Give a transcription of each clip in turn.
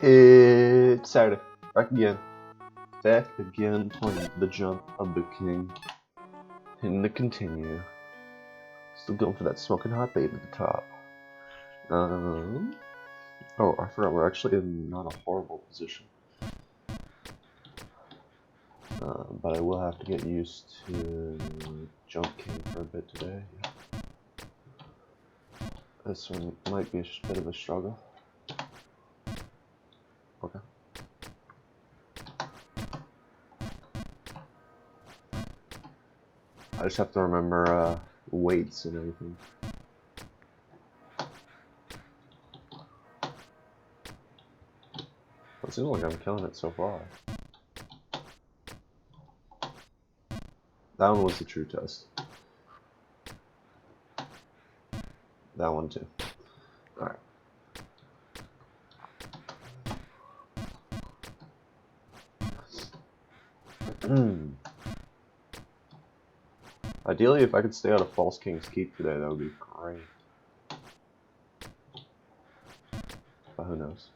It's Saturday. Back again. Back again playing the jump of the king. Hitting the continue. Still going for that smoking hot babe at the top. Oh, I forgot we're actually in not a horrible position. But I will have to get used to jump king for a bit today. Yeah. This one might be a bit of a struggle. Okay. I just have to remember weights and everything. It seems like I'm killing it so far. That one was the true test. That one too. Alright. Ideally, if I could stay out of False King's Keep today, that would be great. But who knows?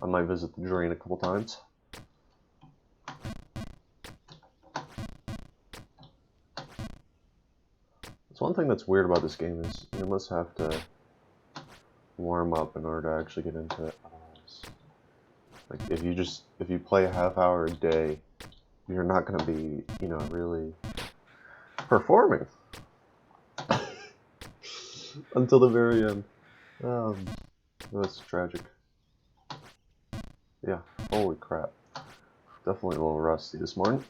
I might visit the drain a couple times. That's one thing that's weird about this game is you must have to warm up in order to actually get into it. Like if you play a half hour a day, you're not gonna be, really performing until the very end. That's tragic. Yeah, holy crap. Definitely a little rusty this morning.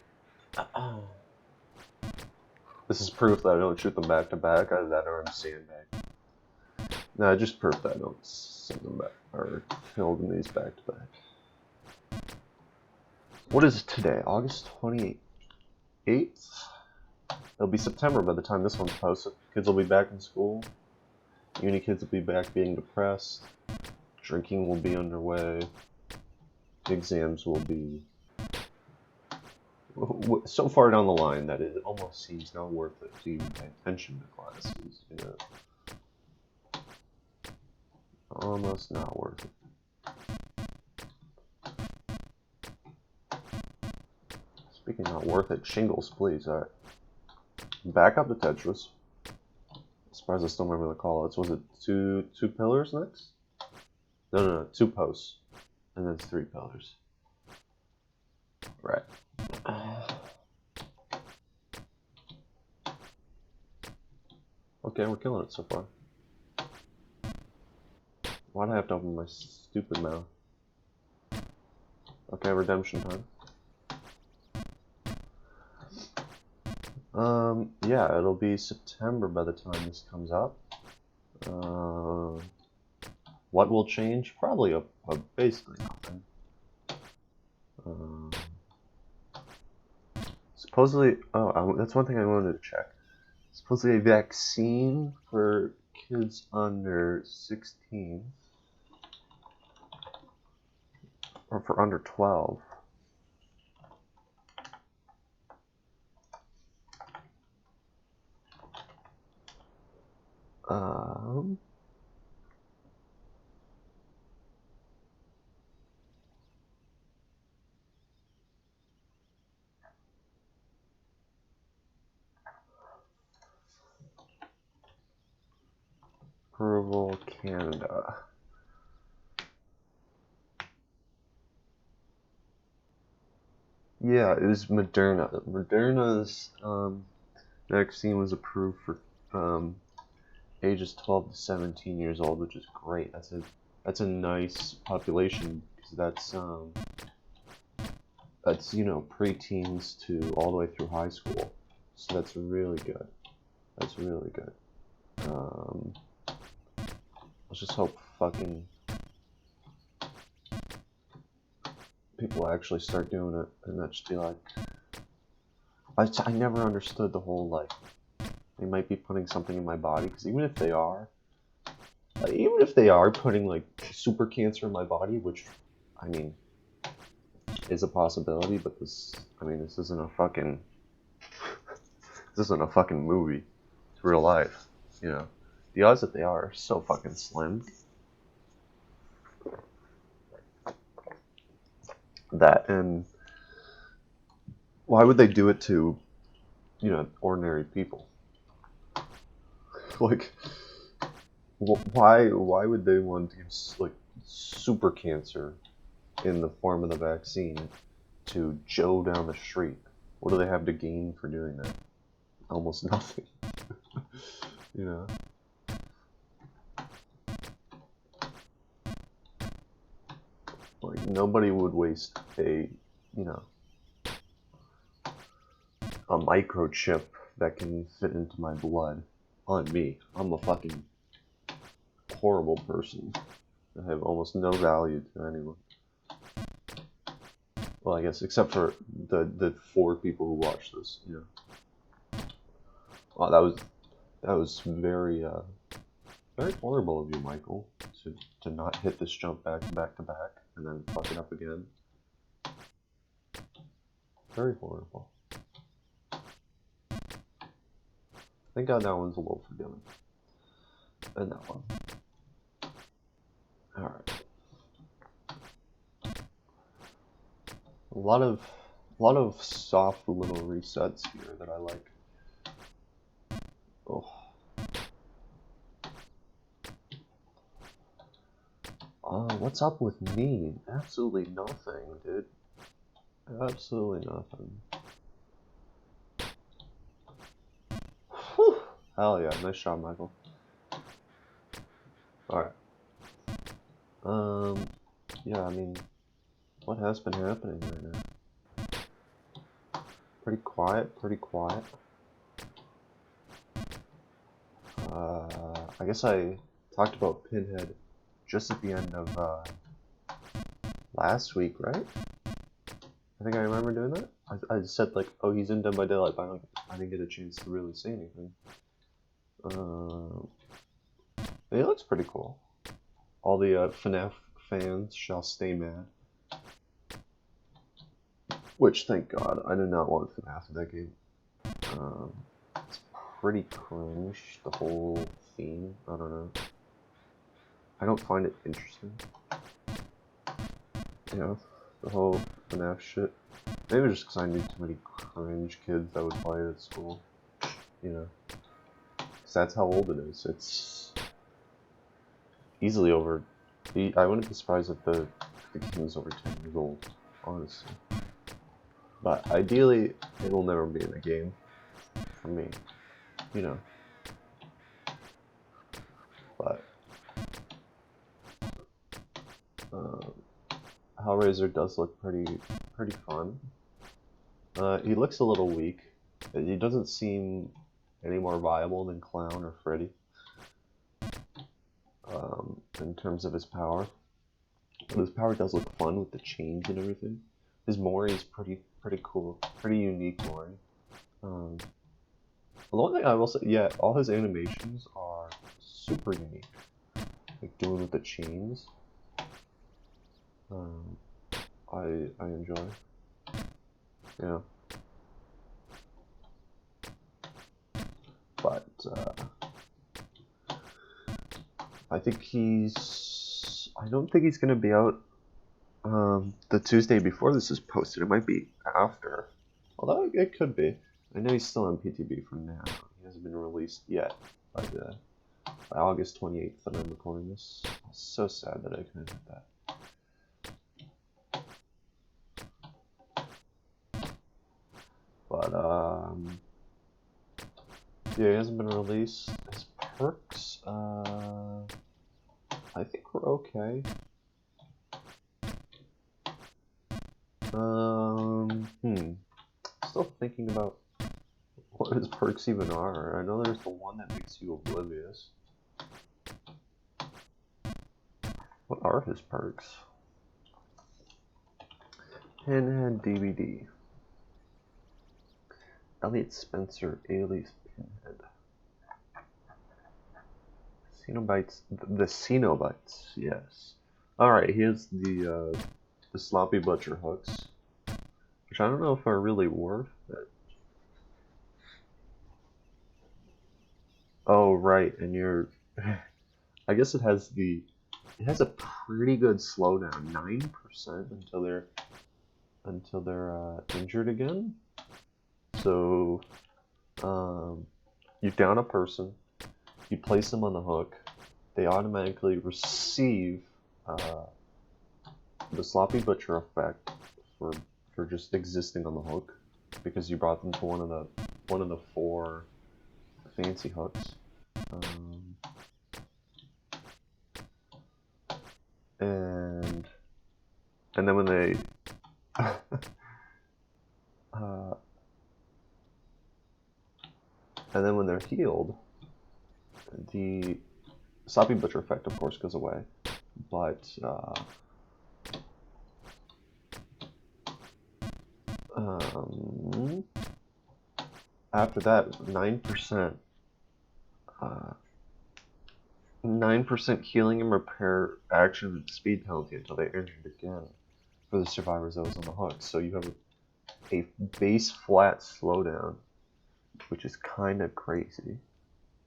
This is proof that I don't shoot them back to back, either that or I'm sandbagging. Nah, just proof that I don't send them back, or kill them these back to back. What is it today? August 28th? It'll be September by the time this one's posted. Kids will be back in school. Uni kids will be back being depressed. Drinking will be underway. Exams will be so far down the line that it almost seems not worth it to even pay attention to classes. Almost not worth it. Speaking of not worth it, shingles, please. Alright. Back up to Tetris. Surprised I still remember the call-outs. Was it two pillars next? No, 2 posts. And then 3 pillars. Right. Okay, we're killing it so far. Why'd I have to open my stupid mouth? Okay, redemption time. Yeah, it'll be September by the time this comes up. What will change? Probably basically nothing. Supposedly, that's one thing I wanted to check. Supposedly a vaccine for kids under 16, or for under 12. Approval, Canada. Yeah, it was Moderna. Moderna's vaccine was approved for ages 12 to 17 years old, which is great. That's a nice population, because that's preteens to all the way through high school. So that's really good. That's really good. Let's just hope fucking people actually start doing it, and that just be like, I never understood the whole, like, they might be putting something in my body, because even if they are putting, like, super cancer in my body, which, I mean, is a possibility, but this isn't a fucking, this isn't a fucking movie. It's real life, The odds that they are so fucking slim. That, and why would they do it to, ordinary people? Like, why would they want to give, like, super cancer in the form of the vaccine to Joe down the street? What do they have to gain for doing that? Almost nothing. You know? Like, nobody would waste a microchip that can fit into my blood on me. I'm a fucking horrible person. I have almost no value to anyone. Well, I guess except for the 4 people who watch this. Wow, that was very very horrible of you, Michael, to not hit this jump back to back and then fuck it up again. Very horrible. Thank God that one's a little forgiven. And that one. Alright. A lot of soft little resets here that I like. Oh. What's up with me? Absolutely nothing, dude. Absolutely nothing. Whew. Hell yeah, nice shot, Michael. Alright. Yeah, I mean, what has been happening right now? Pretty quiet. I guess I talked about Pinhead just at the end of last week, right? I think I remember doing that. I said like, oh, he's in Dead by Daylight, but I didn't get a chance to really say anything. It looks pretty cool. All the FNAF fans shall stay mad. Which, thank God, I do not want FNAF in that game. It's pretty cringe, the whole theme. I don't know. I don't find it interesting. The whole FNAF shit. Maybe just because I knew too many cringe kids that would play it at school. Because that's how old it is. It's easily over. I wouldn't be surprised if the game is over 10 years old, honestly. But ideally, it'll never be in a game for me. But Hellraiser does look pretty fun. He looks a little weak. He doesn't seem any more viable than Clown or Freddy in terms of his power. But his power does look fun with the change and everything. His Mori is pretty cool, pretty unique Mori. The one thing I will say, yeah, all his animations are super unique. Like doing with the chains. I enjoy. Yeah. But I don't think he's gonna be out the Tuesday before this is posted. It might be after. Although it could be. I know he's still on PTB for now. He hasn't been released yet by August 28th that I'm recording this. I'm so sad that I couldn't hit that. But yeah, he hasn't been released. His perks, I think we're okay. Still thinking about what his perks even are. I know there's the one that makes you oblivious. What are his perks? Pinhead DVD. Elliot Spencer, alias Pinhead. Cenobites, the Cenobites, yes. Alright, here's the sloppy butcher hooks. Which I don't know if are really worth it. Oh, right, and you're... I guess it has a pretty good slowdown, 9% until they're until they're injured again. So you down a person, you place them on the hook, they automatically receive the sloppy butcher effect for just existing on the hook, because you brought them to one of the 4 fancy hooks. And then when they and then when they're healed, the sloppy butcher effect of course goes away, but after that 9% healing and repair action speed penalty until they're injured again for the survivors that was on the hook. So you have a base flat slowdown, which is kind of crazy.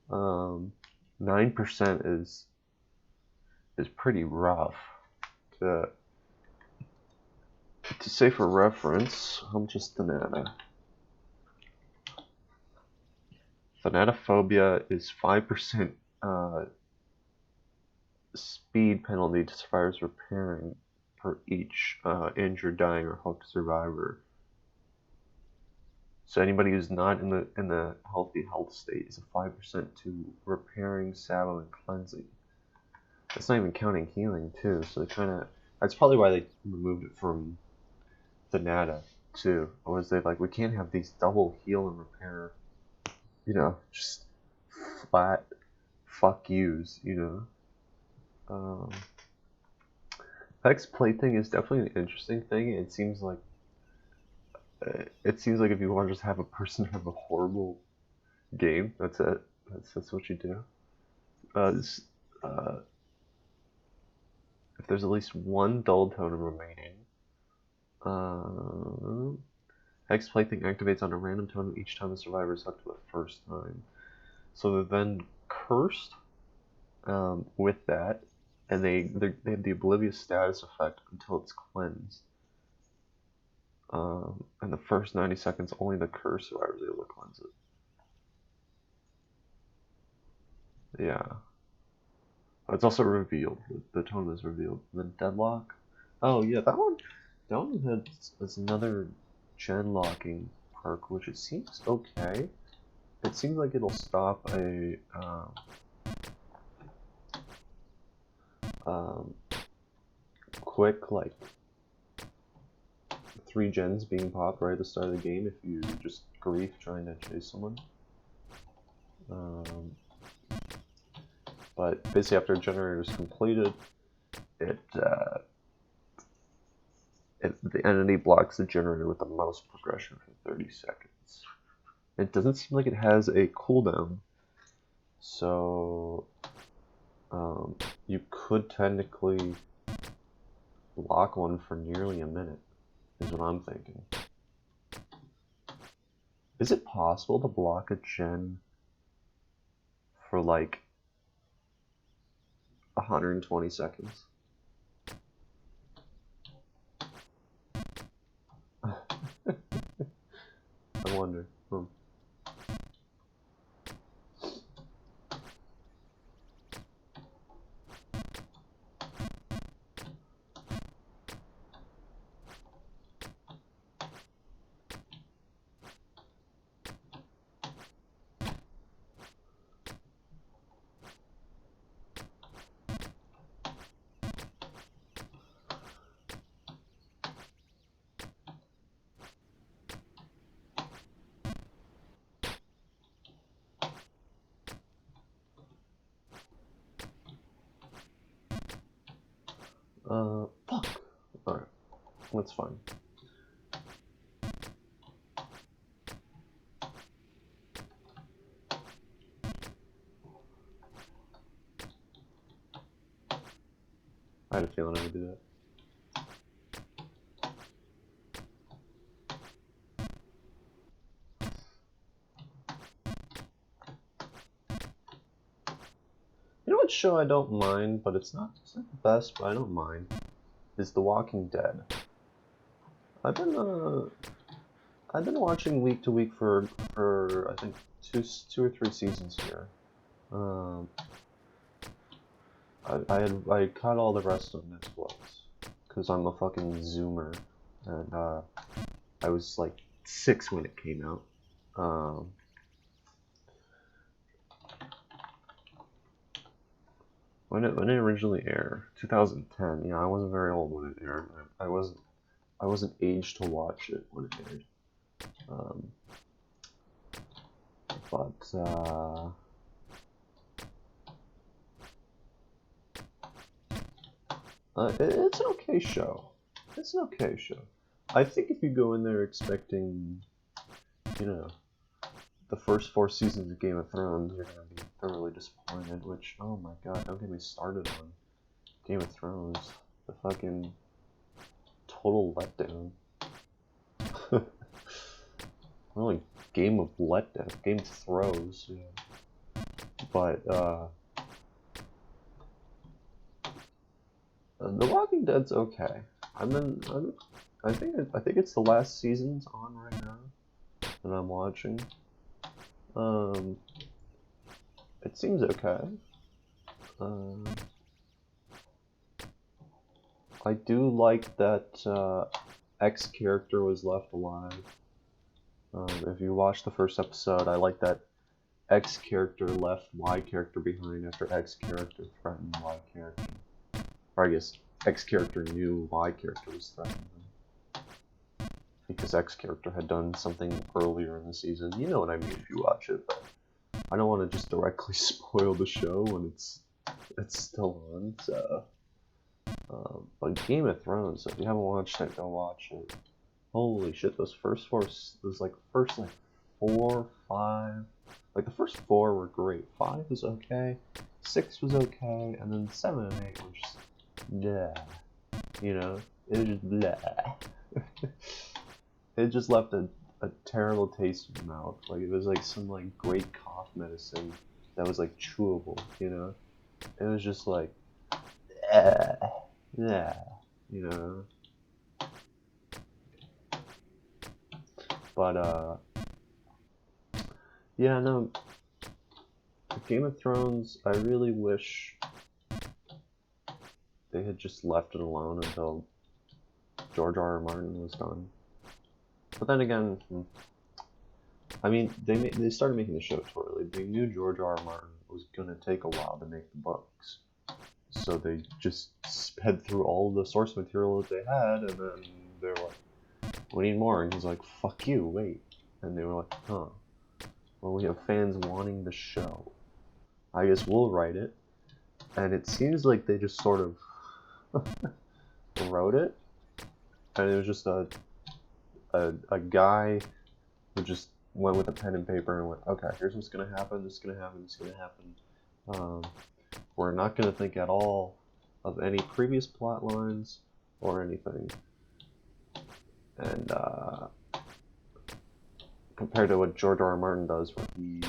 9% is pretty rough. To say for reference, how much is Thanata? Thanatophobia is 5% speed penalty to survivors repairing per each injured, dying, or hooked survivor. So anybody who's not in the healthy health state is a 5% to repairing, salve, and cleansing. That's not even counting healing too. So they that's probably why they removed it from Thanata too. Or was they like, we can't have these double heal and repair, just flat fuck yous, Hex plaything is definitely an interesting thing. It seems like if you want to just have a person have a horrible game, that's it. That's what you do. If there's at least one dull totem remaining, Hex plaything activates on a random totem each time the survivor is hooked for the first time. So they're then cursed with that, and they have the oblivious status effect until it's cleansed. And the first 90 seconds, only the curse survivor is able to cleanse it. Yeah. It's also revealed. The totem is revealed. The deadlock. Oh yeah, that one has another gen locking perk, which it seems okay. It seems like it'll stop a quick 3 gens being popped right at the start of the game if you just grief trying to chase someone. But basically after a generator is completed, the entity blocks the generator with the most progression for 30 seconds. It doesn't seem like it has a cooldown, so you could technically block one for nearly a minute, is what I'm thinking. Is it possible to block a gen for 120 seconds? I wonder. Fuck. Alright. That's fine. I had a feeling I would do that. You know what show I don't mind, but it's not the best, but I don't mind, is The Walking Dead. I've been watching week to week for I think two or three seasons here. I caught all the rest on Netflix because I'm a fucking zoomer, and I was like 6 when it came out. When it originally aired, 2010. I wasn't very old when it aired. I wasn't aged to watch it when it aired. But it's an okay show. It's an okay show. I think if you go in there expecting, the first 4 seasons of Game of Thrones, you're gonna be thoroughly disappointed. Which, oh my god, don't get me started on Game of Thrones. The fucking total letdown. Really, Game of letdown. Game of throws. Yeah. But The Walking Dead's okay. I think it's the last season's on right now that I'm watching. It seems okay. I do like that X character was left alive. If you watch the first episode, I like that X character left Y character behind after X character threatened Y character. Or I guess X character knew Y character was threatening him. Because X character had done something earlier in the season. You know what I mean if you watch it, but I don't want to just directly spoil the show when it's still on, so... but Game of Thrones, if you haven't watched it, go watch it. Holy shit, those first 4, first 4, 5, the first 4 were great. 5 was okay, 6 was okay, and then 7 and 8 were just, bleh. It was just bleh. It just left a terrible taste in your mouth. It was like some great cough medicine that was chewable, It was just yeah, But yeah, no. Game of Thrones, I really wish they had just left it alone until George R.R. Martin was done. But then again, I mean, they started making the show too early. They knew George R.R. Martin was gonna take a while to make the books, so they just sped through all the source material that they had, and then they were like, "We need more," and he's like, "Fuck you, wait," and they were like, "Huh? Well, we have fans wanting the show. I guess we'll write it." And it seems like they just sort of wrote it, and it was just a guy who just went with a pen and paper and went, "Okay, here's what's gonna happen. This is gonna happen. This is gonna happen. We're not gonna think at all of any previous plot lines or anything." And compared to what George R.R. Martin does, where he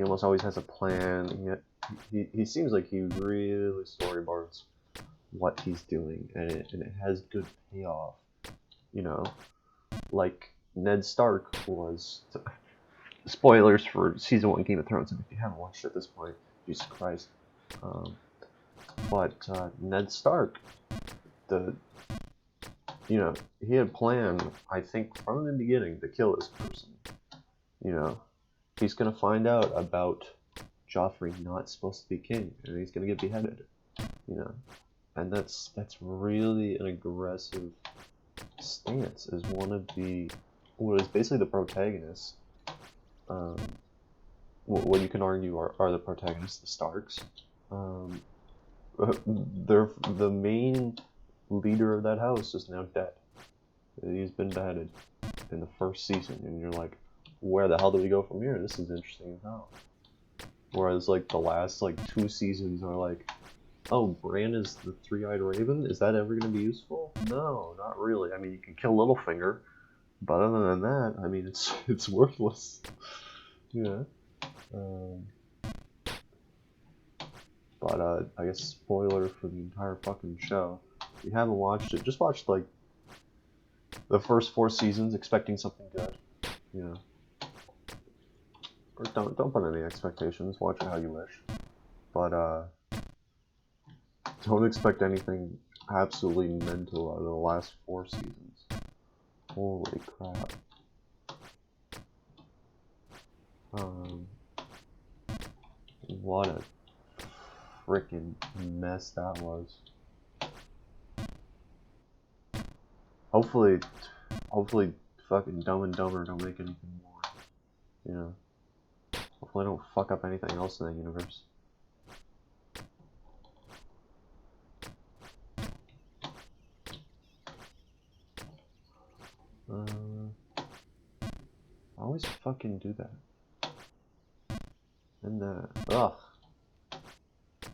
almost always has a plan. He seems like he really storyboards what he's doing, and it has good payoff. Like Ned Stark was. Spoilers for season 1 Game of Thrones if you haven't watched it at this point. Jesus Christ. But Ned Stark, he had planned, I think, from the beginning to kill this person. He's gonna find out about Joffrey not supposed to be king, and he's gonna get beheaded. And that's really an aggressive stance as one of what is basically the protagonists. What you can argue are the protagonists, the Starks. They're the main leader of that house is now dead. He's been beheaded in the first season, and you're like, where the hell do we go from here? This is interesting as hell. Whereas the last 2 seasons are like, oh, Bran is the 3-eyed raven? Is that ever going to be useful? No, not really. I mean, you can kill Littlefinger, but other than that, I mean, it's worthless. But I guess spoiler for the entire fucking show. If you haven't watched it, just watch the first 4 seasons expecting something good, you know. Or don't put any expectations. Watch it how you wish, but don't expect anything absolutely mental out of the last 4 seasons. Holy crap. What a freaking mess that was. Hopefully fucking Dumb and Dumber don't make anything more. You know. Hopefully I don't fuck up anything else in that universe. I always fucking do that. And ugh.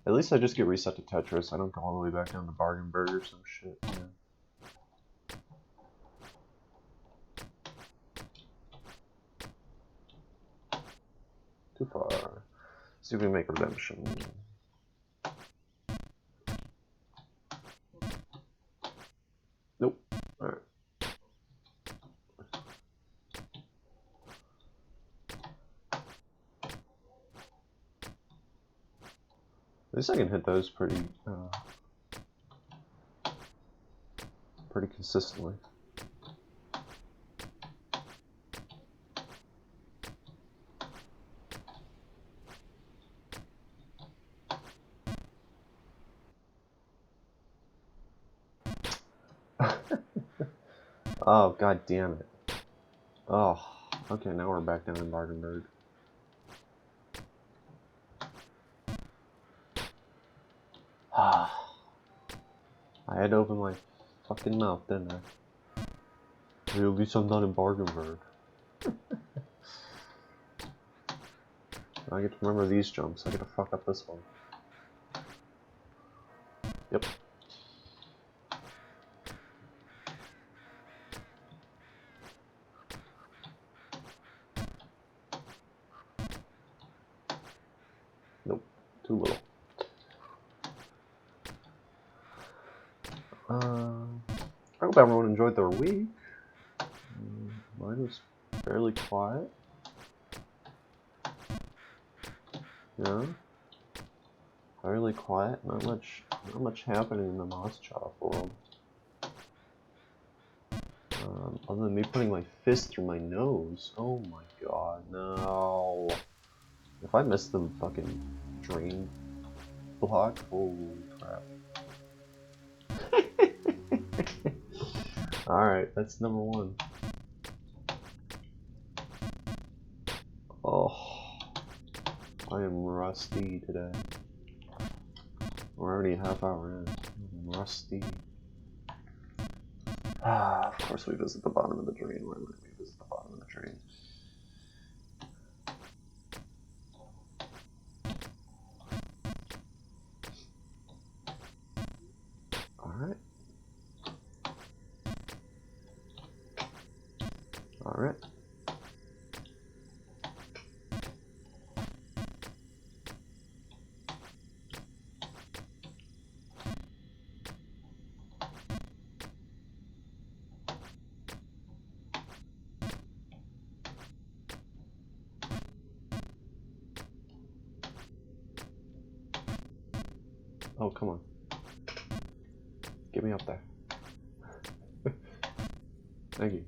At least I just get reset to Tetris. I don't go all the way back down to Bargain Burger or some shit. Yeah. Too far. See if we make redemption. Nope. Alright. At least I can hit those pretty consistently. Oh, god damn it. Oh, okay, now we're back down in Bardenberg. I had to open my fucking mouth, didn't I? Hey, at least I'm not in Bardenberg. I get to remember these jumps. I get to fuck up this one. Yep. Nope. Too little. I hope everyone enjoyed their week. Mine was fairly quiet. Yeah. Fairly quiet. Not much happening in the Moss Chop world. Other than me putting my fist through my nose. Oh my god, no. If I miss the fucking drain block, holy crap. Alright, that's number 1. Oh, I am rusty today. We're already a half hour in. I'm rusty. Of course we visit the bottom of the drain. Why would we visit the bottom of the drain? Alright. Alright. Oh, come on. Get me up there. Thank you.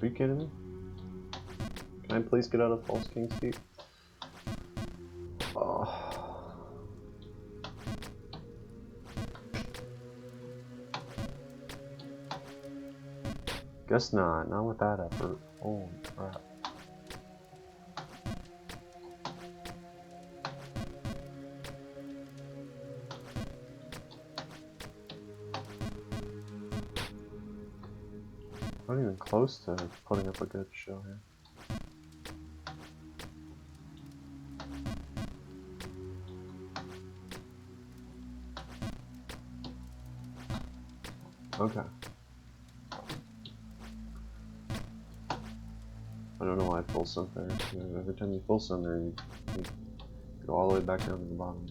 Are you kidding me? Can I please get out of False King's Keep? Oh. Guess not. Not with that effort. Holy crap. Not even close to putting up a good show here. Okay. I don't know why I full sent there. You know, every time you full send there, you go all the way back down to the bottom.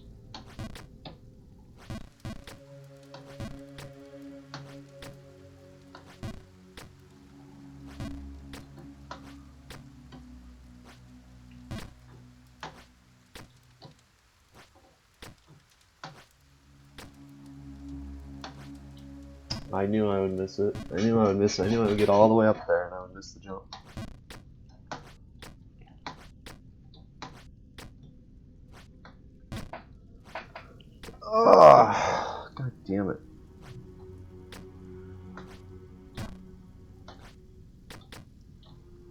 I knew I would miss it. I knew I would miss it. I knew I would get all the way up there and I would miss the jump. Oh, God damn it.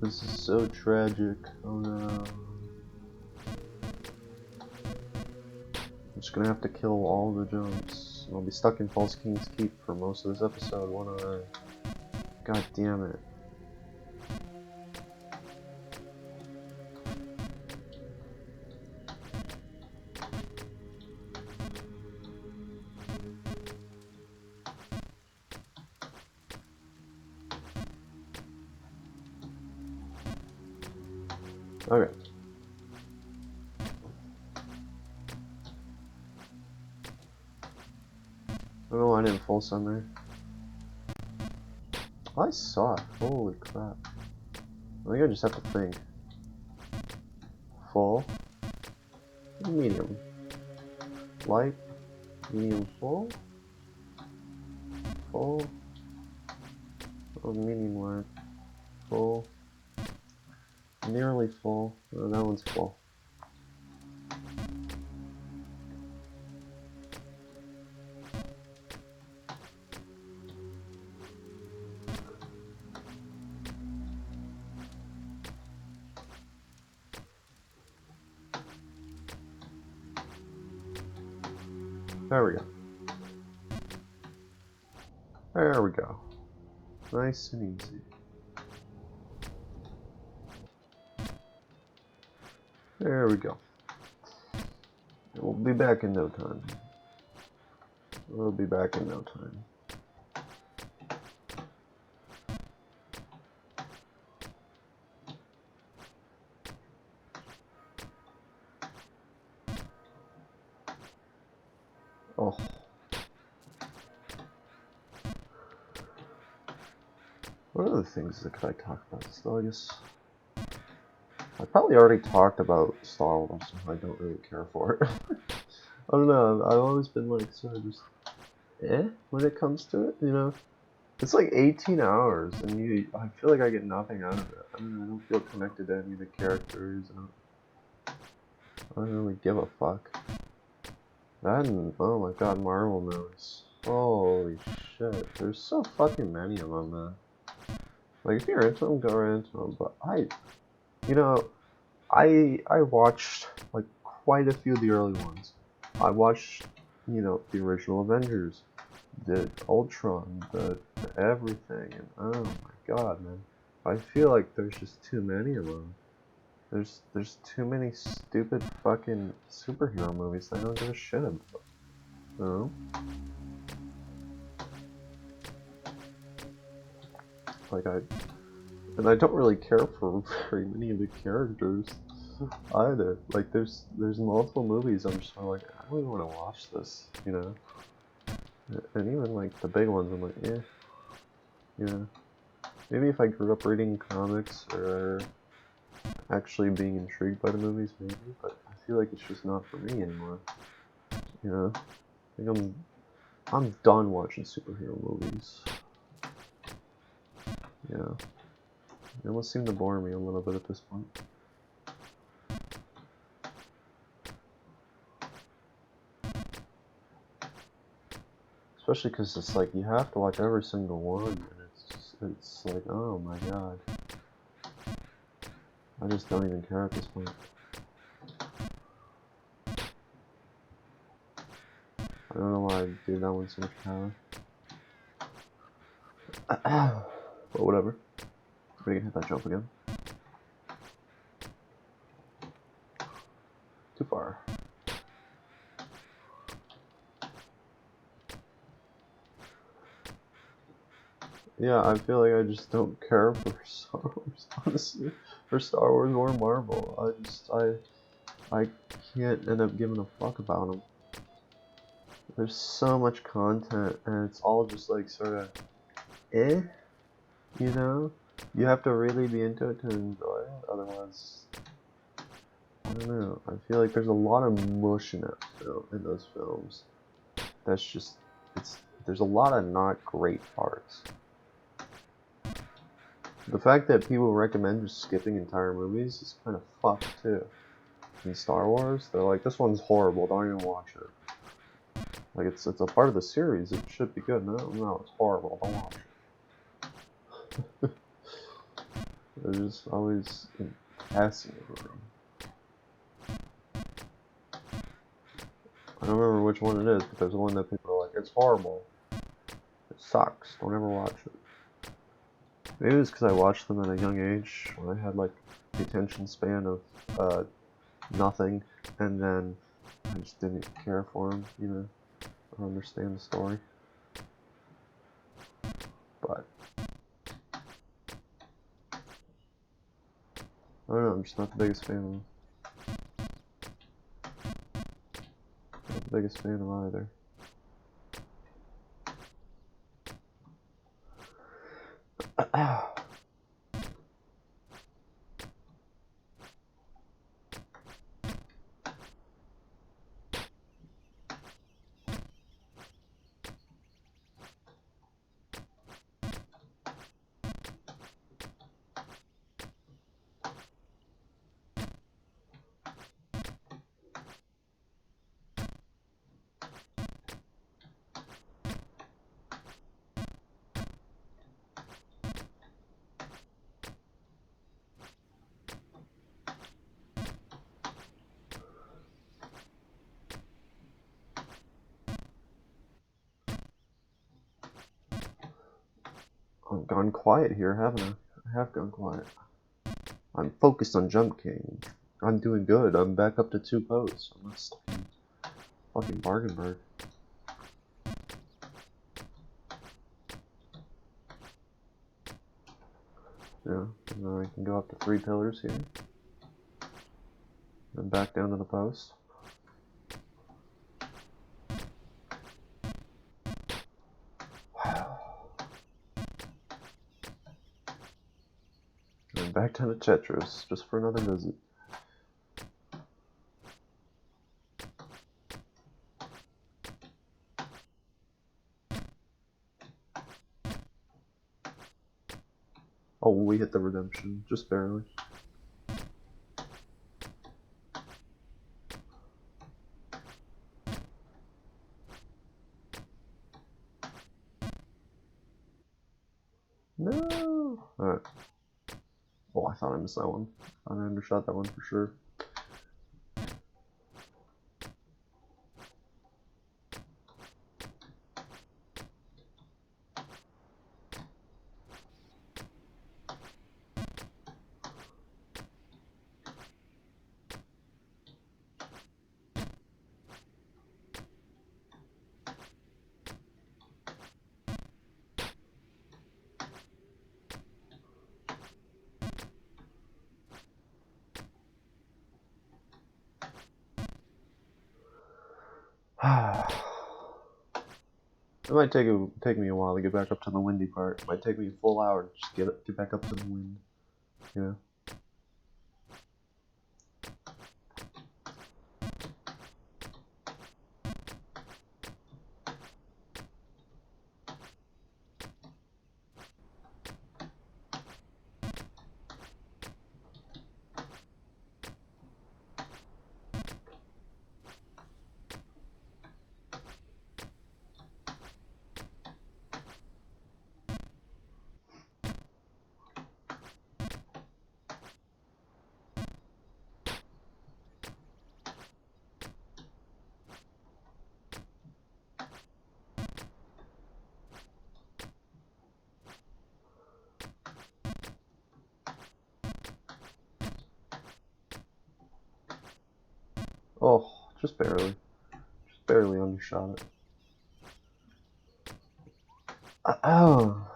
This is so tragic. Oh no. I'm just gonna have to kill all the jumps. I'll be stuck in False King's Keep for most of this episode, won't I? God damn it. Okay. I don't know why I didn't full send there. I saw it. Holy crap. I think I just have to think. Full. Medium. Light. Medium full. Full. Oh, medium light. Full. Nearly full. Oh, that one's full. There we go. There we go. Nice and easy. There we go. We'll be back in no time. We'll be back in no time. Oh. What other things that could I talk about still? I guess I probably already talked about Star Wars, so I don't really care for it. I don't know, I've always been like sort of just when it comes to it, you know? It's like 18 hours and I feel like I get nothing out of it. I don't feel connected to any of the characters. I don't really give a fuck. That and, oh my god, Marvel movies. Holy shit, there's so fucking many of them, man. Like, if you're into them, go right into them, but you know, I watched, like, quite a few of the early ones. I watched, you know, the original Avengers, the Ultron, the everything, and oh my god, man. I feel like there's just too many of them. There's too many stupid fucking superhero movies that I don't give a shit about. You know? Like, and I don't really care for very many of the characters either. Like, there's multiple movies I'm just like, I don't even want to watch this, you know? And even like the big ones, I'm like, yeah. Maybe if I grew up reading comics or actually being intrigued by the movies, maybe, but I feel like it's just not for me anymore. You know? I think I'm done watching superhero movies. Yeah. They almost seem to bore me a little bit at this point. Especially because it's like, you have to watch every single one, and it's like, oh my god. I just don't even care at this point. I don't know why I gave that one so much power. But whatever. We can hit that jump again. Too far. Yeah, I feel like I just don't care for Star Wars, honestly. For Star Wars or Marvel. I can't end up giving a fuck about them. There's so much content, and it's all just like sort of you know? You have to really be into it to enjoy it, otherwise, I don't know. I feel like there's a lot of mush in those films. That's just, there's a lot of not great parts. The fact that people recommend just skipping entire movies is kind of fucked too. In Star Wars, they're like, this one's horrible, don't even watch it. Like, it's a part of the series, it should be good. No, it's horrible, don't watch it. They're just always fascinating. I don't remember which one it is, but there's one that people are like, it's horrible. It sucks, don't ever watch it. Maybe it's because I watched them at a young age, when I had like the attention span of nothing, and then I just didn't care for them, you know, or understand the story. But I don't know, I'm just not the biggest fan of them. Not the biggest fan of either. I've gone quiet here, haven't I? I have gone quiet. I'm focused on Jump King. I'm doing good. I'm back up to 2 posts. I'm not stuck in fucking Bargainburg. Yeah, and then I can go up to 3 pillars here. And back down to the post. And back down to Tetris, just for another visit. Oh, we hit the redemption, just barely. No! Alright. Oh, I thought I missed that one. I undershot that one for sure. It might take me a while to get back up to the windy part. It might take me a full hour to just get back up to the wind. You know? Oh, just barely. Just barely undershot it. Oh.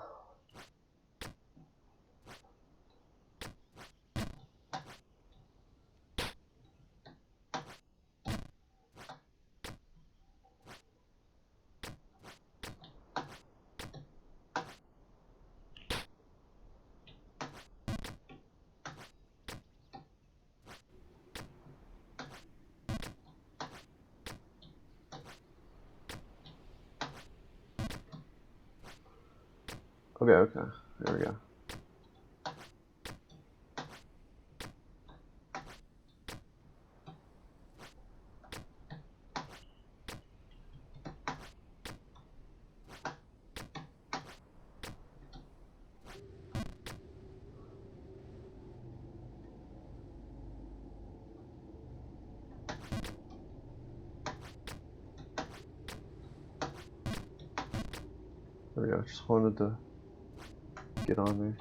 Okay, there we go. There we go, just wanted to get on there.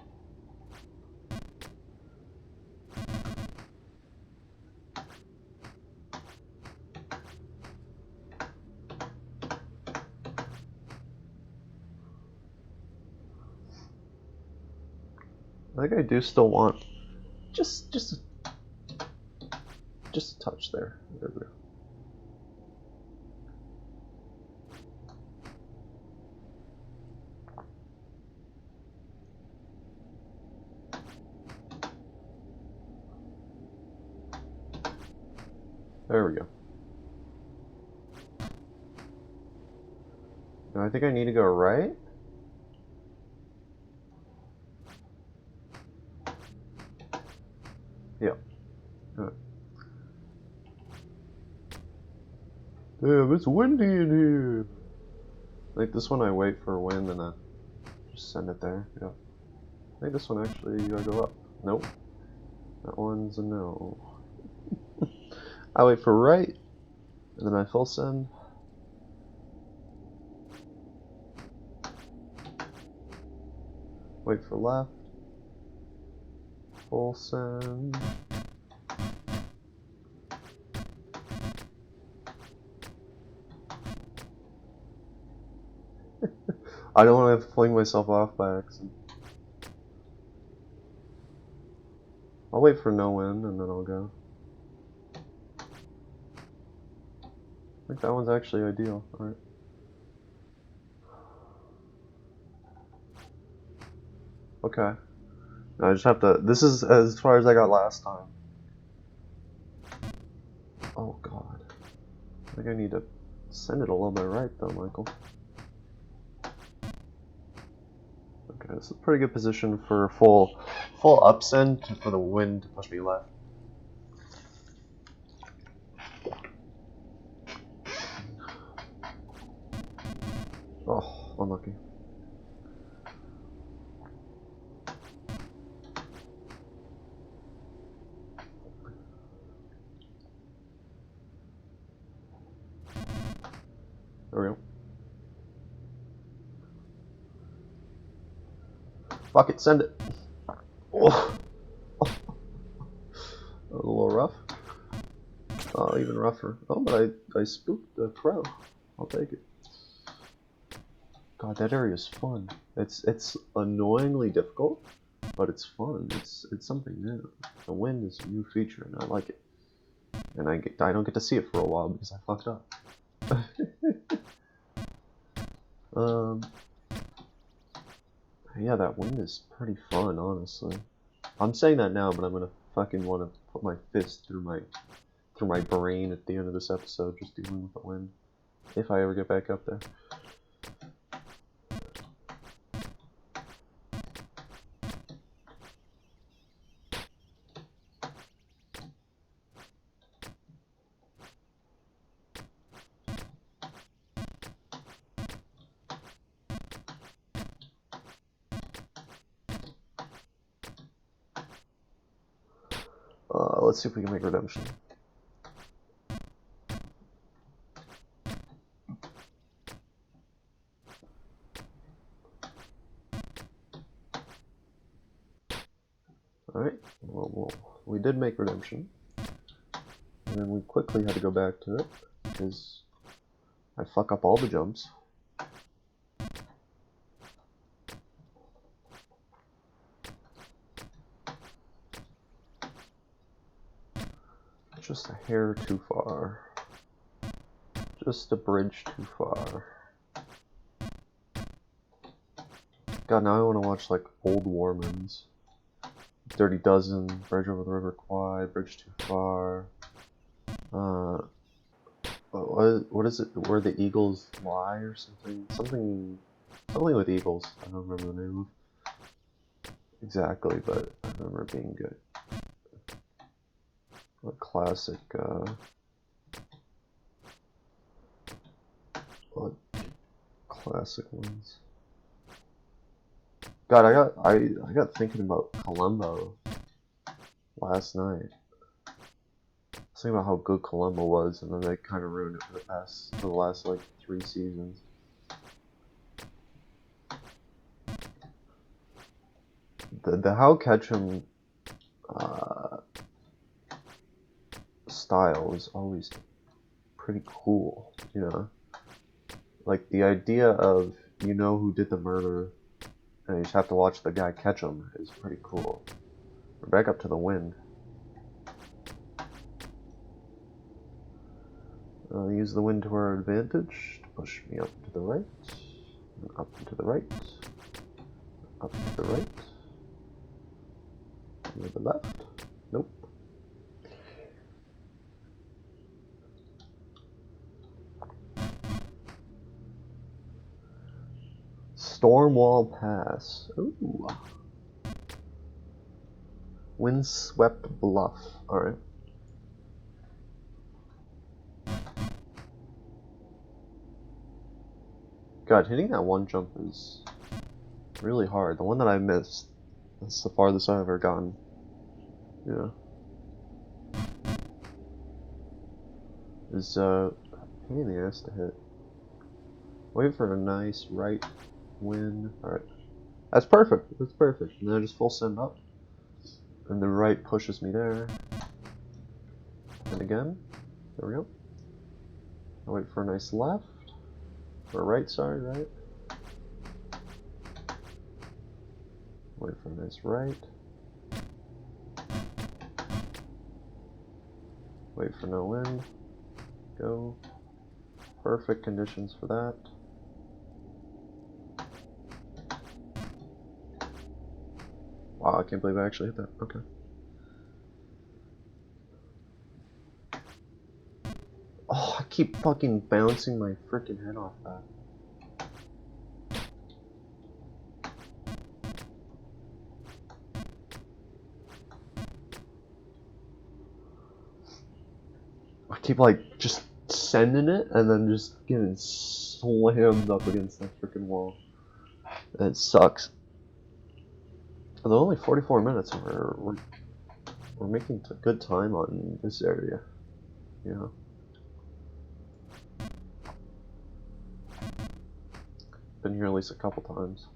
I think I do still want just a touch there. There we go. There we go. Now I think I need to go right. Yep. Right. Damn, it's windy in here. Like this one I wait for wind and I just send it there. Yep. I think this one actually you gotta go up. Nope. That one's a no. I wait for right, and then I full send. Wait for left. Full send. I don't want to have to fling myself off by accident. I'll wait for no wind and then I'll go. I think that one's actually ideal. Alright. Okay. I just have to. This is as far as I got last time. Oh god. I think I need to send it a little bit right though, Michael. Okay, this is a pretty good position for full upsend for the wind to push me left. Oh, unlucky. There we go. Fuck it, send it. Oh. A little rough. Oh, even rougher. Oh, but I spooked the crow. I'll take it. God, that area is fun. It's annoyingly difficult, but it's fun. It's something new. The wind is a new feature, and I like it. And I don't get to see it for a while because I fucked up. Yeah, that wind is pretty fun, honestly. I'm saying that now, but I'm gonna fucking want to put my fist through my brain at the end of this episode, just dealing with the wind, if I ever get back up there. Let's see if we can make redemption. Alright, well, we did make redemption. And then we quickly had to go back to it, because I fuck up all the jumps. Just a hair too far. Just a bridge too far. God, now I want to watch like old Warmans. Dirty Dozen, Bridge Over the River Kwai, Bridge Too Far. What is it? Where the Eagles Lie or something? Something with eagles. I don't remember the name of exactly, but I remember it being good. What classic? What classic ones? God, I got thinking about Columbo last night. I was thinking about how good Columbo was, and then they kind of ruined it for the last like 3 seasons. The How Ketchum style is always pretty cool, you know? Like the idea of you know who did the murder, and you just have to watch the guy catch him is pretty cool. We're back up to the wind. Use the wind to our advantage to push me up to the right, and up and to the right, up to the right, and to the left. Nope. Stormwall Pass. Ooh. Windswept Bluff. Alright. God, hitting that one jump is really hard. The one that I missed, that's the farthest I've ever gotten. Yeah. Is pain in the ass to hit. Wait for a nice right wind. Alright. That's perfect. That's perfect. And then I just full send up. And the right pushes me there. And again. There we go. I wait for a nice left. Or right, sorry, right. Wait for a nice right. Wait for no wind. Go. Perfect conditions for that. Wow, I can't believe I actually hit that. Okay. Oh, I keep fucking bouncing my freaking head off that. I keep like just sending it and then just getting slammed up against that freaking wall. It sucks. Although only 44 minutes, and we're making good time on this area. Yeah. Been here at least a couple times.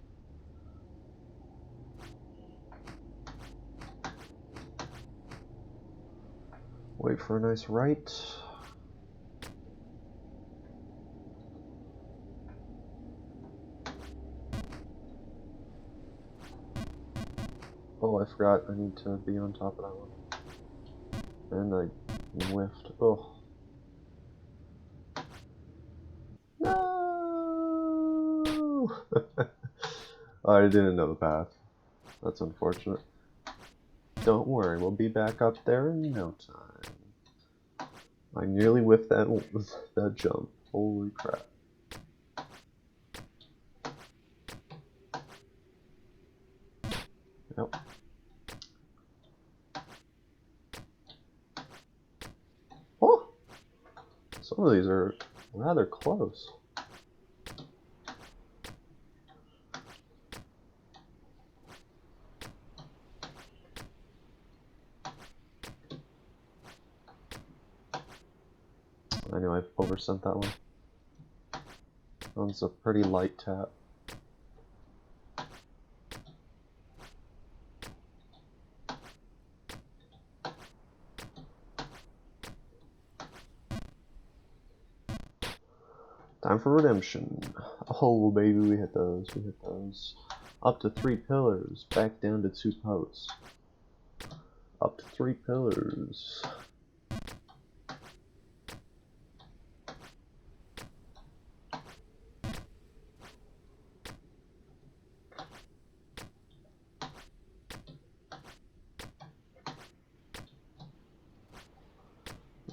Wait for a nice right. Oh, I forgot. I need to be on top of that one. And I whiffed. Oh. No! I didn't know the path. That's unfortunate. Don't worry, we'll be back up there in no time. I nearly whiffed that jump. Holy crap. Yep. Oh! Some of these are rather close. I know I've oversent that one. That one's a pretty light tap. Time for redemption. Oh, baby, we hit those. We hit those. Up to 3 pillars. Back down to 2 posts. Up to 3 pillars.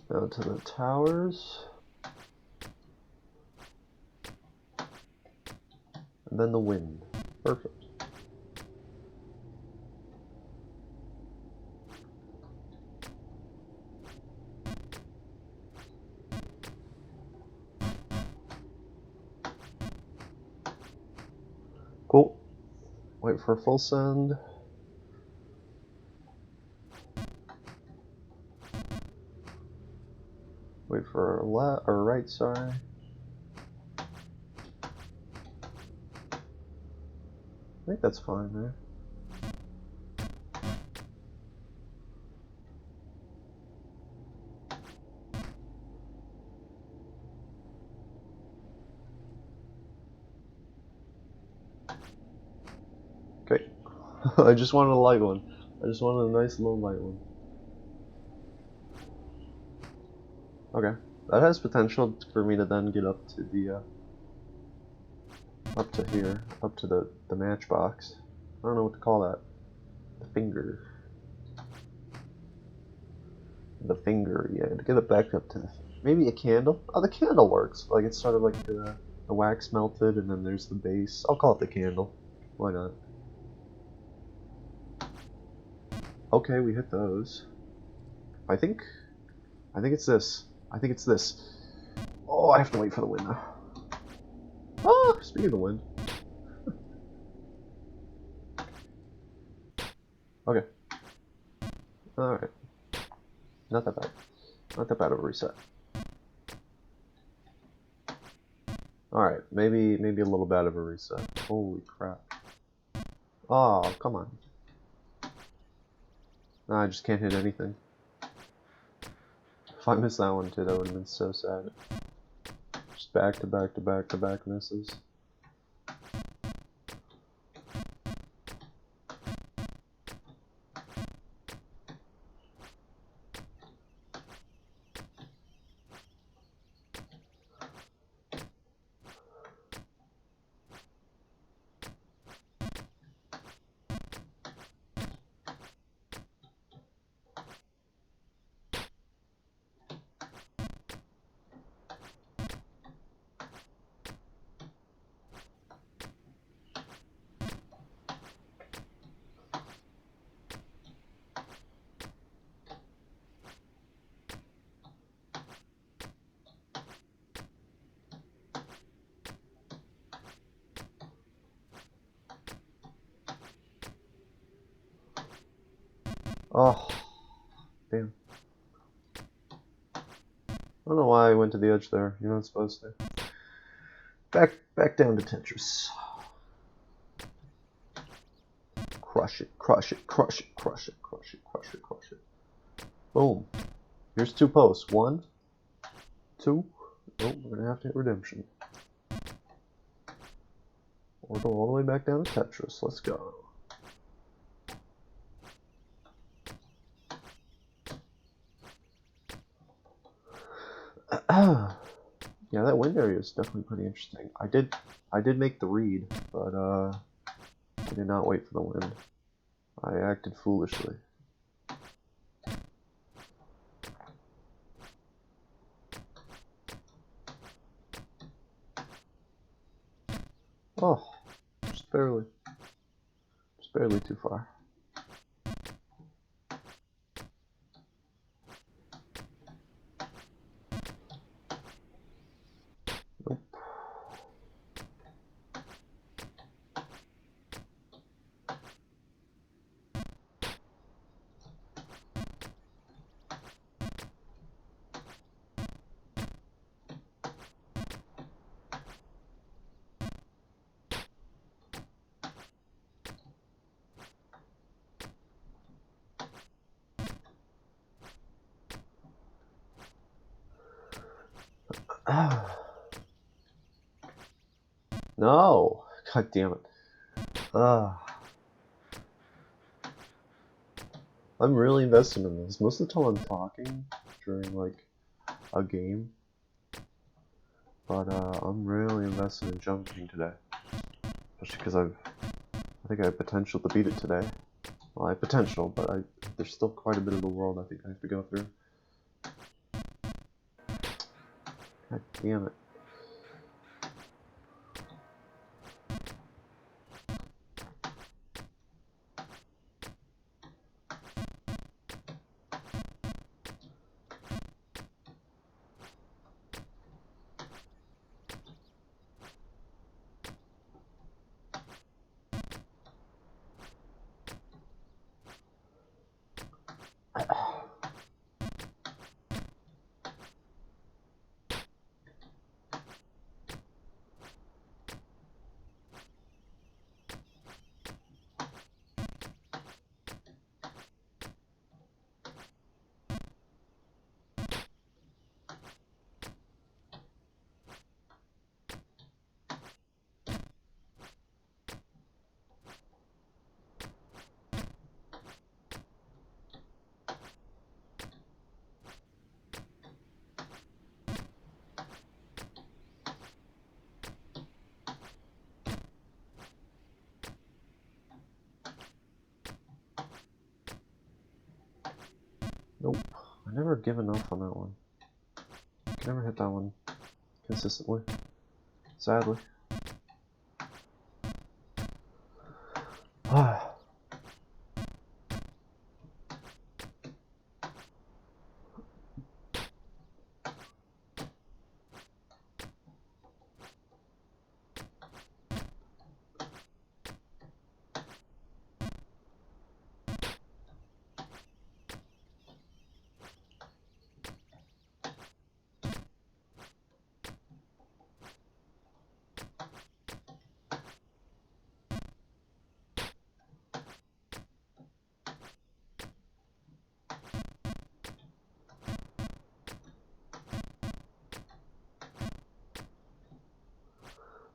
Down to the towers. And then the wind. Perfect. Cool. Wait for a full send. Wait for a left or right, sorry. I think that's fine there. Okay. I just wanted a light one. I just wanted a nice low light one. Okay. That has potential for me to then get up to the up to here, up to the matchbox. I don't know what to call that. The finger. The finger, yeah, to get it back up to maybe a candle. Oh, the candle works. Like it's sort of like the wax melted, and then there's the base. I'll call it the candle. Why not? Okay, we hit those. I think it's this. I think it's this. Oh, I have to wait for the wind now. Oh, speaking of the wind. Okay. Alright. Not that bad. Not that bad of a reset. Alright, maybe a little bad of a reset. Holy crap. Oh, come on. Nah, I just can't hit anything. If I missed that one too, that would have been so sad. Just back to back to back to back misses. Oh, damn. I don't know why I went to the edge there. You're not supposed to. Back down to Tetris. Crush it, crush it, crush it, crush it, crush it, crush it, crush it. Boom. Here's 2 posts. 1, 2. Oh, we're gonna have to hit redemption. Or go all the way back down to Tetris. Let's go. Yeah, that wind area is definitely pretty interesting. I did make the read, but I did not wait for the wind. I acted foolishly. Oh, just barely too far. Nope. No! God damn it. I'm really invested in this. Most of the time I'm talking during like a game. But I'm really invested in jumping today. Especially because I think I have potential to beat it today. Well, I have potential, but there's still quite a bit of the world I think I have to go through. God damn it. Nope. I never give enough on that one. I can never hit that one consistently. Sadly.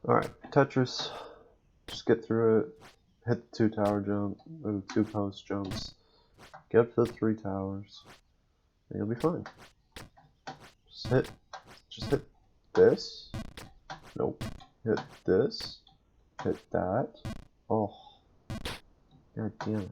Alright, Tetris. Just get through it. Hit the 2 tower jump, or the 2 post jumps. Get up to the 3 towers. And you'll be fine. Just hit this. Nope. Hit this. Hit that. Oh. God damn it.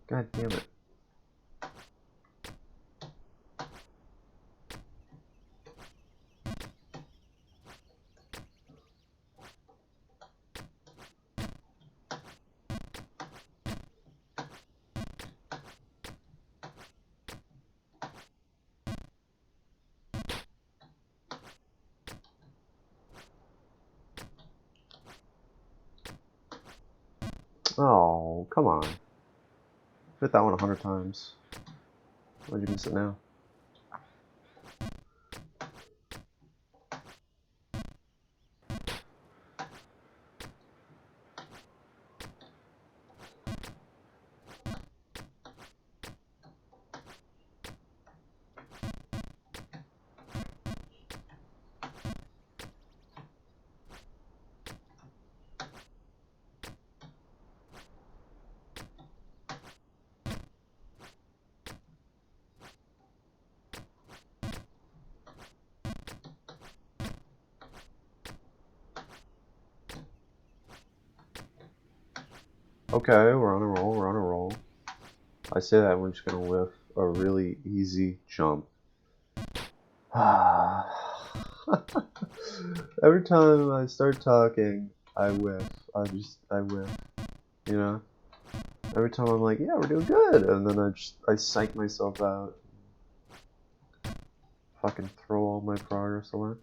God damn it. Oh, come on. Hit that one 100 times. Why'd you miss it now? Okay, we're on a roll, we're on a roll. I say that we're just gonna whiff a really easy jump. Every time I start talking, I whiff. I whiff. You know? Every time I'm like, yeah, we're doing good, and then I psych myself out. Fucking throw all my progress away.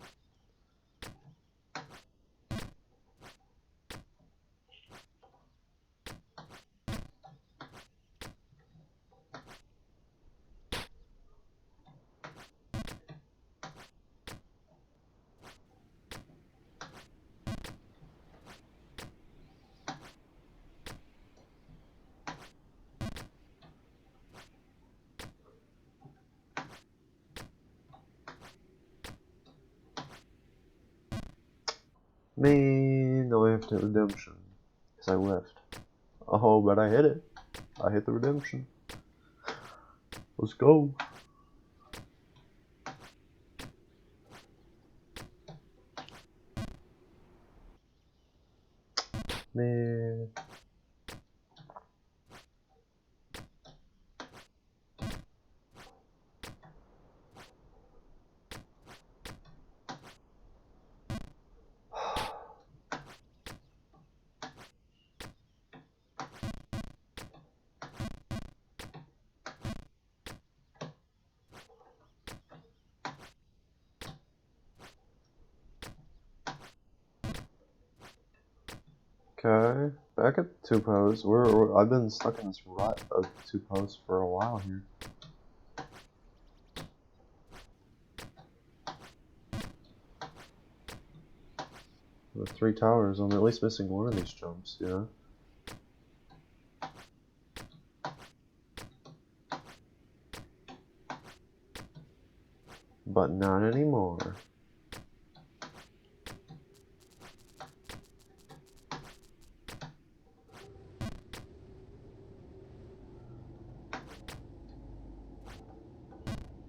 Man, no, I have to redemption. Because I whiffed. Oh, but I hit it. I hit the redemption. Let's go. Man. Okay, back at two posts. I've been stuck in this rut of two posts for a while here. With three towers, I'm at least missing one of these jumps, you know? But not anymore.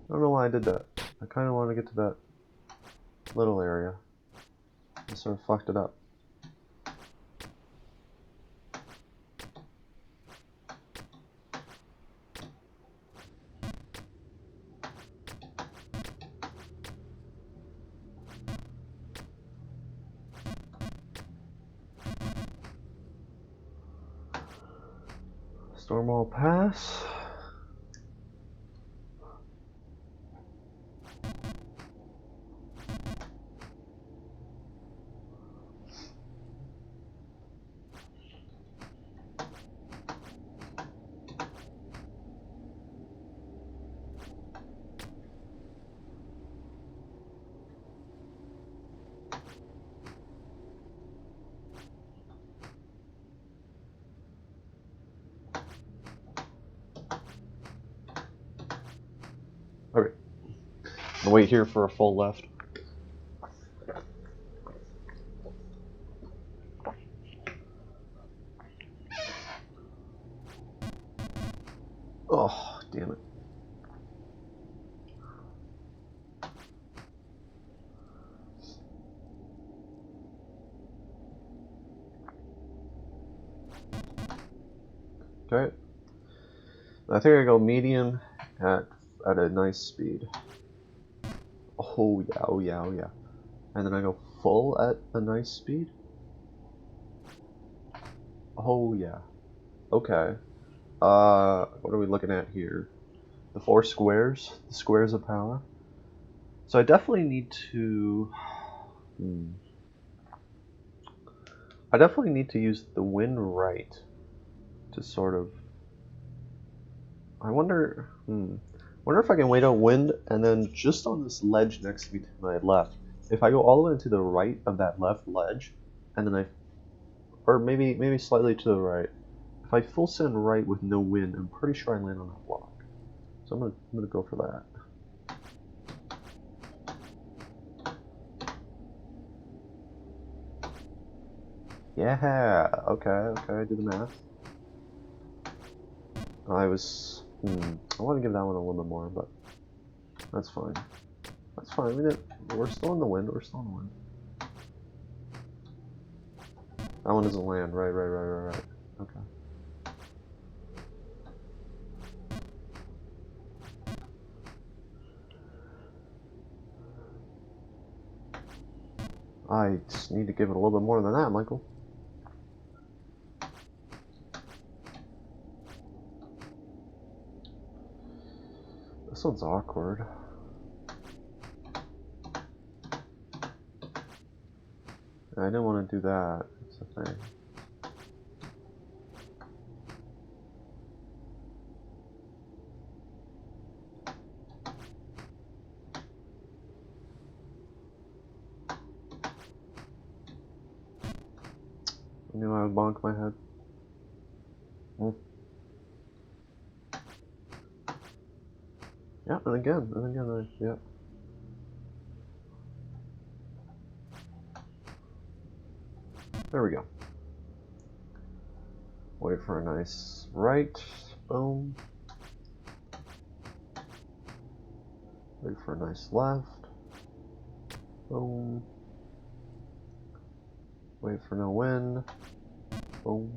I don't know why I did that. I kind of want to get to that little area. I sort of fucked it up. Stormwall Pass. Okay. I'll wait here for a full left. Oh, damn it. Okay. I think I go medium at a nice speed. Oh yeah, oh yeah, oh yeah. And then I go full at a nice speed. Oh yeah. Okay. What are we looking at here? The four squares, the squares of power. So I definitely need to. I definitely need to use the wind right to sort of. I wonder. Wonder if I can wait out wind and then just on this ledge next to me to my left. If I go all the way to the right of that left ledge, and then or maybe slightly to the right. If I full send right with no wind, I'm pretty sure I land on that block. So I'm gonna go for that. Yeah, okay, I did the math. I want to give that one a little bit more, but that's fine. That's fine, we're still in the wind, That one doesn't land, right. Okay. I just need to give it a little bit more than that, Michael. This one's awkward. I didn't want to do that. That's the thing. I knew I would bonk my head. Yeah, and again, yeah. There we go. Wait for a nice right. Boom. Wait for a nice left. Boom. Wait for no wind. Boom.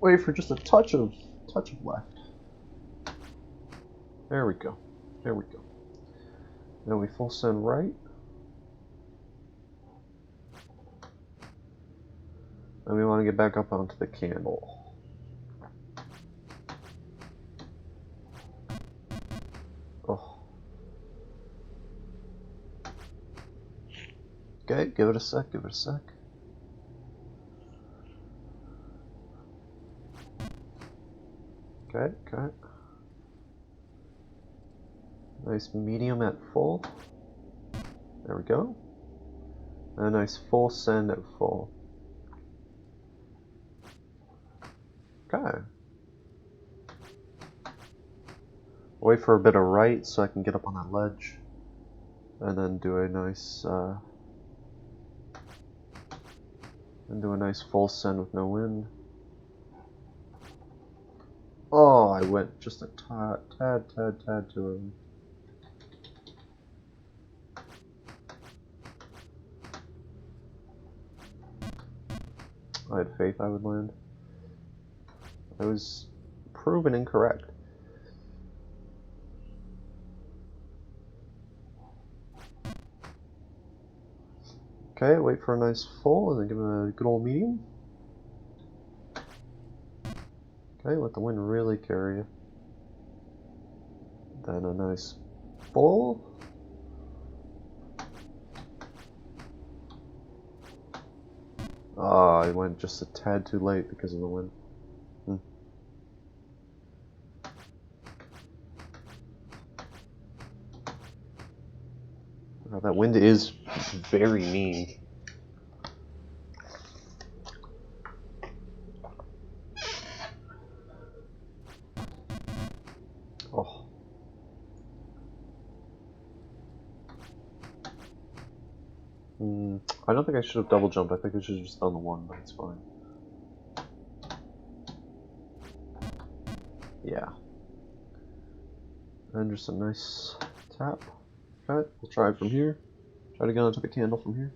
Wait for just a touch of left. There we go. There we go. Then we full send right. And we want to get back up onto the candle. Oh. Okay, give it a sec, give it a sec. Okay, okay. Nice medium at full. There we go. And a nice full send at full. Okay. Wait for a bit of right so I can get up on that ledge. And then do a nice full send with no wind. Oh, I went just a tad too early. I had faith I would land. I was proven incorrect. Okay, wait for a nice full and then give it a good old medium. Okay, let the wind really carry you. Then a nice full. Oh, I went just a tad too late because of the wind. Oh, that wind is very mean. Oh. I don't think I should have double jumped. I think I should have just done the one, but it's fine. Yeah. And just a nice tap. Okay, we'll try it from here. Try to get onto the candle from here.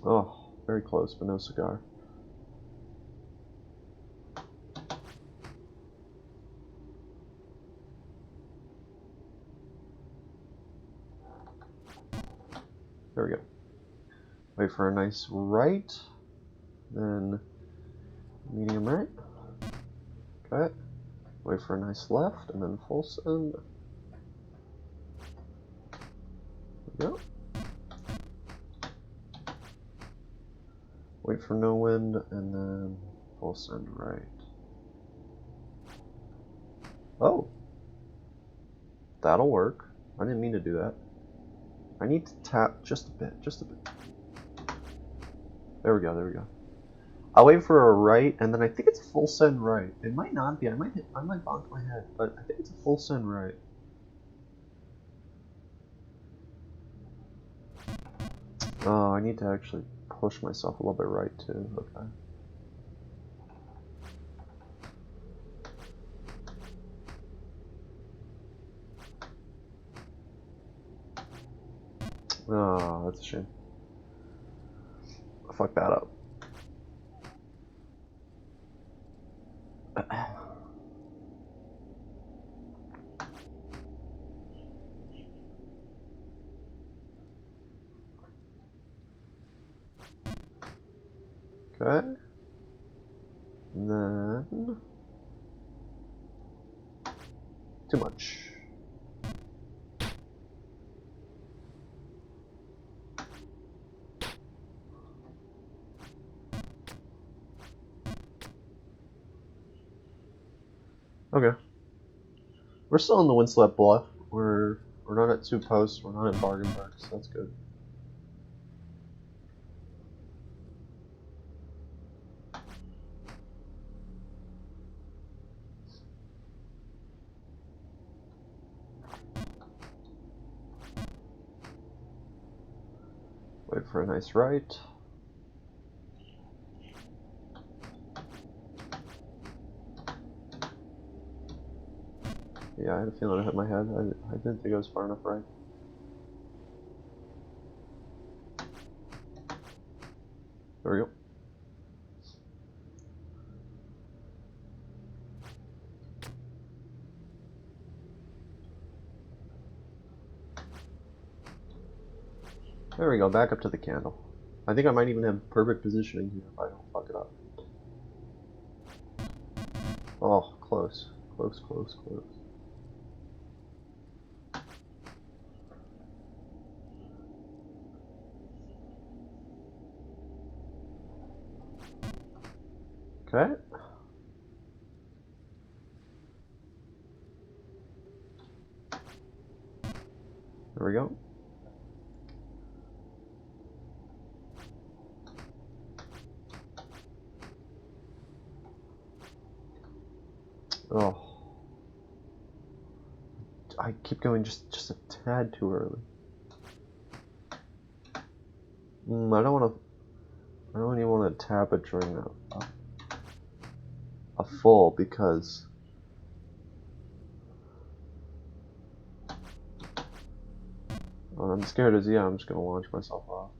Oh, very close, but no cigar. There we go. Wait for a nice right, then medium right. Okay. Wait for a nice left, and then full send. There we go. Wait for no wind, and then full send right. Oh! That'll work. I didn't mean to do that. I need to tap just a bit, just a bit. There we go, there we go. I'll wait for a right, and then I think it's a full send right. It might not be, I might bonk my head, but I think it's a full send right. Oh, I need to actually push myself a little bit right too, okay. Oh, that's a shame. I fucked that up. Okay. And then too much. Okay. We're still in the Winslet Bluff. We're not at 2 posts. We're not at Bargainburg, so that's good. Wait for a nice right. Yeah, I had a feeling I hit my head. I didn't think I was far enough right. There we go. There we go, back up to the candle. I think I might even have perfect positioning here if I don't fuck it up. Oh, close. Close, close, close. Okay. There we go. Oh. I keep going just a tad too early. I don't even want to tap it during a full because I'm scared as I'm just gonna launch myself off.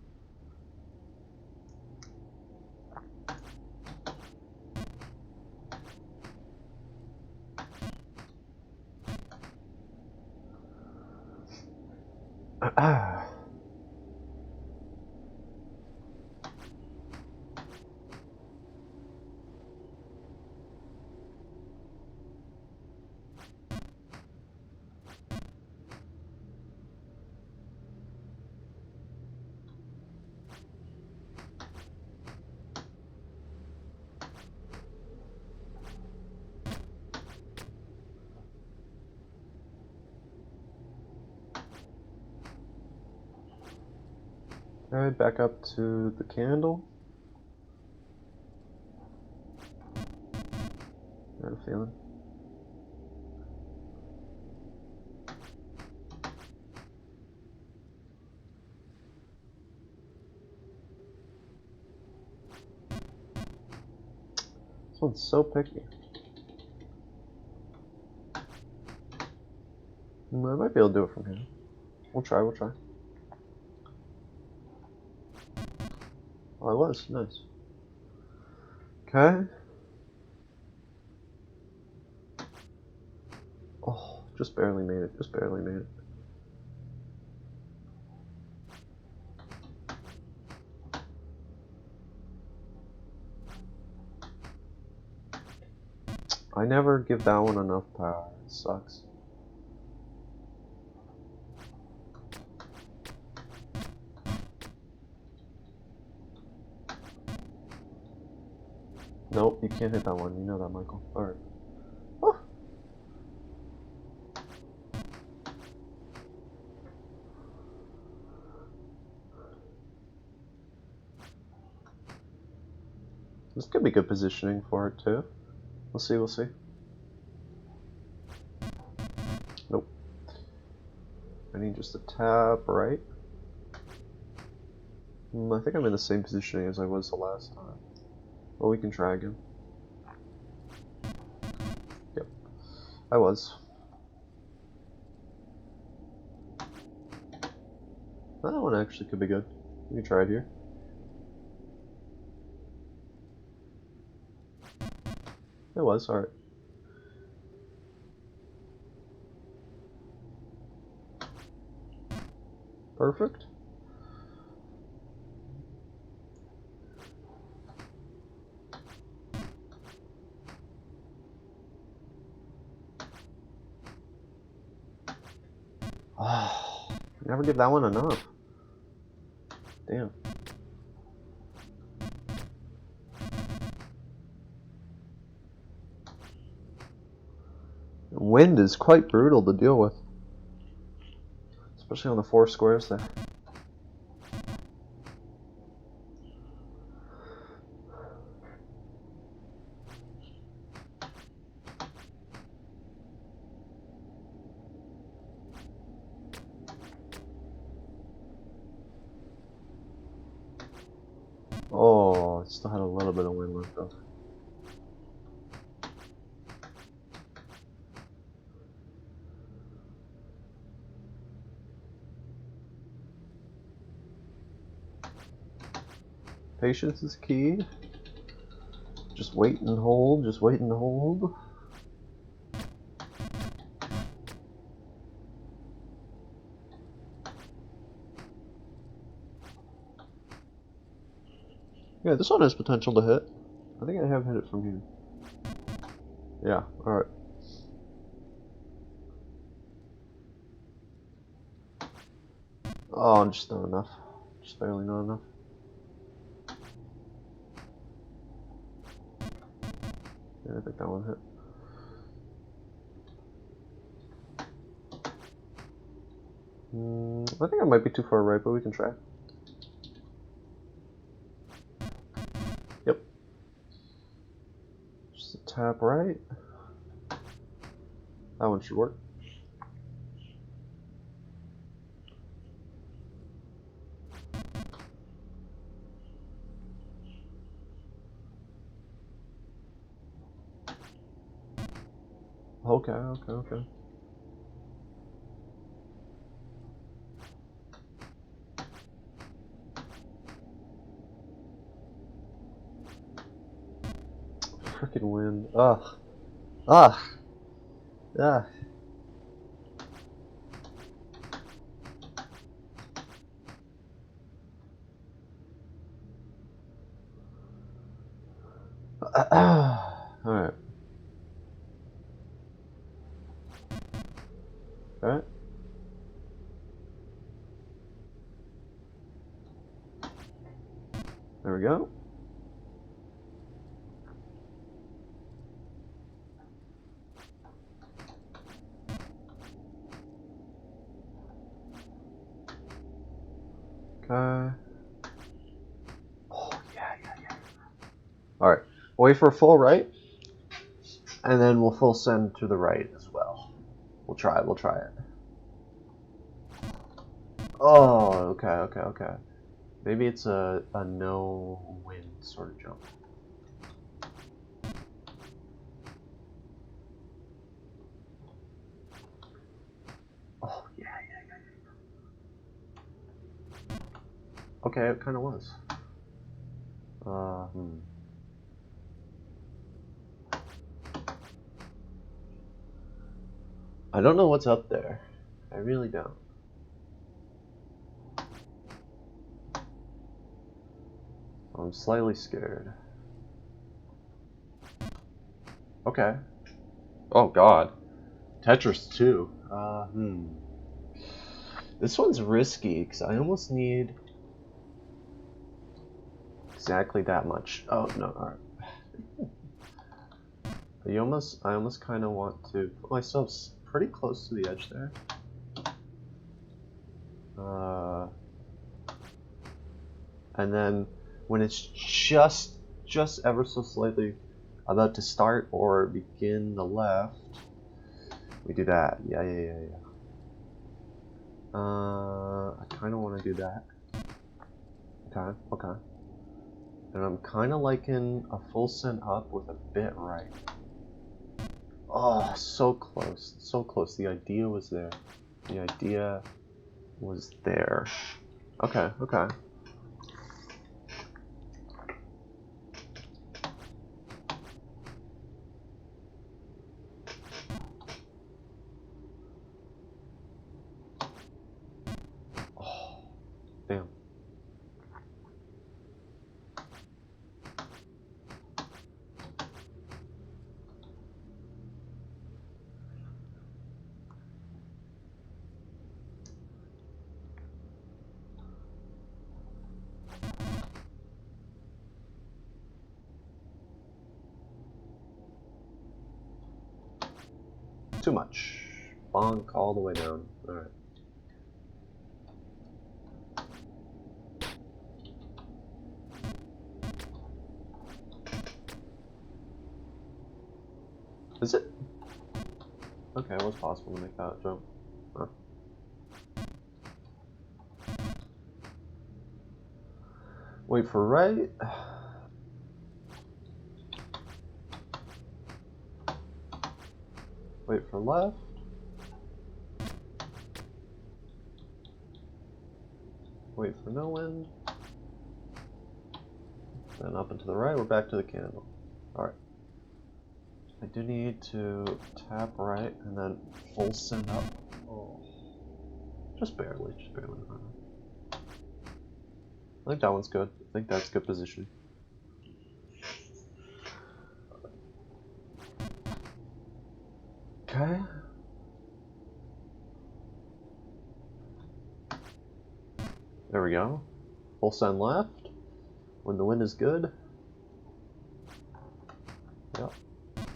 Alright, back up to the candle. I had a feeling. This one's so picky. I might be able to do it from here. We'll try. Oh, I was. Nice. Okay. Oh, just barely made it. Just barely made it. I never give that one enough power. It sucks. Nope, you can't hit that one. You know that, Michael. Alright. Oh. This could be good positioning for it, too. We'll see. Nope. I need just a tap right. I think I'm in the same positioning as I was the last time. Well, we can try again. Yep. I was. That one actually could be good. We can try it here. It was, alright. Perfect. Oh, never give that one enough. Damn. Wind is quite brutal to deal with, especially on the 4 squares there. Oh, it still had a little bit of wind left though. Patience is key. Just wait and hold, just wait and hold. Yeah, this one has potential to hit. I think I have hit it from here. Yeah, alright. Oh, just not enough. Just barely not enough. Yeah, I think that one hit. I think I might be too far right, but we can try. Yep. Just a tap right. That one should work. Okay. Frickin' wind. Ugh. Ugh. Ugh. Alright. Alright. There we go. Okay. Oh, yeah. Alright. Wait for a full right. And then we'll full send to the right as well. We'll try it. Oh, okay. Maybe it's a no wind sort of jump. Oh, yeah. Okay, it kind of was. I don't know what's up there. I really don't. I'm slightly scared. Okay. Oh god. Tetris 2. This one's risky because I almost need exactly that much. Oh no, alright. I almost kind of want to put myself pretty close to the edge there. And then when it's just ever so slightly about to start or begin the left, we do that. Yeah. I kind of want to do that. Okay. And I'm kind of liking a full send up with a bit right. Oh, so close. The idea was there. Okay. Oh, damn. too much. Bonk all the way down. Alright. Is it? Okay, it was possible to make that jump. Huh. Wait for right. Wait for left. Wait for no wind. Then up and to the right, we're back to the candle. Alright. I do need to tap right and then full send up. Oh. Just barely, just barely. I think that one's good. I think that's good position. Okay. There we go. Full send left. When the wind is good. Yep. And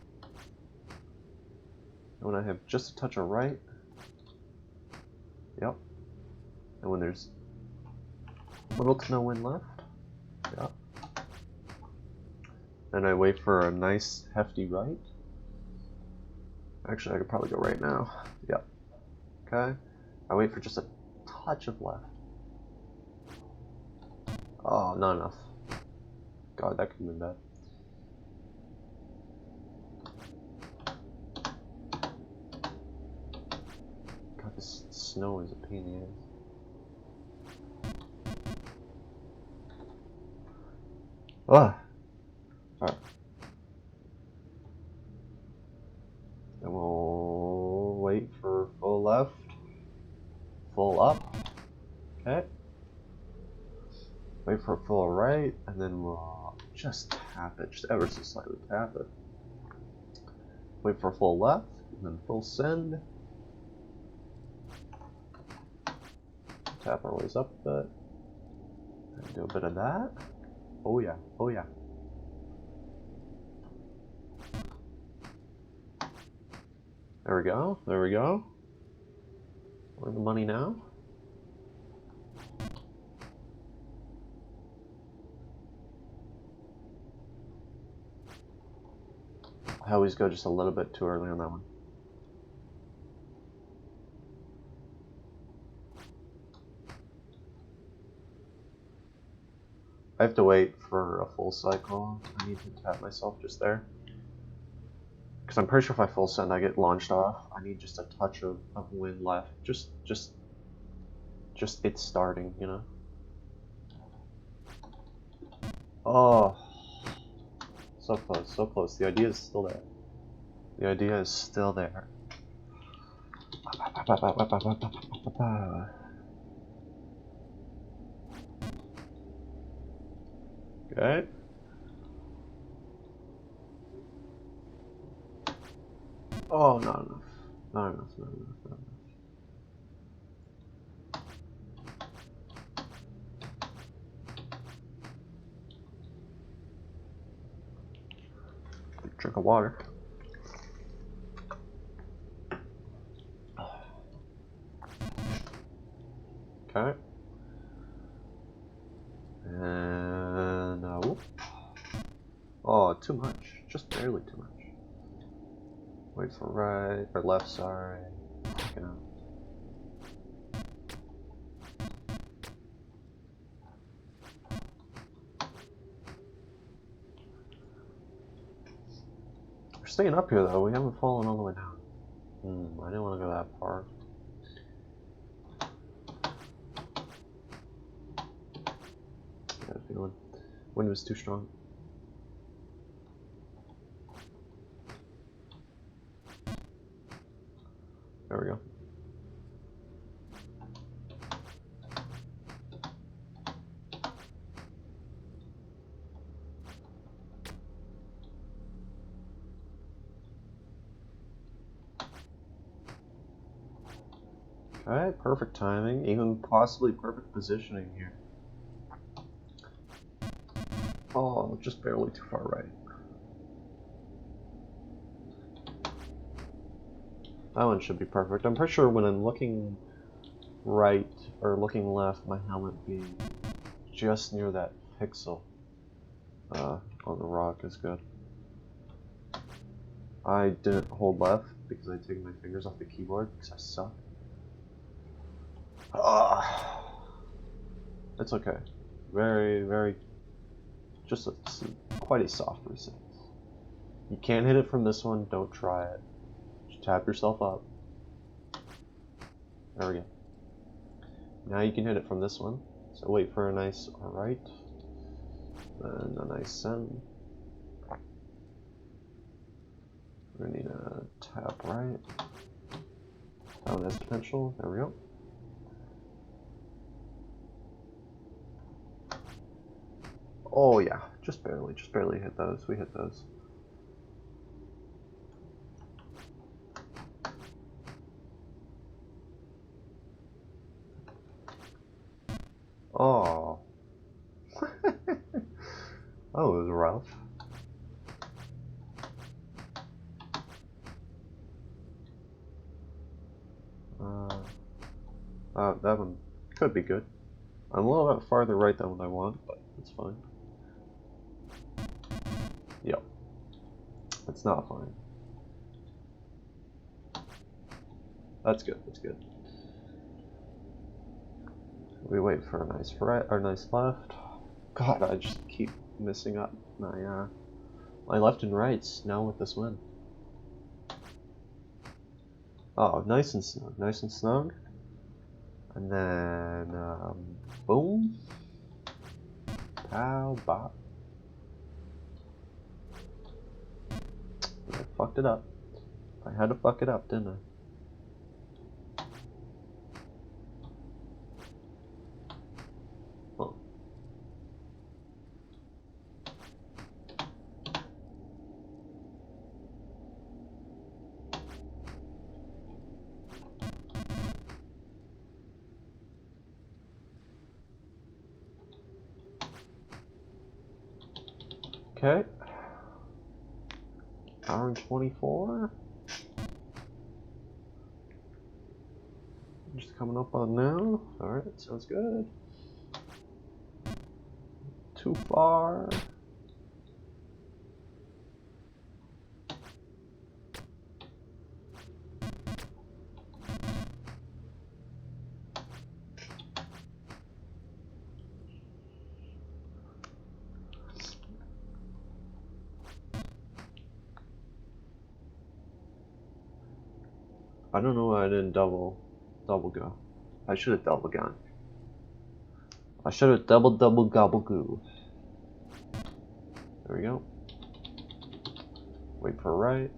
when I have just a touch of right. Yep. And when there's little to no wind left. Yep. And I wait for a nice hefty right. Actually, I could probably go right now. Yep. Okay. I wait for just a touch of left. Oh, not enough. God, that could have been bad. God, this snow is a pain in the ass. Ah! Alright. Then we'll wait for full left. Full up. Okay. Wait for a full right, and then we'll just tap it, just ever so slightly tap it. Wait for a full left, and then full send. Tap our ways up a bit. And do a bit of that. Oh yeah, oh yeah. There we go, there we go. We're in the money now. I always go just a little bit too early on that one. I have to wait for a full cycle. I need to tap myself just there. Because I'm pretty sure if I full send I get launched off. I need just a touch of wind left. Just it's starting, you know? Oh. So close, so close. The idea is still there. The idea is still there. Okay. Oh, not enough. Not enough, not enough, not enough. Drink of water. Okay. And whoop. Oh, too much. Just barely too much. Wait for right or left. Sorry. Okay. We're staying up here though. We haven't fallen all the way down. I didn't want to go that far. I got a feeling wind was too strong. There we go. Okay, perfect timing, even possibly perfect positioning here. Oh, just barely too far right. That one should be perfect. I'm pretty sure when I'm looking right or looking left, my helmet being just near that pixel on the rock is good. I didn't hold left because I took my fingers off the keyboard because I suck. It's okay. Very, just quite a soft reset. You can't hit it from this one, don't try it. Just tap yourself up. There we go. Now you can hit it from this one. So wait for a nice right, then a nice send. We're gonna need a tap right. That one has potential. There we go. Oh yeah, just barely hit those. We hit those. Oh. Oh, it was rough. That one could be good. I'm a little bit farther right than what I want, but it's fine. Yep. It's not fine. That's good, that's good. We wait for a nice right or nice left. God, I just keep messing up my my left and rights now with this win. Oh, nice and snug, nice and snug. And then boom, pow, bop. I fucked it up. I had to fuck it up, didn't I? Oh. Okay. Hour and 24. Just coming up on now. Alright, sounds good. Too far. I don't know why I didn't double go. I should have double gone. I should have double gobble goo. There we go. Wait for right.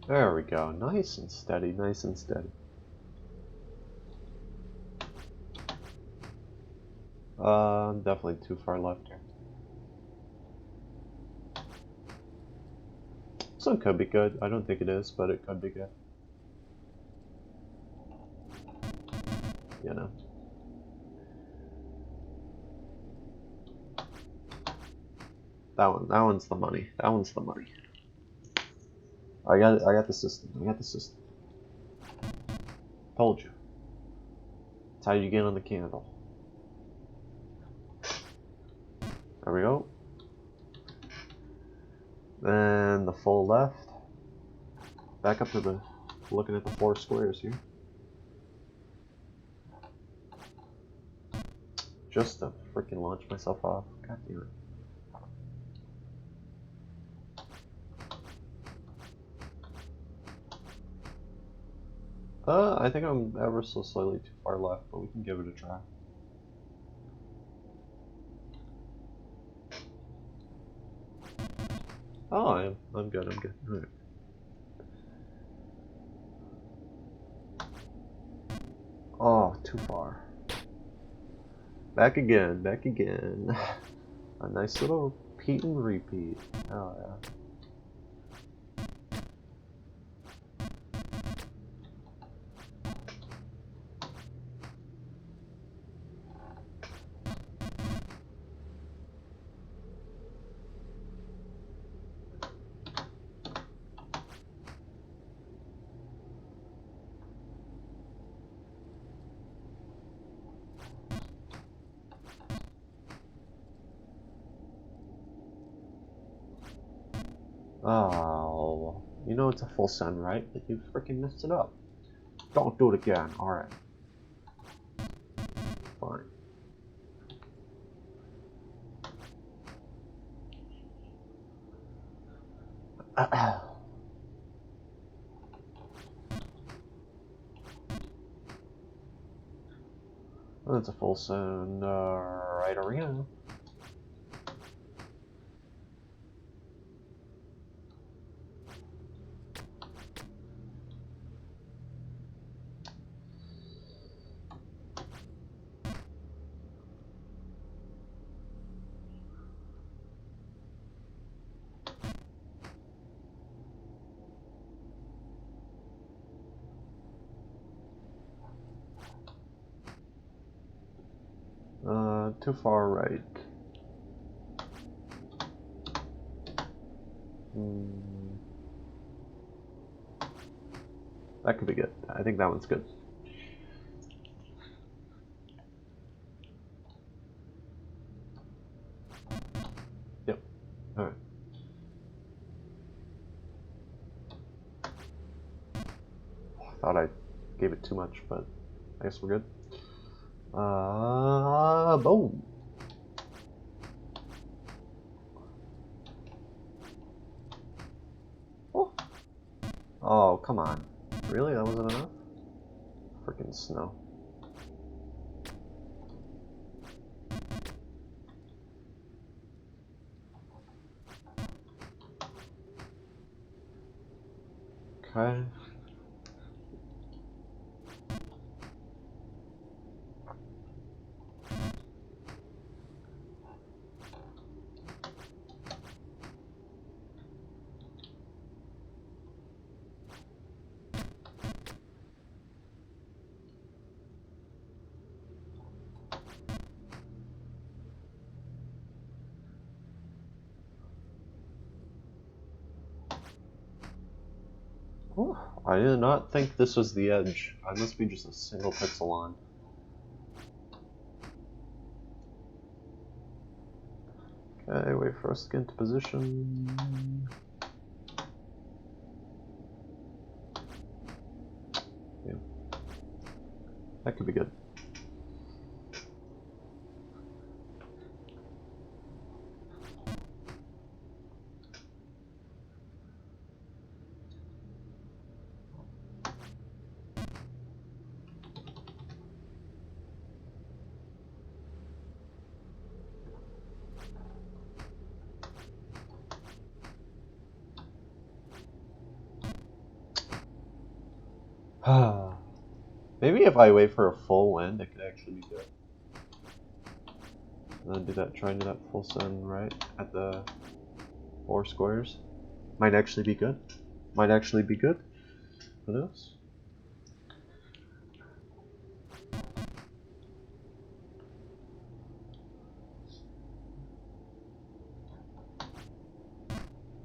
There we go. Nice and steady, nice and steady. I'm definitely too far left here. This one could be good. I don't think it is, but it could be good. You know. That one's the money. That one's the money. I got the system. I got the system. Told you. That's how you get on the candle. There we go. Then the full left. Back up to the looking at the 4 squares here. Just to freaking launch myself off. God damn it. I think I'm ever so slightly too far left, but we can give it a try. Oh, I'm good, I'm good. All right. Oh, too far. Back again, back again. A nice little repeat and repeat. Oh yeah. Oh, you know it's a full send, right? But you freaking messed it up. Don't do it again. Alright. Fine. That's a full send, right arena. Too far right. That could be good. I think that one's good. Yep. Alright. I thought I gave it too much, but I guess we're good. Boom. Oh, come on. Really? That wasn't enough? Freaking snow. Okay. Ooh, I did not think this was the edge. I must be just a single pixel on. Okay, wait for us to get into position. Yeah. That could be good. Maybe if I wait for a full wind, it could actually be good. And then do that, try and do that full send right at the 4 squares. Might actually be good. Might actually be good. Who knows?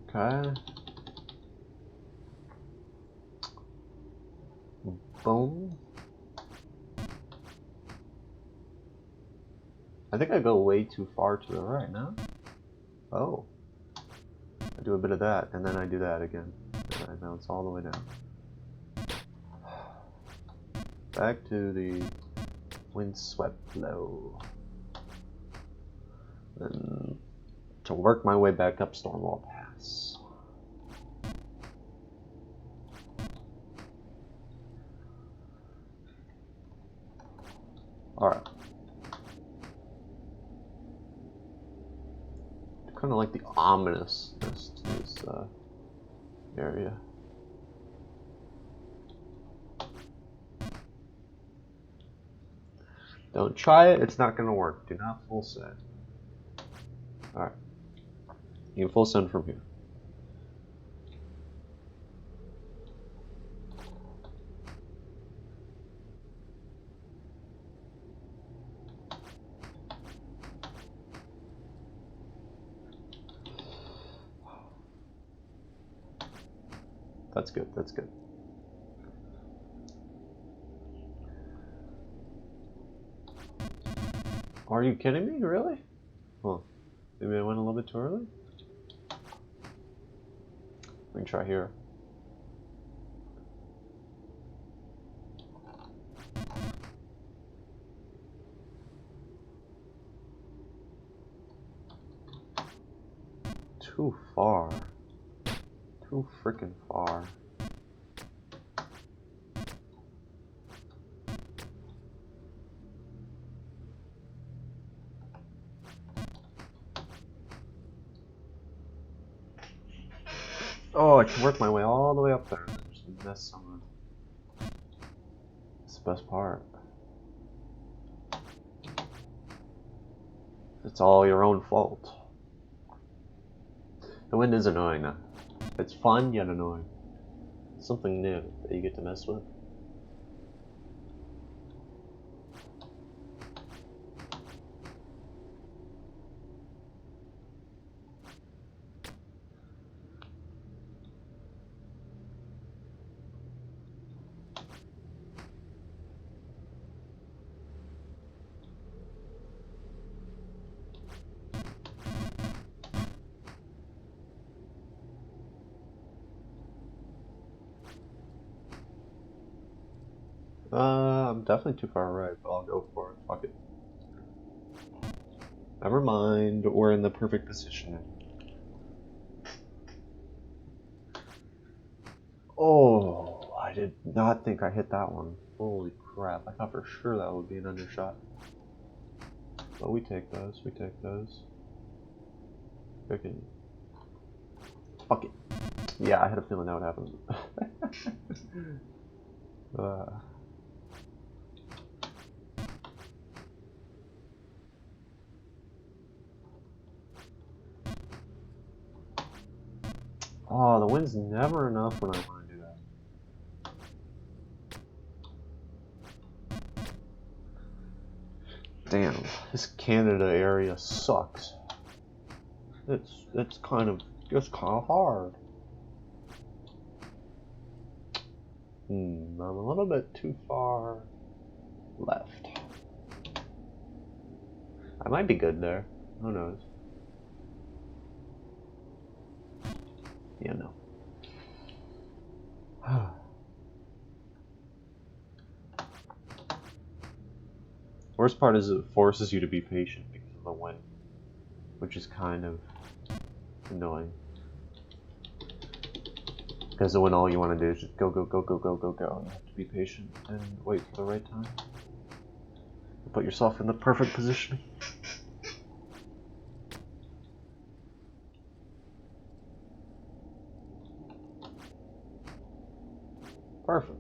Okay. Boom. I think I go way too far to the right now. Oh. I do a bit of that, and then I do that again. And I bounce all the way down. Back to the windswept flow. Then to work my way back up Stormwall Pass. Alright. Kind of like the ominousness to this area. Don't try it, it's not going to work. Do not full send. Alright. You can full send from here. That's good, that's good. Are you kidding me? Really? Well, maybe I went a little bit too early? We can try here. Too far. Too freaking far. Oh, I can work my way all the way up there and then just miss someone. That's the best part. It's all your own fault. The wind is annoying though. It's fun yet annoying. It's something new that you get to mess with. I'm definitely too far right, but I'll go for it. Fuck it. Never mind, we're in the perfect position. Oh, I did not think I hit that one. Holy crap, I thought for sure that would be an undershot. But we take those, we take those. Freaking. Fuck it. Yeah, I had a feeling that would happen. Oh, the wind's never enough when I want to do that. Damn, this Canada area sucks. It's kind of hard. I'm a little bit too far left. I might be good there. Who knows? Yeah, no. Worst part is it forces you to be patient because of the wind, which is kind of annoying. Because when all you want to do is just go, go, go, go, go, go, go, you have to be patient and wait for the right time. Put yourself in the perfect positioning. Perfect.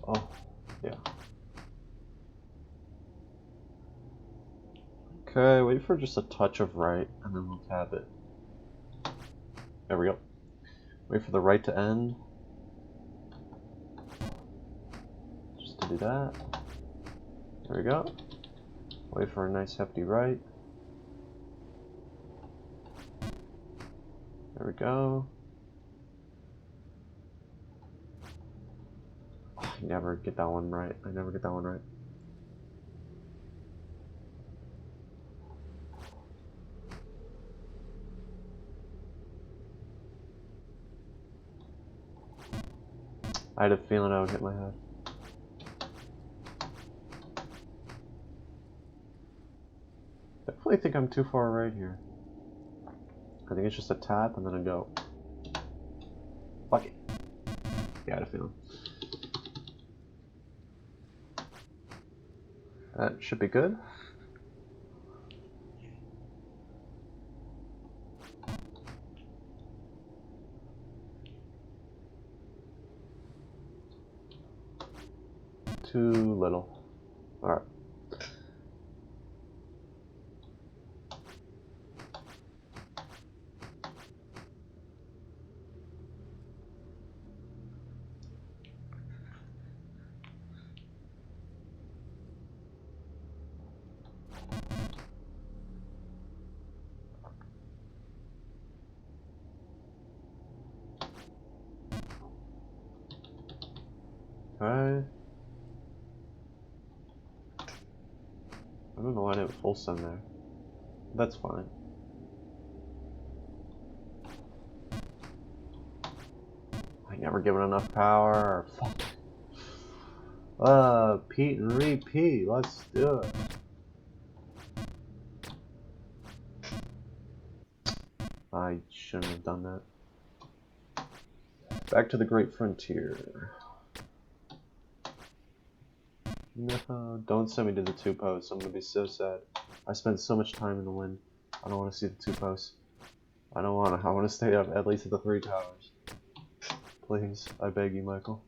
Oh, yeah. Okay, wait for just a touch of right, and then we'll tab it. There we go. Wait for the right to end. Just to do that. There we go. Wait for a nice hefty right. There we go. Oh, I never get that one right. I never get that one right. I had a feeling I would hit my head. Definitely think I'm too far right here. I think it's just a tap and then a go. Fuck it. Yeah, I had a feeling. That should be good. Too little. Alright. Alright. I don't know why I didn't full send there. That's fine. I never given enough power. Fuck. Pete and repeat. Let's do it. I shouldn't have done that. Back to the Great Frontier. No, don't send me to the 2 posts. I'm gonna be so sad. I spent so much time in the wind. I don't want to see the 2 posts. I don't want to. I want to stay up at least at the 3 towers. Please, I beg you, Michael.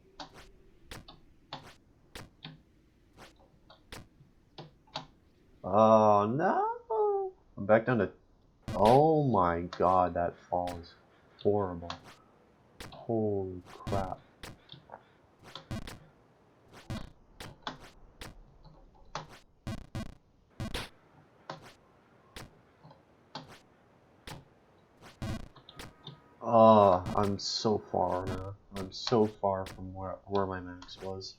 Oh no! I'm back down to. Oh my god, that fall is horrible. Holy crap. I'm so far now. I'm so far from where my max was.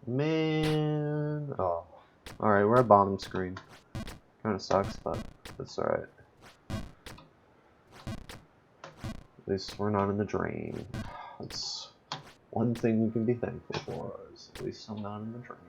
Man. Oh. Alright, we're at bottom screen. Kinda sucks, but that's alright. At least we're not in the drain. That's one thing we can be thankful for, is at least I'm not in the drain.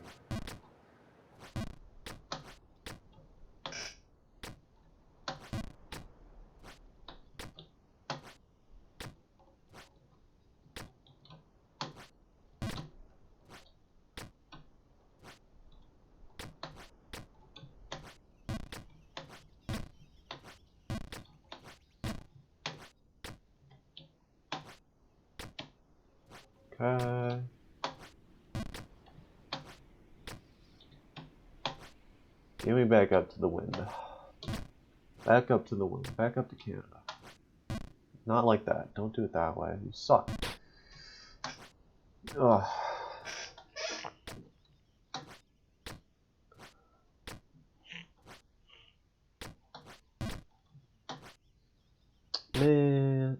Okay. Get me back up to the wind. Back up to the wind. Back up to Canada. Not like that. Don't do it that way. You suck. Ugh. Man.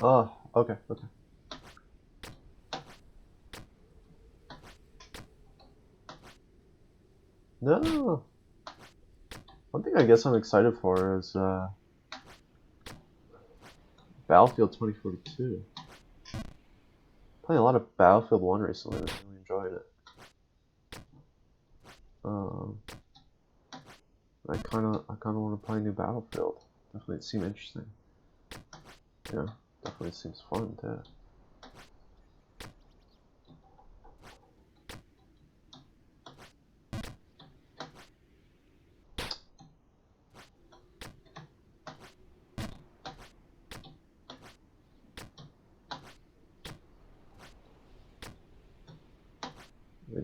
Oh, okay, okay. No. One thing I guess I'm excited for is Battlefield 2042. Playing a lot of Battlefield 1 recently, I'm really enjoying it. I kinda want to play a new Battlefield. Definitely it seems interesting. Yeah, definitely seems fun too.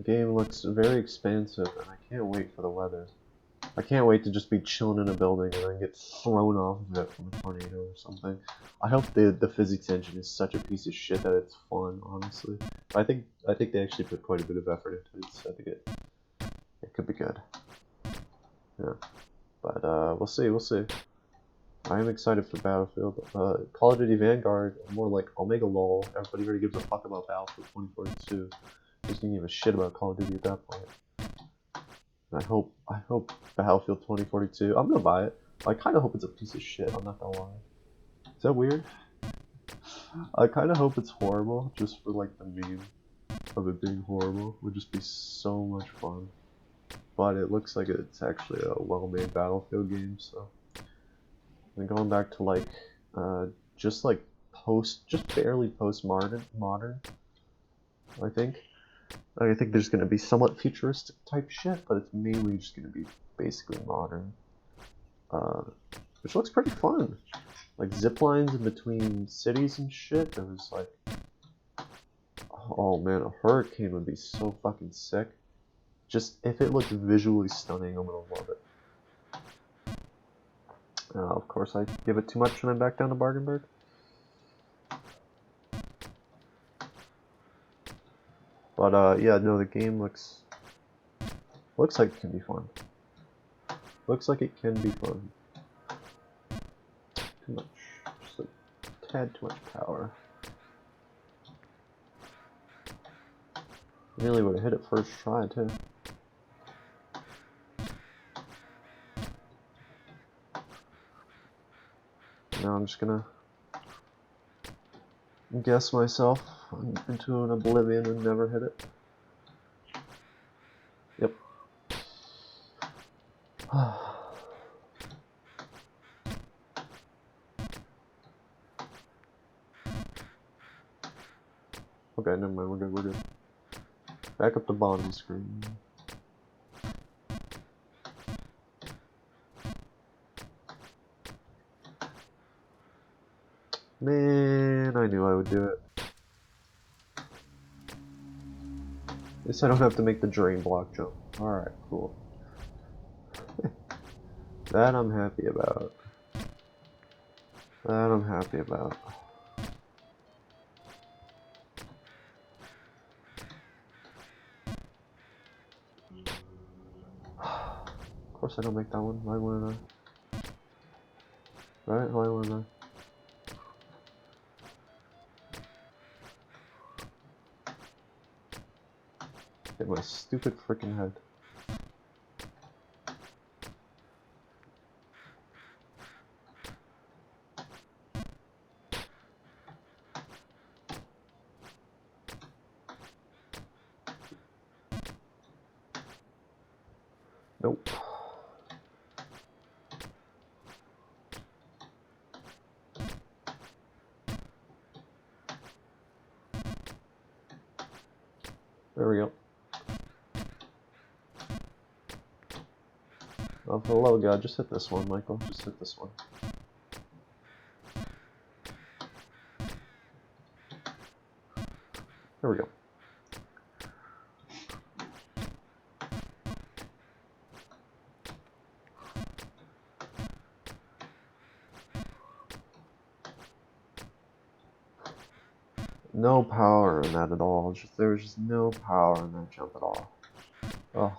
game looks very expansive, and I can't wait for the weather. I can't wait to just be chilling in a building and then get thrown off of it from a tornado or something. I hope the physics engine is such a piece of shit that it's fun, honestly. I think they actually put quite a bit of effort into it, so I think it could be good. Yeah. But we'll see. I am excited for Battlefield. Call of Duty Vanguard, more like Omega LOL. Everybody already gives a fuck about Battlefield 2042. Just didn't give a shit about Call of Duty at that point. And I hope Battlefield 2042. I'm gonna buy it. I kind of hope it's a piece of shit. I'm not gonna lie. Is that weird? I kind of hope it's horrible, just for like the meme of it being horrible. Would just be so much fun. But it looks like it's actually a well-made Battlefield game, so. And going back to like, just barely post-modern, I think there's gonna be somewhat futuristic type shit, but it's mainly just gonna be basically modern. Which looks pretty fun. Like zip lines in between cities and shit. There was like, oh man, a hurricane would be so fucking sick. Just if it looked visually stunning, I'm gonna love it. Of course, I give it too much and I'm back down to Bargenberg. But yeah, no, the game looks like it can be fun. Looks like it can be fun. Too much, just a tad too much power. Really would have hit it first try too. Now I'm just gonna guess myself into an oblivion and never hit it. Yep. Okay, never mind, we're good. Back up to bottom screen. Man, I knew I would do it. At least I don't have to make the drain block jump. Alright, cool. That I'm happy about. Of course I don't make that one. Why wouldn't I? Right? Why wouldn't I? Hit my stupid freaking head. Nope. There we go. Oh, for the love of God, just hit this one, Michael. Just hit this one. There we go. No power in that at all. There was just no power in that jump at all. Oh.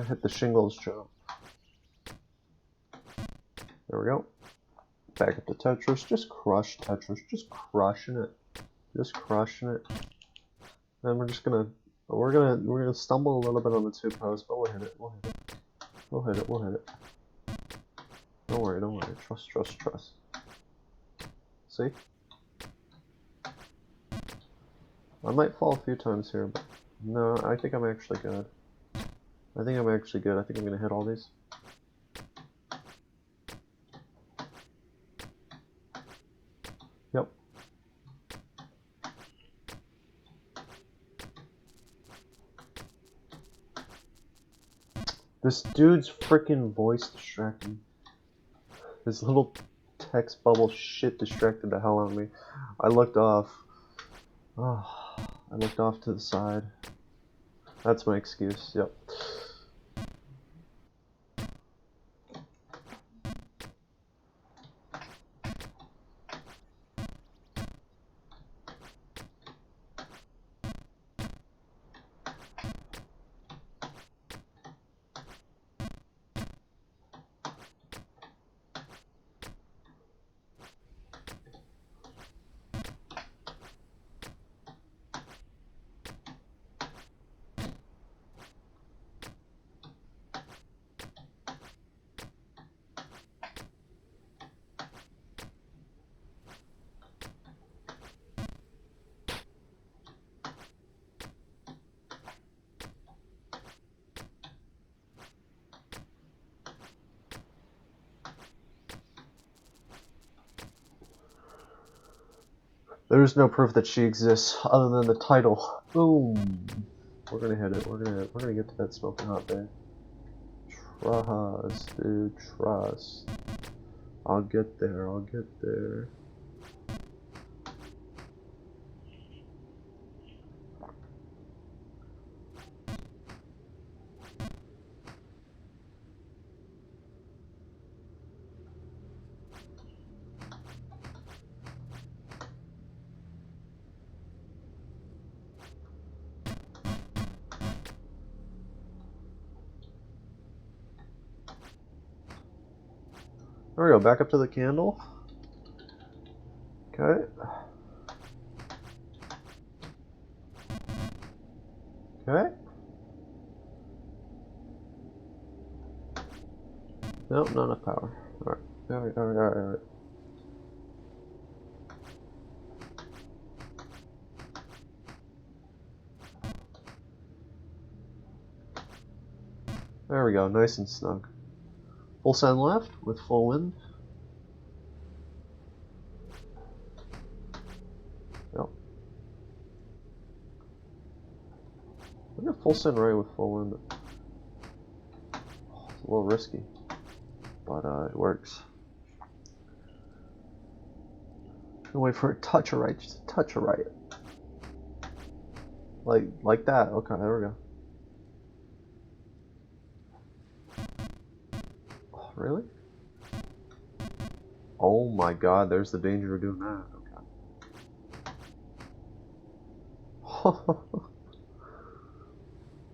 Hit the shingles jump. There we go. Back up to Tetris. Just crush Tetris. Just crushing it. Just crushing it. Then we're gonna stumble a little bit on the two posts, but we'll hit it. We'll hit it. Don't worry. Trust. See? I might fall a few times here, but no, I think I'm actually good. I think I'm actually good. I think I'm gonna hit all these. Yep. This dude's freaking voice distracted me. His little text bubble shit distracted the hell out of me. I looked off. Oh, I looked off to the side. That's my excuse. Yep. There's no proof that she exists other than the title. Boom. We're gonna hit it. We're gonna get to that smoking hot day. Trust, dude. Trust. I'll get there. I'll get there. There we go, back up to the candle. Okay. Okay. Nope, not enough power. Alright. Alright. There we go, nice and snug. Full send left with full wind. Yep. Look at full send right with full wind. Oh, it's a little risky, but it works. Wait for a touch of right, just a touch of right. Like that. Okay, there we go. Oh, really? Oh my god, there's the danger of doing that. Okay.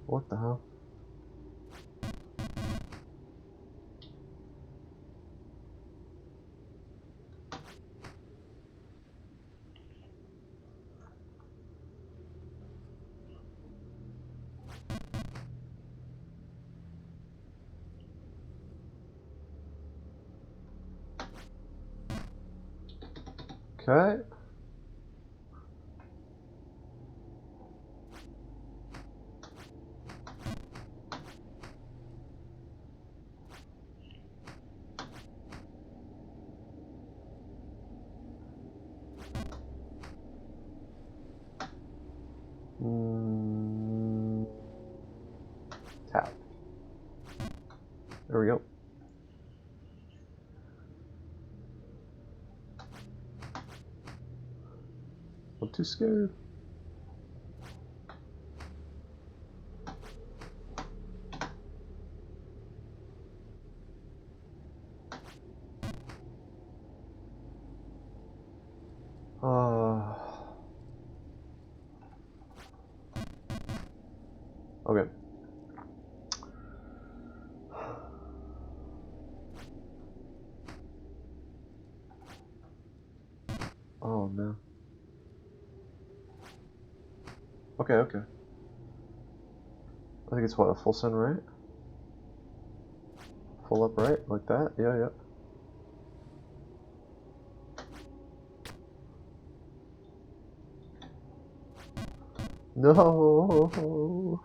What the hell? Okay. Tap. There we go. I'm too scared. Okay. Oh no. Okay, okay. I think it's what, a full send right? Full up right? Like that? Yeah, yeah. No.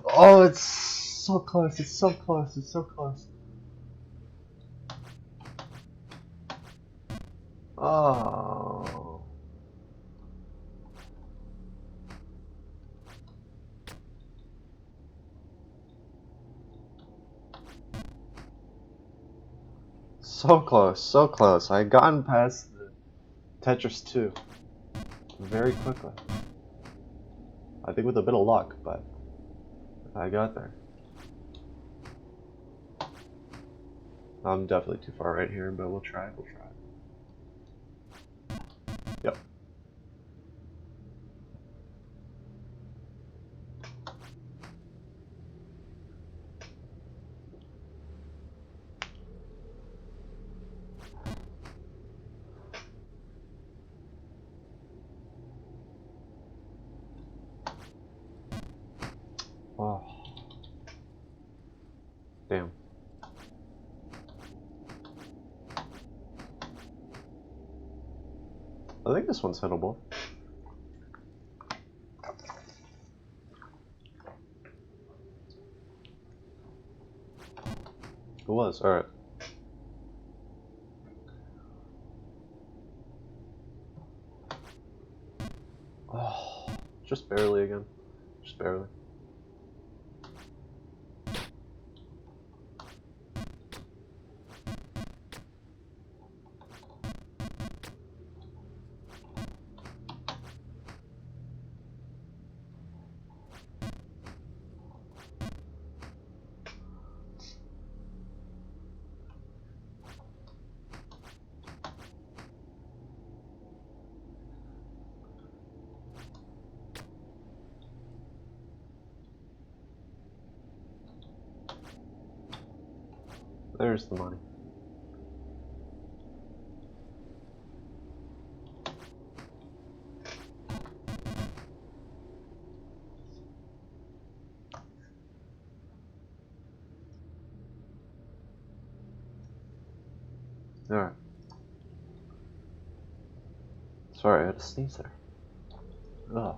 Oh, it's so close. It's so close. It's so close. Oh. So close, so close. I had gotten past the Tetris 2 very quickly. I think with a bit of luck, but I got there. I'm definitely too far right here, but we'll try. We'll try. Yep. Oh. Damn. I think this one's hittable. It was, alright. Oh, just barely again. Just barely. There's the money. Alright. Sorry, I had to sneeze there. Ugh.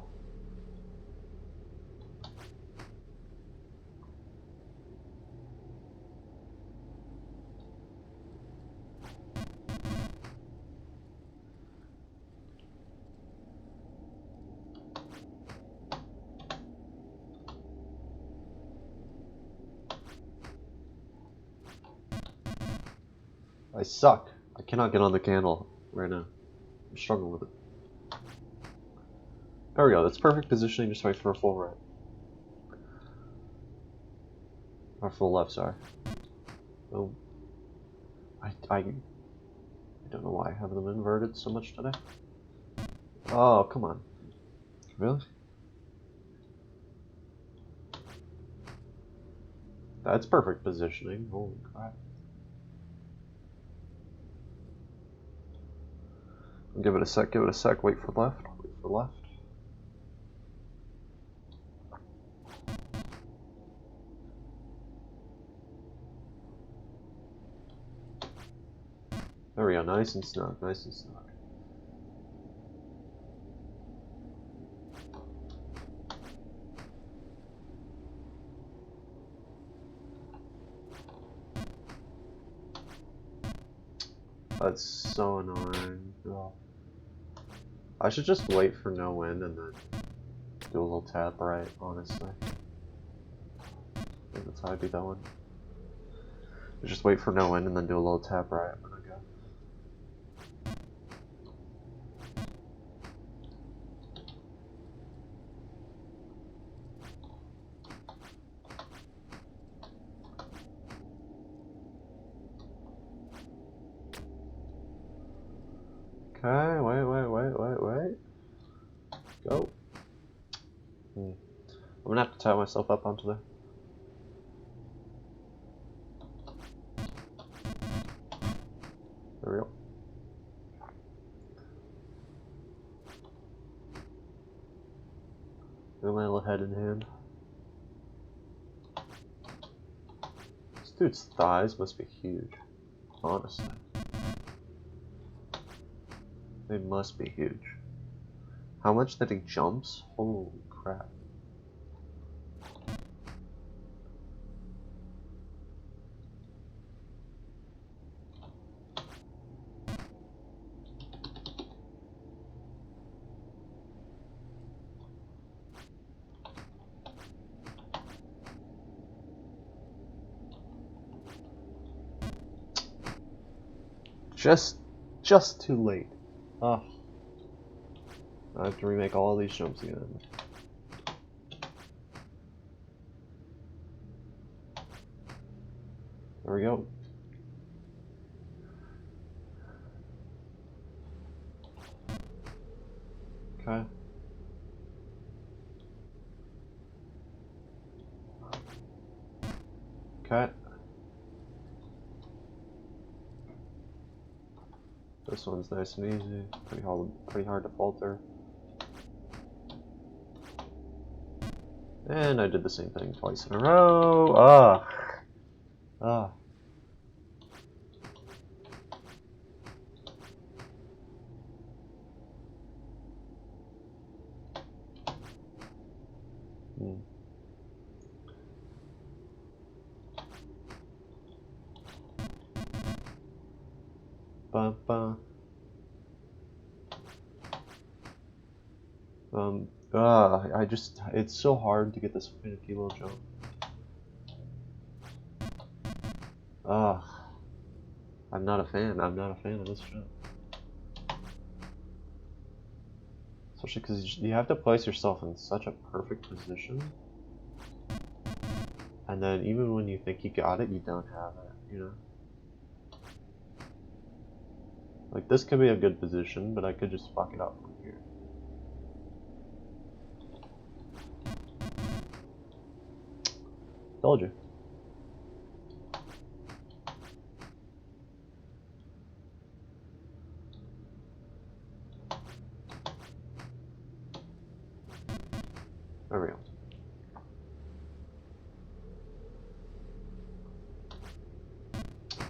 I suck. I cannot get on the candle right now. I'm struggling with it. There we go. That's perfect positioning. Just wait for a full right. Or full left, sorry. Oh. I don't know why I have them inverted so much today. Oh, come on. Really? That's perfect positioning. Holy crap. Give it a sec, give it a sec. Wait for left. Wait for left. There we go. Nice and snug. Nice and snug. That's so annoying. Oh. I should just wait for no wind and then do a little tap right, honestly. I think that's how I beat that one. Just wait for no wind and then do a little tap right. I'm gonna go. Okay, wait. Go. I'm gonna have to tie myself up onto there. There we go. They're my little head in hand. This dude's thighs must be huge. Honestly. They must be huge. How much that he jumps? Holy crap. Just too late. Ugh. I have to remake all these jumps again. There we go. Okay. Okay. This one's nice and easy. Pretty hard to falter. And I did the same thing twice in a row. Ah. Ah. Hmm. Bum, bum. It's so hard to get this finicky little jump. I'm not a fan of this jump. Especially because you have to place yourself in such a perfect position. And then even when you think you got it, you don't have it, you know? Like, this could be a good position, but I could just fuck it up from here. Told you. There we go.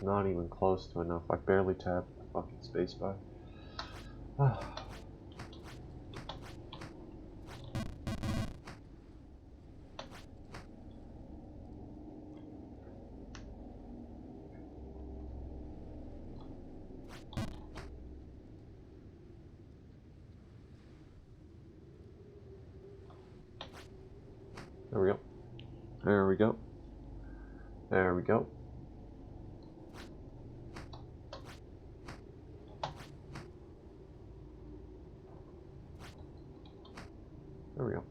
Not even close to enough. I barely tapped the fucking spacebar. There we go. There we go. There we go. There we go.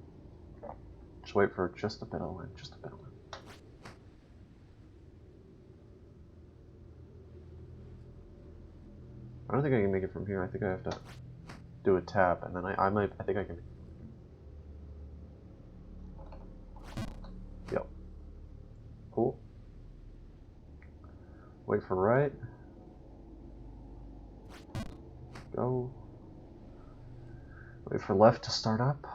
Just wait for just a bit of wind, just a bit of wind. I don't think I can make it from here. I think I have to do a tap, and then I think I can. Yep. Cool. Wait for right. Go. Wait for left to start up.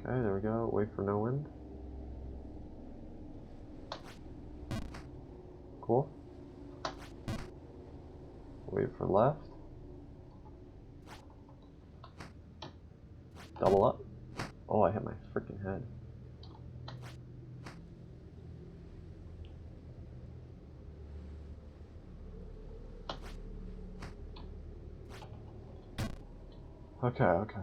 Okay, there we go. Wait for no wind. Cool. Wait for left. Double up. Oh, I hit my freaking head. Okay, okay.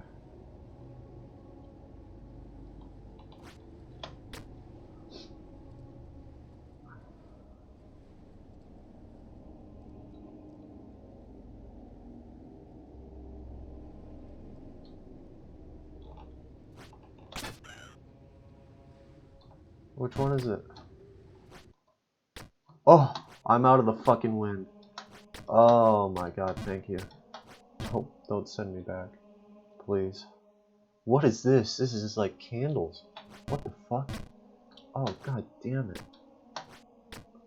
Which one is it? Oh, I'm out of the fucking wind. Oh my god, thank you. Don't send me back. Please. What is this? This is just like candles. What the fuck? Oh god damn it.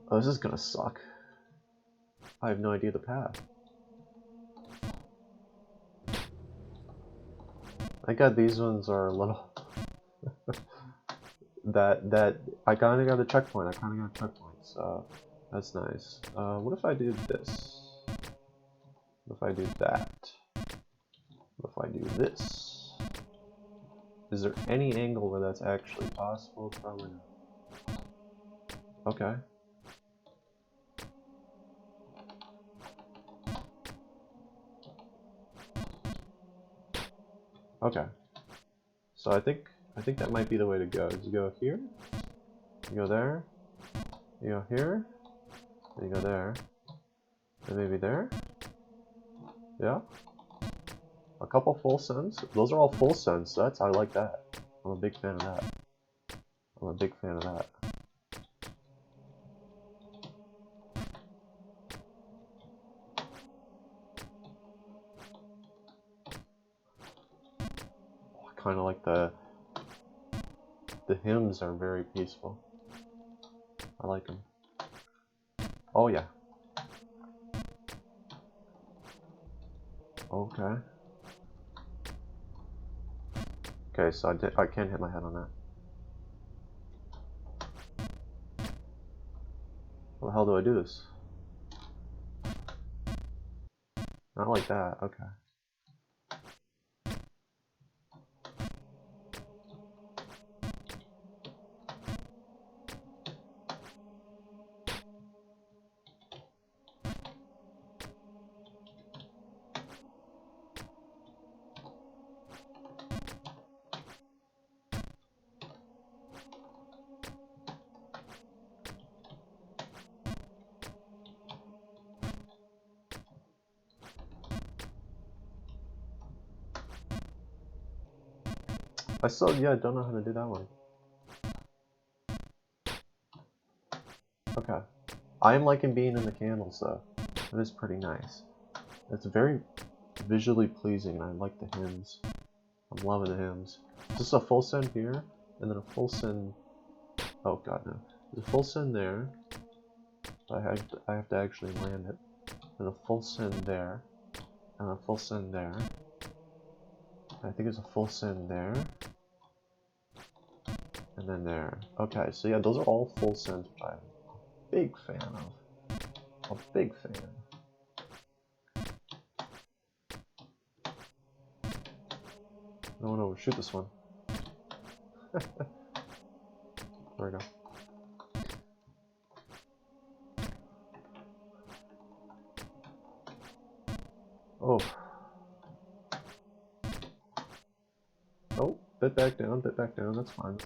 Oh, this is gonna suck. I have no idea the path. Thank god these ones are a little... that I kinda got a checkpoint. So that's nice. What if I do this? What if I do that? What if I do this? Is there any angle where that's actually possible? Probably not. Okay. Okay. So I think that might be the way to go. Is you go here, you go there, you go here, and you go there, and maybe there. Yeah. A couple full sends. Those are all full sends. So I like that. I'm a big fan of that. I'm a big fan of that. Kind of like the hymns are very peaceful. I like them. Oh yeah. Okay. Okay, so I can't hit my head on that. How the hell do I do this? Not like that. Okay. I still, yeah, don't know how to do that one. Okay. I am liking being in the candles though. It is pretty nice. It's very visually pleasing and I like the hymns. I'm loving the hymns. Just a full send here, and then a full send. Oh god, no. There's a full send there. I have to actually land it. And a full send there. And a full send there. I think there's a full send there. And then there. Okay, so yeah, those are all full sends, which I'm a big fan of. A big fan. No one overshoot this one. There we go. Oh. Oh, bit back down, that's fine, that's fine.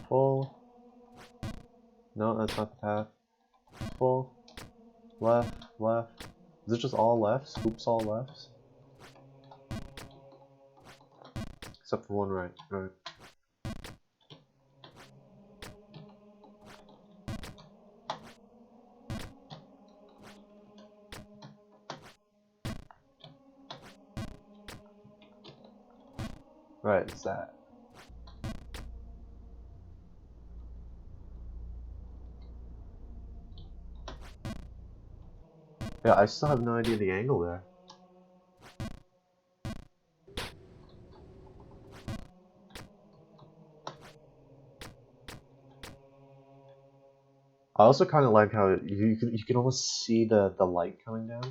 Full. No, that's not the path. Full. Left, left. Is it just all lefts? Oops, all lefts? Except for one right. Alright. Right, it's that. Yeah, I still have no idea the angle there. I also kind of like how you can almost see the light coming down.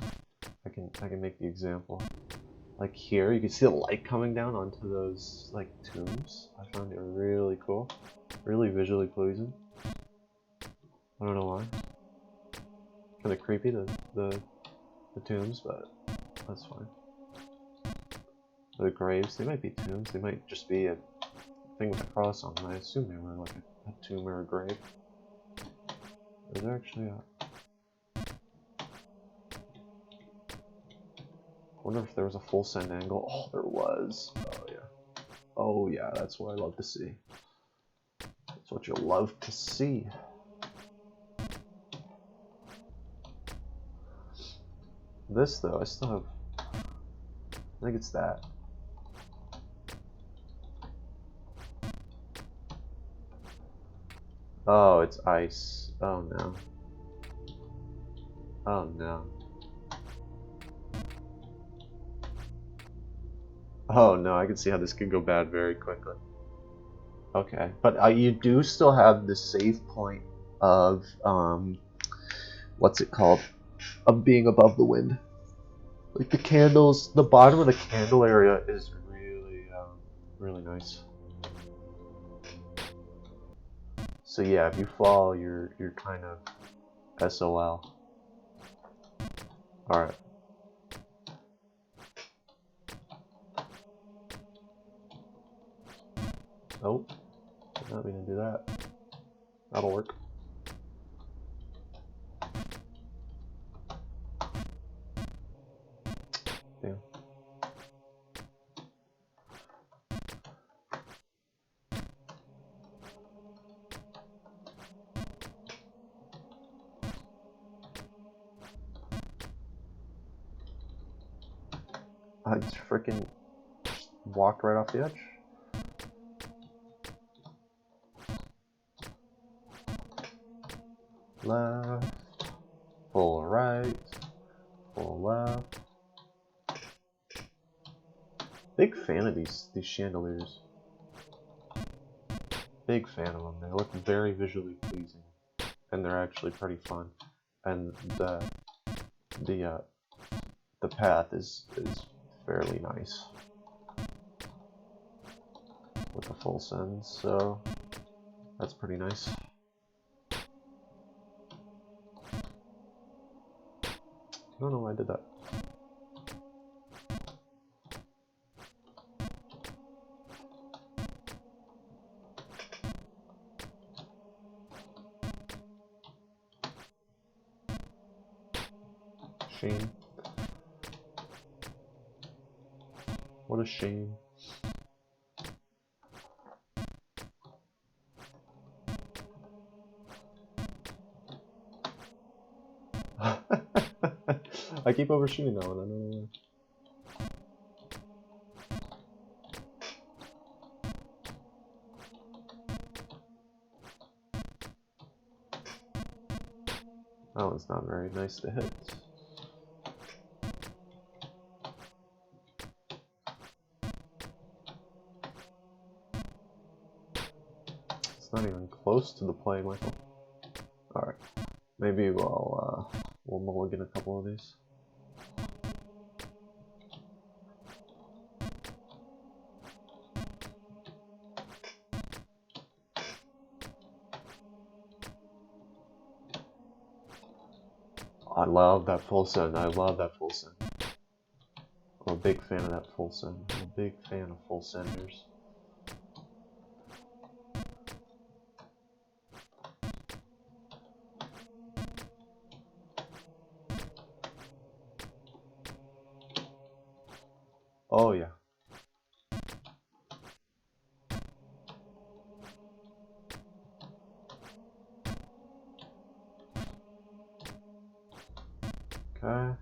I can make the example. Like here, you can see the light coming down onto those like tombs. I found it really cool, really visually pleasing. I don't know why. Kind of creepy the tombs, but that's fine. The graves, they might be tombs. They might just be a thing with a cross on them. I assume they were like a tomb or a grave. Is there actually a... I wonder if there was a full send angle. Oh, there was. Oh yeah. Oh yeah, that's what I love to see. That's what you'll love to see. This though, I still have... I think it's that. Oh, it's ice. Oh no. Oh no. Oh no, I can see how this could go bad very quickly. Okay, but you do still have the save point of, what's it called? Of being above the wind. Like the candles, the bottom of the candle area is really, really nice. So yeah, if you fall, you're kind of SOL. All right. Oh, did not mean to do that. That'll work. Damn. I just freaking walked right off the edge. Left, full right, full left. Big fan of these chandeliers. Big fan of them. They look very visually pleasing, and they're actually pretty fun. And the path is fairly nice with the full send, so that's pretty nice. I don't know why I did that. Shame. What a shame. I keep overshooting that one, I don't know why. That one's not very nice to hit. It's not even close to the play, Michael. Alright. Maybe we'll mulligan a couple of these. I love that full send. I love that full send. I'm a big fan of that full send. I'm a big fan of full senders. Oh yeah. Okay.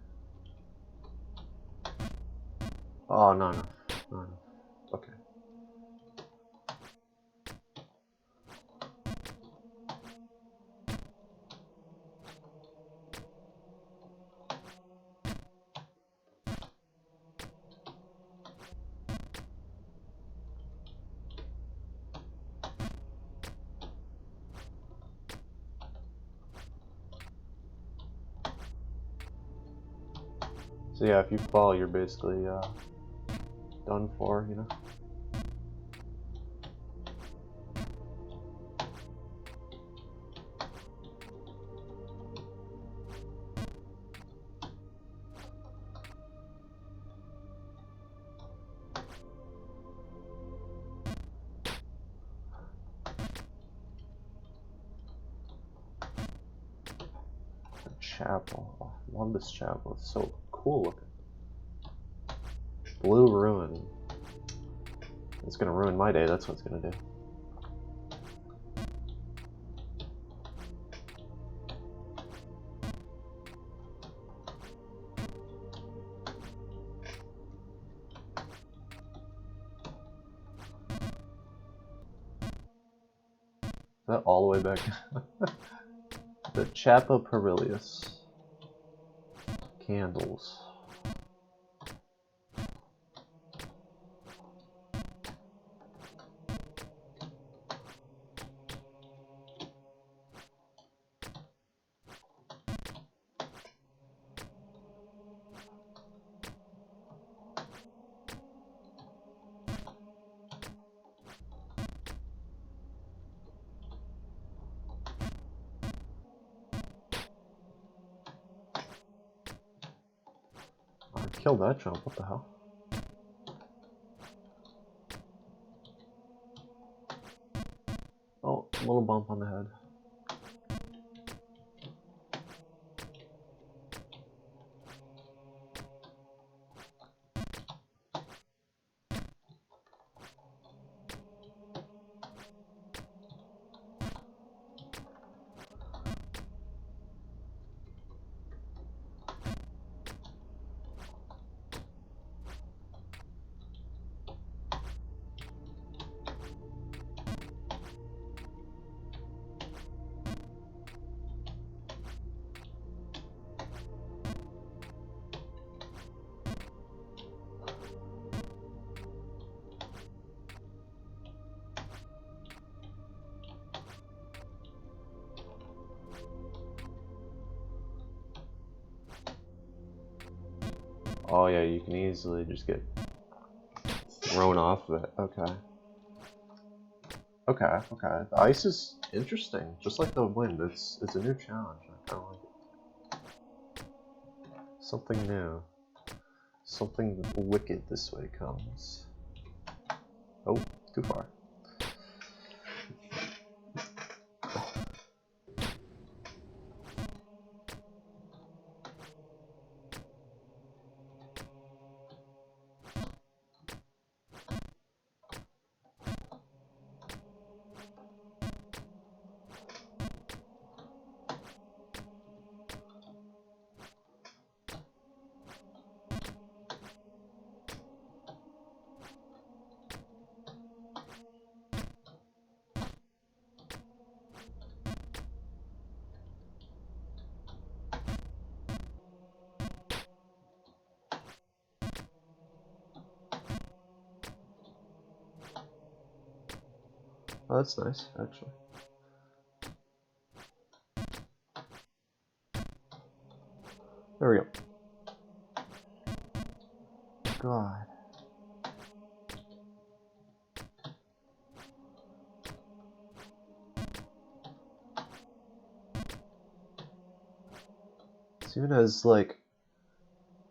Oh, no, no. No, no. Okay. So yeah, if you fall, you're basically done for, you know? The chapel. Oh, I love this chapel. It's so cool looking. Blue ruin. It's gonna ruin my day, that's what it's gonna do. Is that all the way back? The Chapel Perilous. Candles. Kill that jump, what the hell? Oh, a little bump on the head. Oh yeah, you can easily just get thrown off of it. Okay. Okay, okay. The ice is interesting, just like the wind. It's a new challenge. I kind of like it. Something new. Something wicked this way comes. Oh, too far. Oh, that's nice, actually. There we go. God. This even has, like,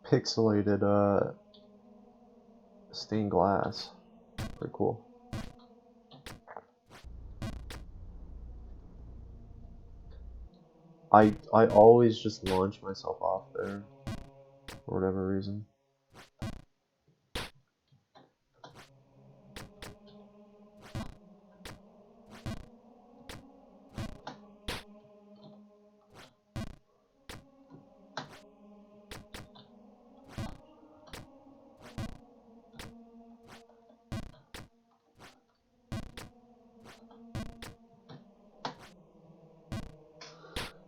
pixelated, stained glass. Pretty cool. I always just launch myself off there for whatever reason.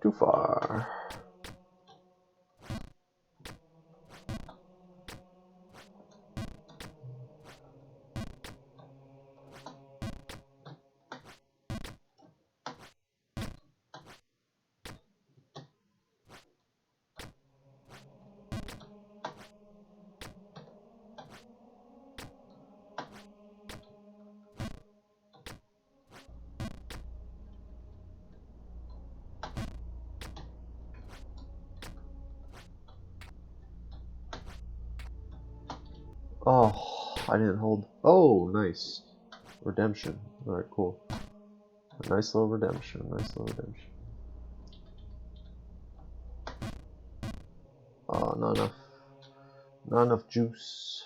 Too far. Oh, I didn't hold. Oh, nice. Redemption. Alright, cool. A nice little redemption. Nice little redemption. Oh, not enough. Not enough juice.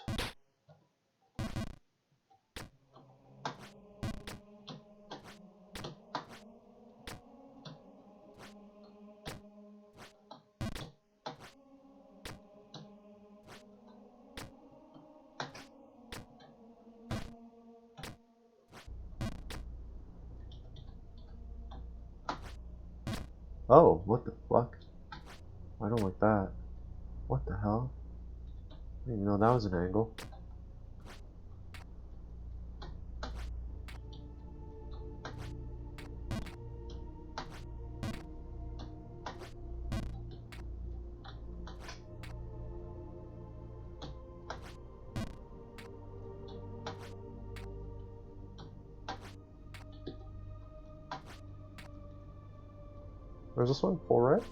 Oh, what the fuck? I don't like that. What the hell? I didn't even know that was an angle. Where's this one? 4 right?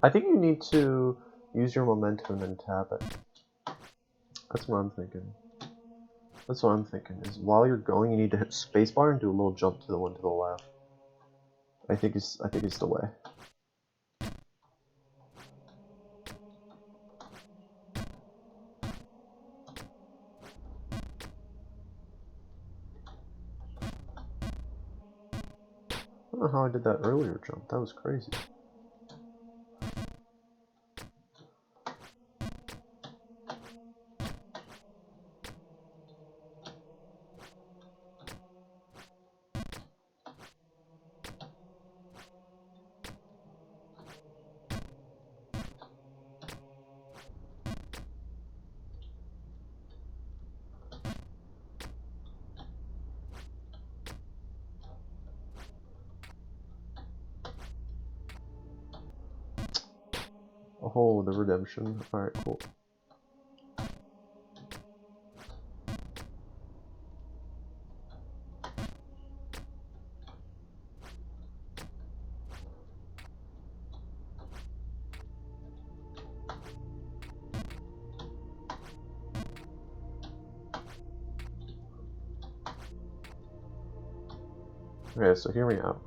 I think you need to use your momentum and then tap it. That's what I'm thinking. That's what I'm thinking, is while you're going, you need to hit spacebar and do a little jump to the one to the left. I think it's the way. I don't know how I did that earlier jump. That was crazy. Oh, the redemption. Alright, cool. Okay, so hear me out.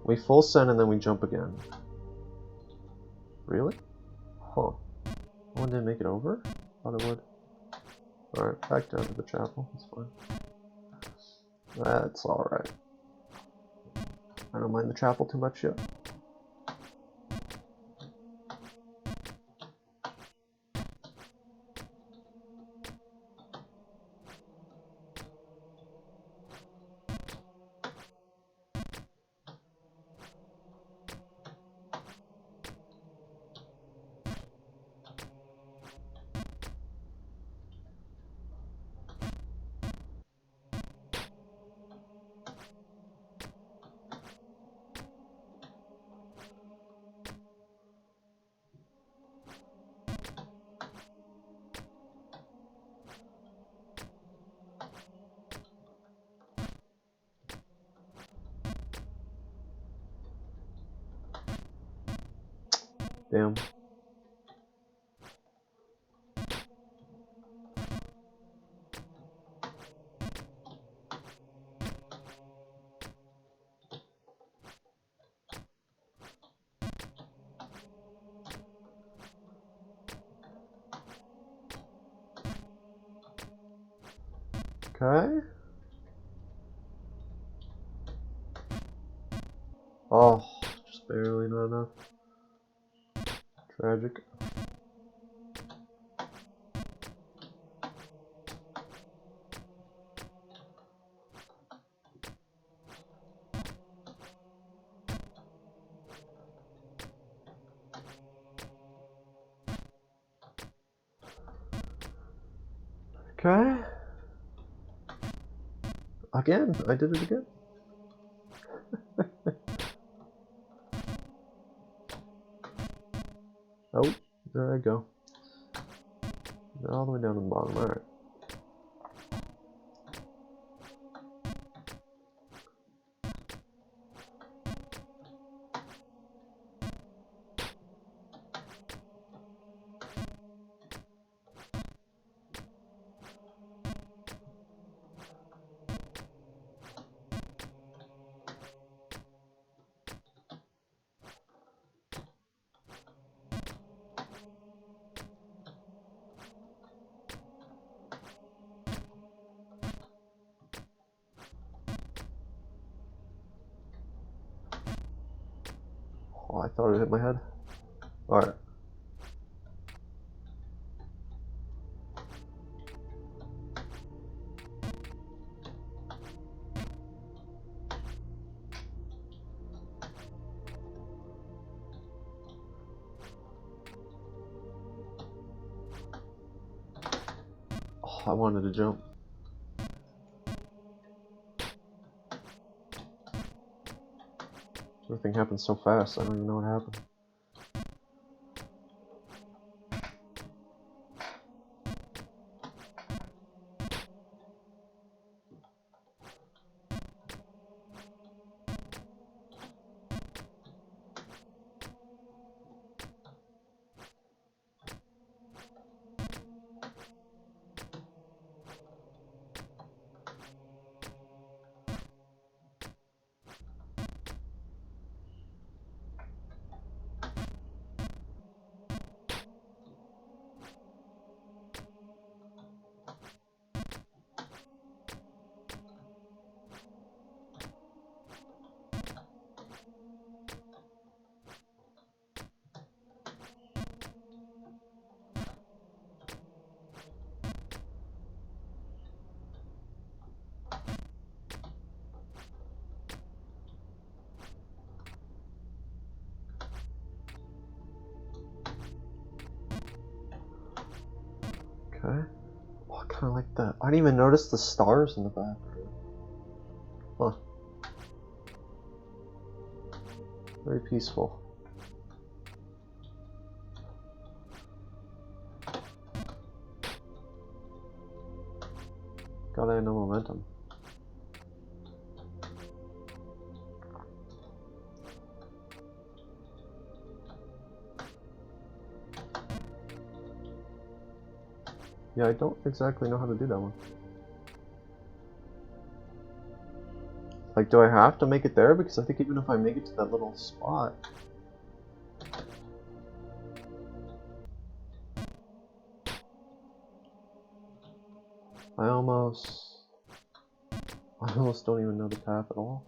We full send and then we jump again. Really? Huh. Oh, didn't make it over? Thought it would. Alright, back down to the chapel. That's fine. That's alright. I don't mind the chapel too much yet. Damn. Okay. Oh, just barely, not enough. Tragic. Okay. Again, I did it again. Oh, there I go. All the way down to the bottom. Alright. Oh, I thought it hit my head. Alright. Oh, I wanted to jump. Everything happened so fast, I don't even know what happened. Okay. Oh, I kind of like that. I didn't even notice the stars in the back. Huh. Very peaceful. God, I had no momentum. Yeah, I don't exactly know how to do that one. Like, do I have to make it there? Because I think even if I make it to that little spot... I almost don't even know the path at all.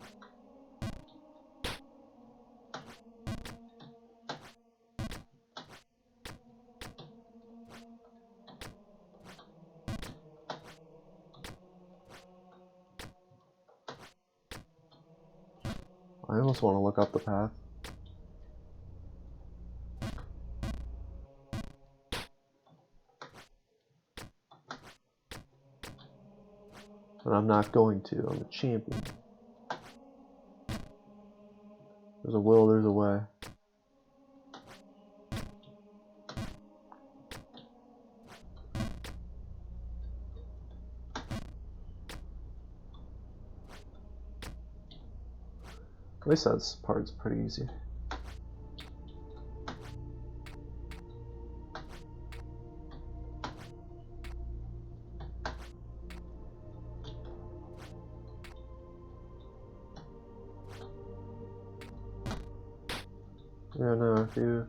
I almost want to look up the path. But I'm not going to. I'm a champion. There's a will, there's a way. At least that part's pretty easy. Yeah, no, if you...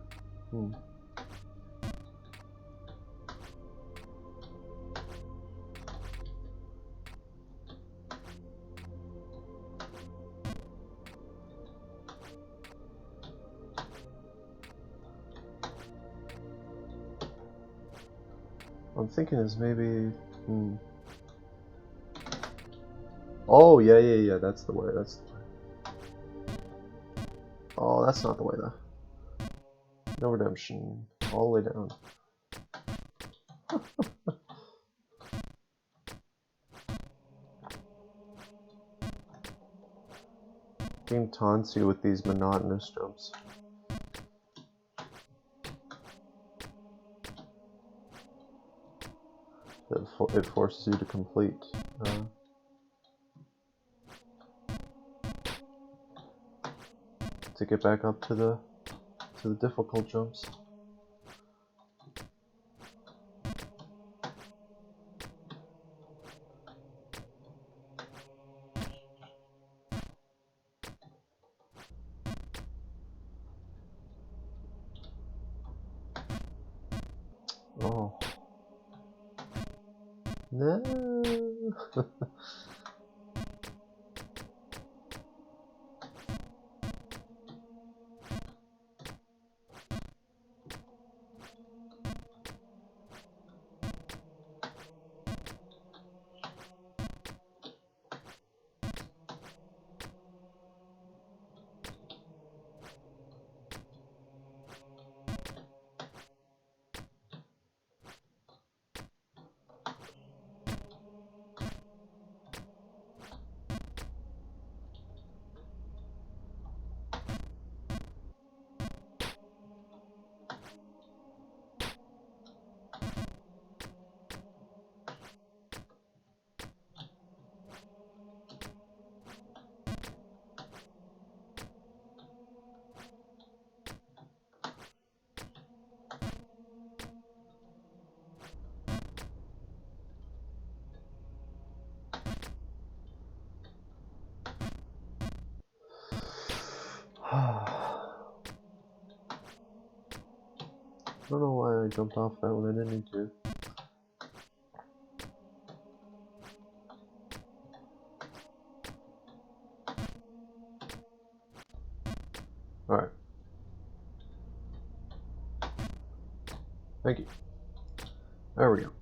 I'm thinking is maybe... Oh, yeah, that's the way, that's the way. Oh, that's not the way though. No redemption. All the way down. Game taunts you with these monotonous jumps. It forces you to complete. To get back up to the difficult jumps. Oh. No. I don't know why I jumped off that when I didn't need to. Alright. Thank you. There we go.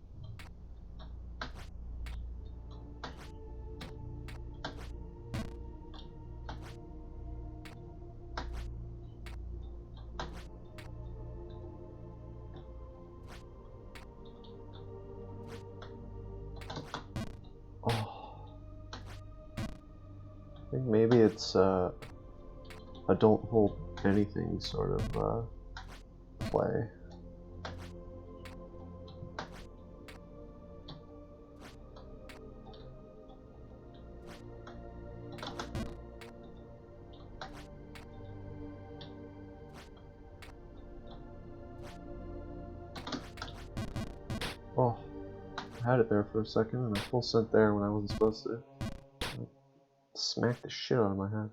Oh. I think maybe it's a don't hold anything sort of play. Oh, I had it there for a second and I full sent there when I wasn't supposed to. I smacked the shit out of my head.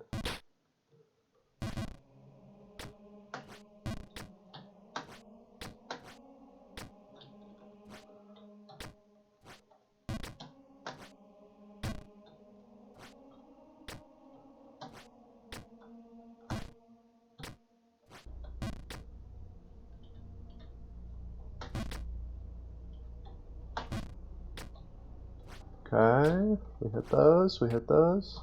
Okay, we hit those, we hit those.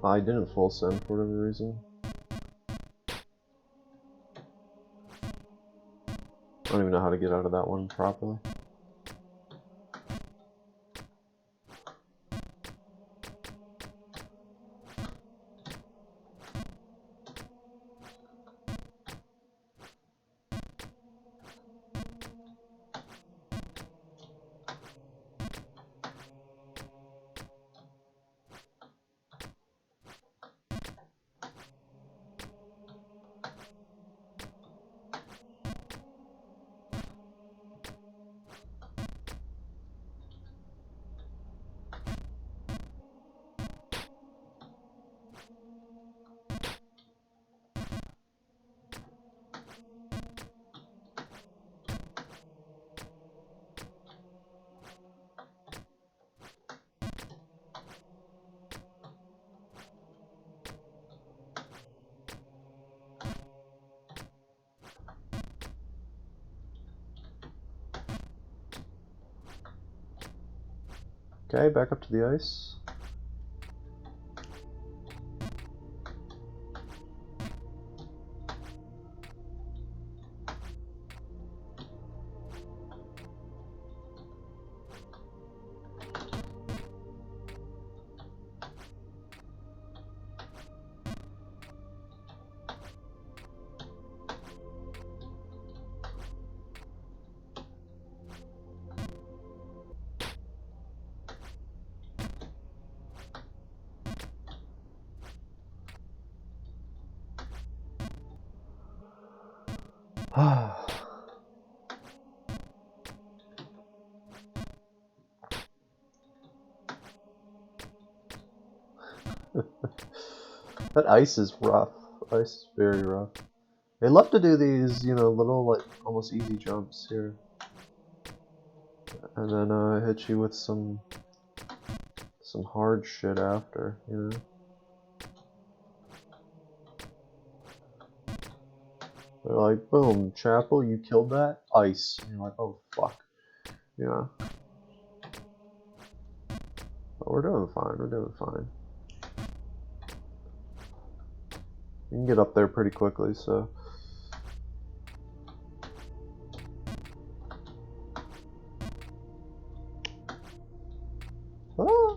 I didn't full send for whatever reason. I don't even know how to get out of that one properly. Okay, back up to the ice. That ice is rough. Ice is very rough. They love to do these, you know, little, like, almost easy jumps here. And then hit you with some hard shit after, you know? They're like, boom, Chapel, you killed that? Ice. And you're like, oh, fuck. Yeah. But we're doing fine, we're doing fine. You can get up there pretty quickly, so... Ah!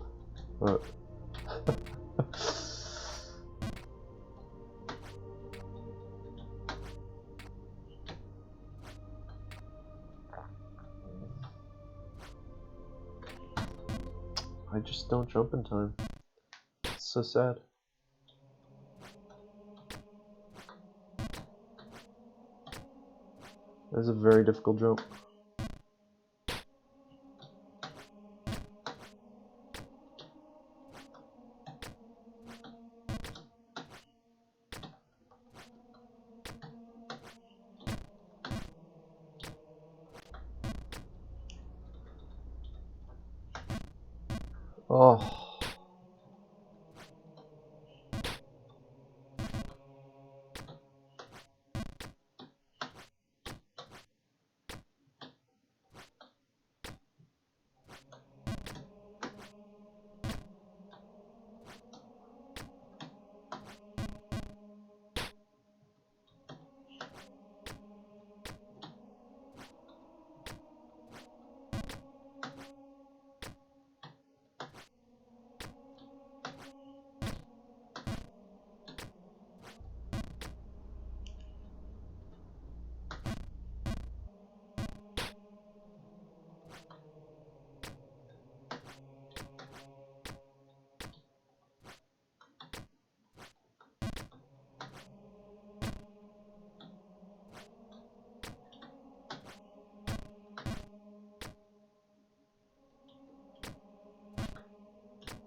I just don't jump in time. It's so sad. It's a very difficult jump. Oh.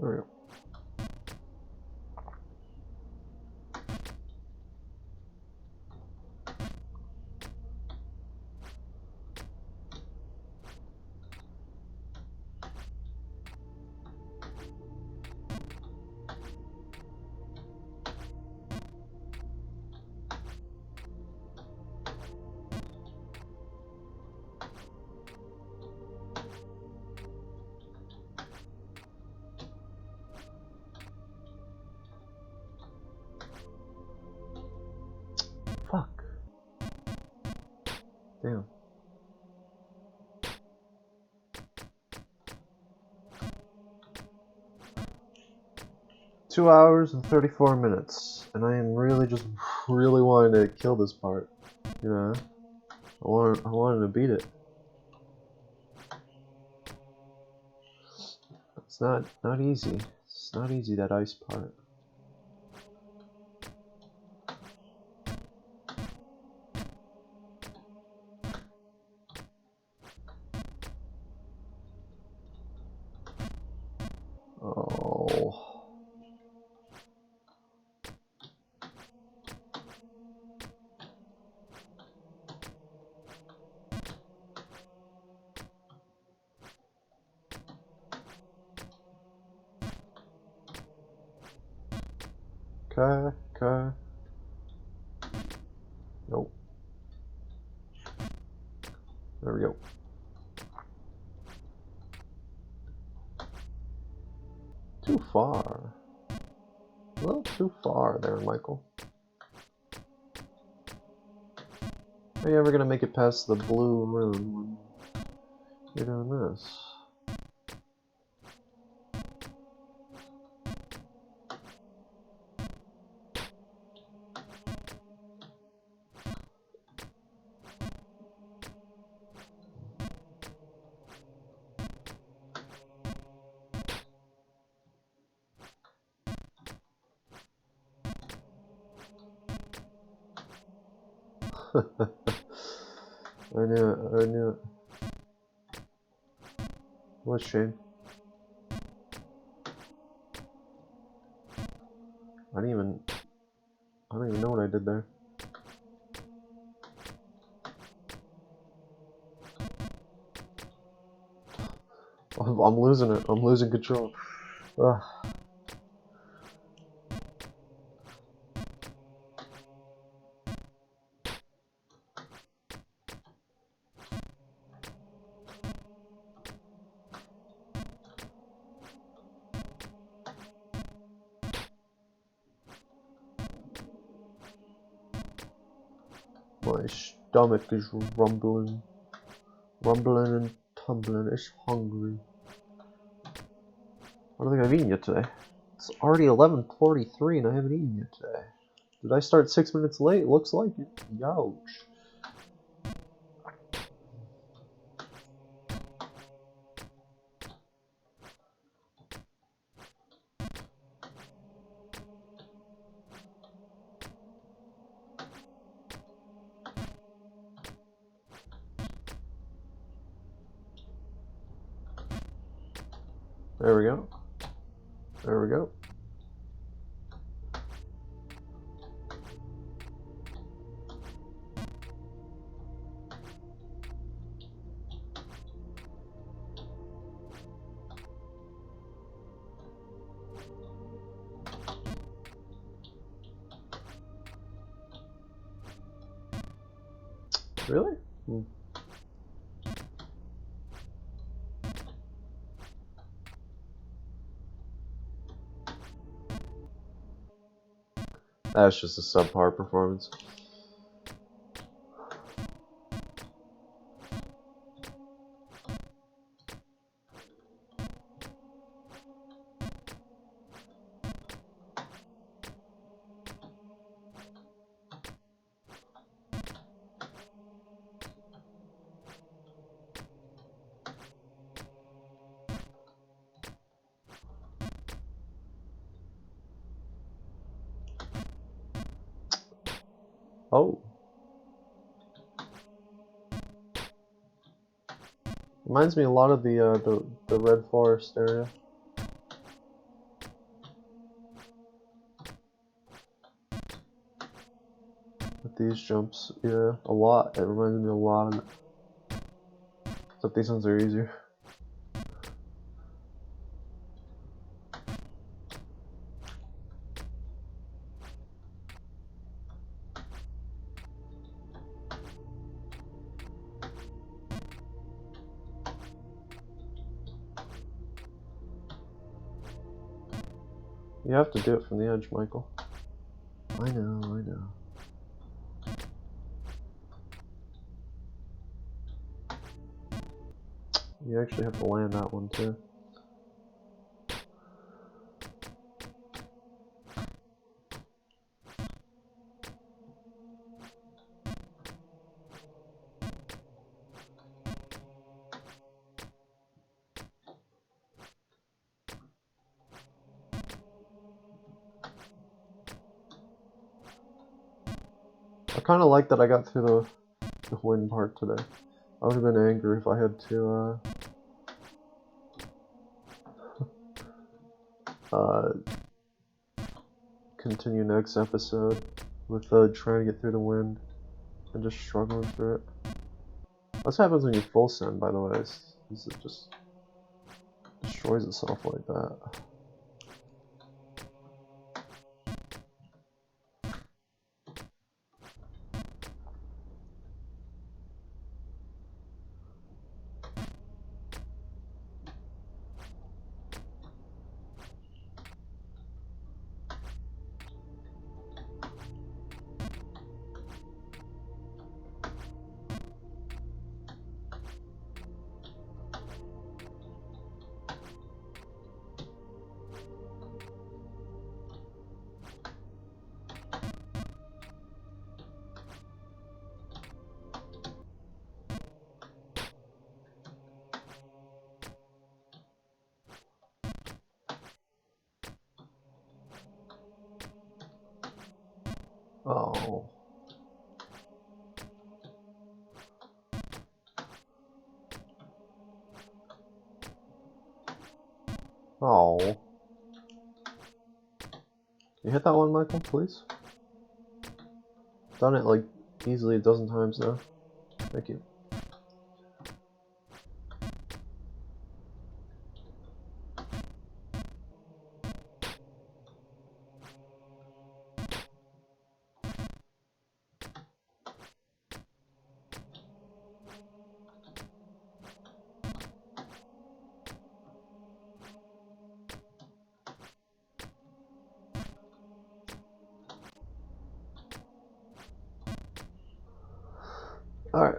There we go. Fuck. Damn. Two hours and 34 minutes, and I am really just really wanting to kill this part. You know, I wanted to beat it. It's not easy. It's not easy, that ice part. Oh. Okay. Nope. There we go. Too far. A little too far there, Michael. Are you ever gonna make it past the blue room when you're doing this? I knew it. What a shame. I don't even know what I did there. I'm losing it. I'm losing control. Ugh. My stomach is rumbling and tumbling. It's hungry. I don't think I've eaten yet today. It's already 11:43 and I haven't eaten yet today. Did I start 6 minutes late? Looks like it. Youch. There we go. There we go. Really? That's just a subpar performance. Oh. Reminds me a lot of the Red Forest area. with these jumps. Yeah, a lot. It reminds me a lot of it. Except these ones are easier. You have to do it from the edge, Michael. I know, I know. You actually have to land that one too. I kind of like that I got through the wind part today. I would have been angry if I had to continue next episode with trying to get through the wind and just struggling through it. That's what happens when you full send, by the way. Is it just destroys itself like that. Oh. Oh. You hit that one, Michael, please? Done it like easily a dozen times now. Thank you. Alright.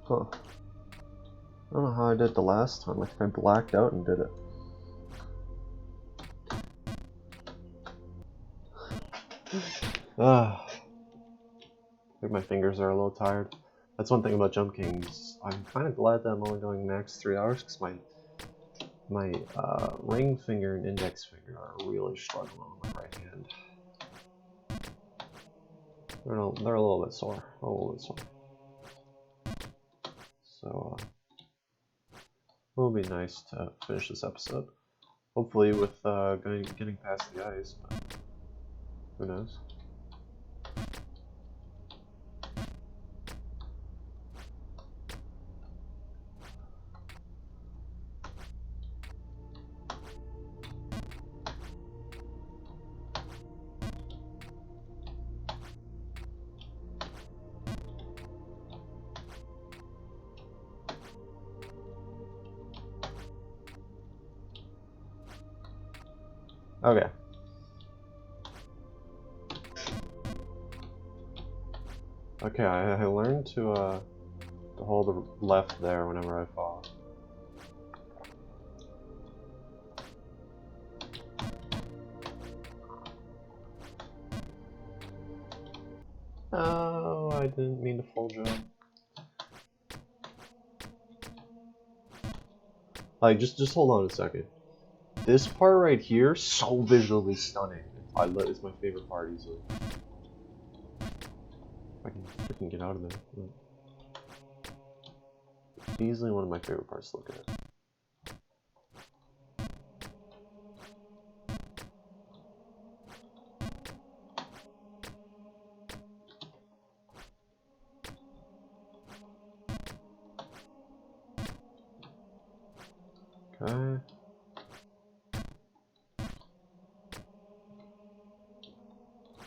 Huh. I don't know how I did it the last time. I think I blacked out and did it. I think my fingers are a little tired. That's one thing about Jump Kings. I'm kind of glad that I'm only going max 3 hours because my ring finger and index finger are really struggling on my right hand. They're a little bit sore. So it'll be nice to finish this episode. Hopefully with getting past the ice, but who knows? Okay. Okay, I learned to hold the left there whenever I fall. Oh, I didn't mean to full jump. Like, just hold on a second. This part right here, so visually stunning. It's my favorite part easily. If I can get out of there. Easily one of my favorite parts to look at. Okay.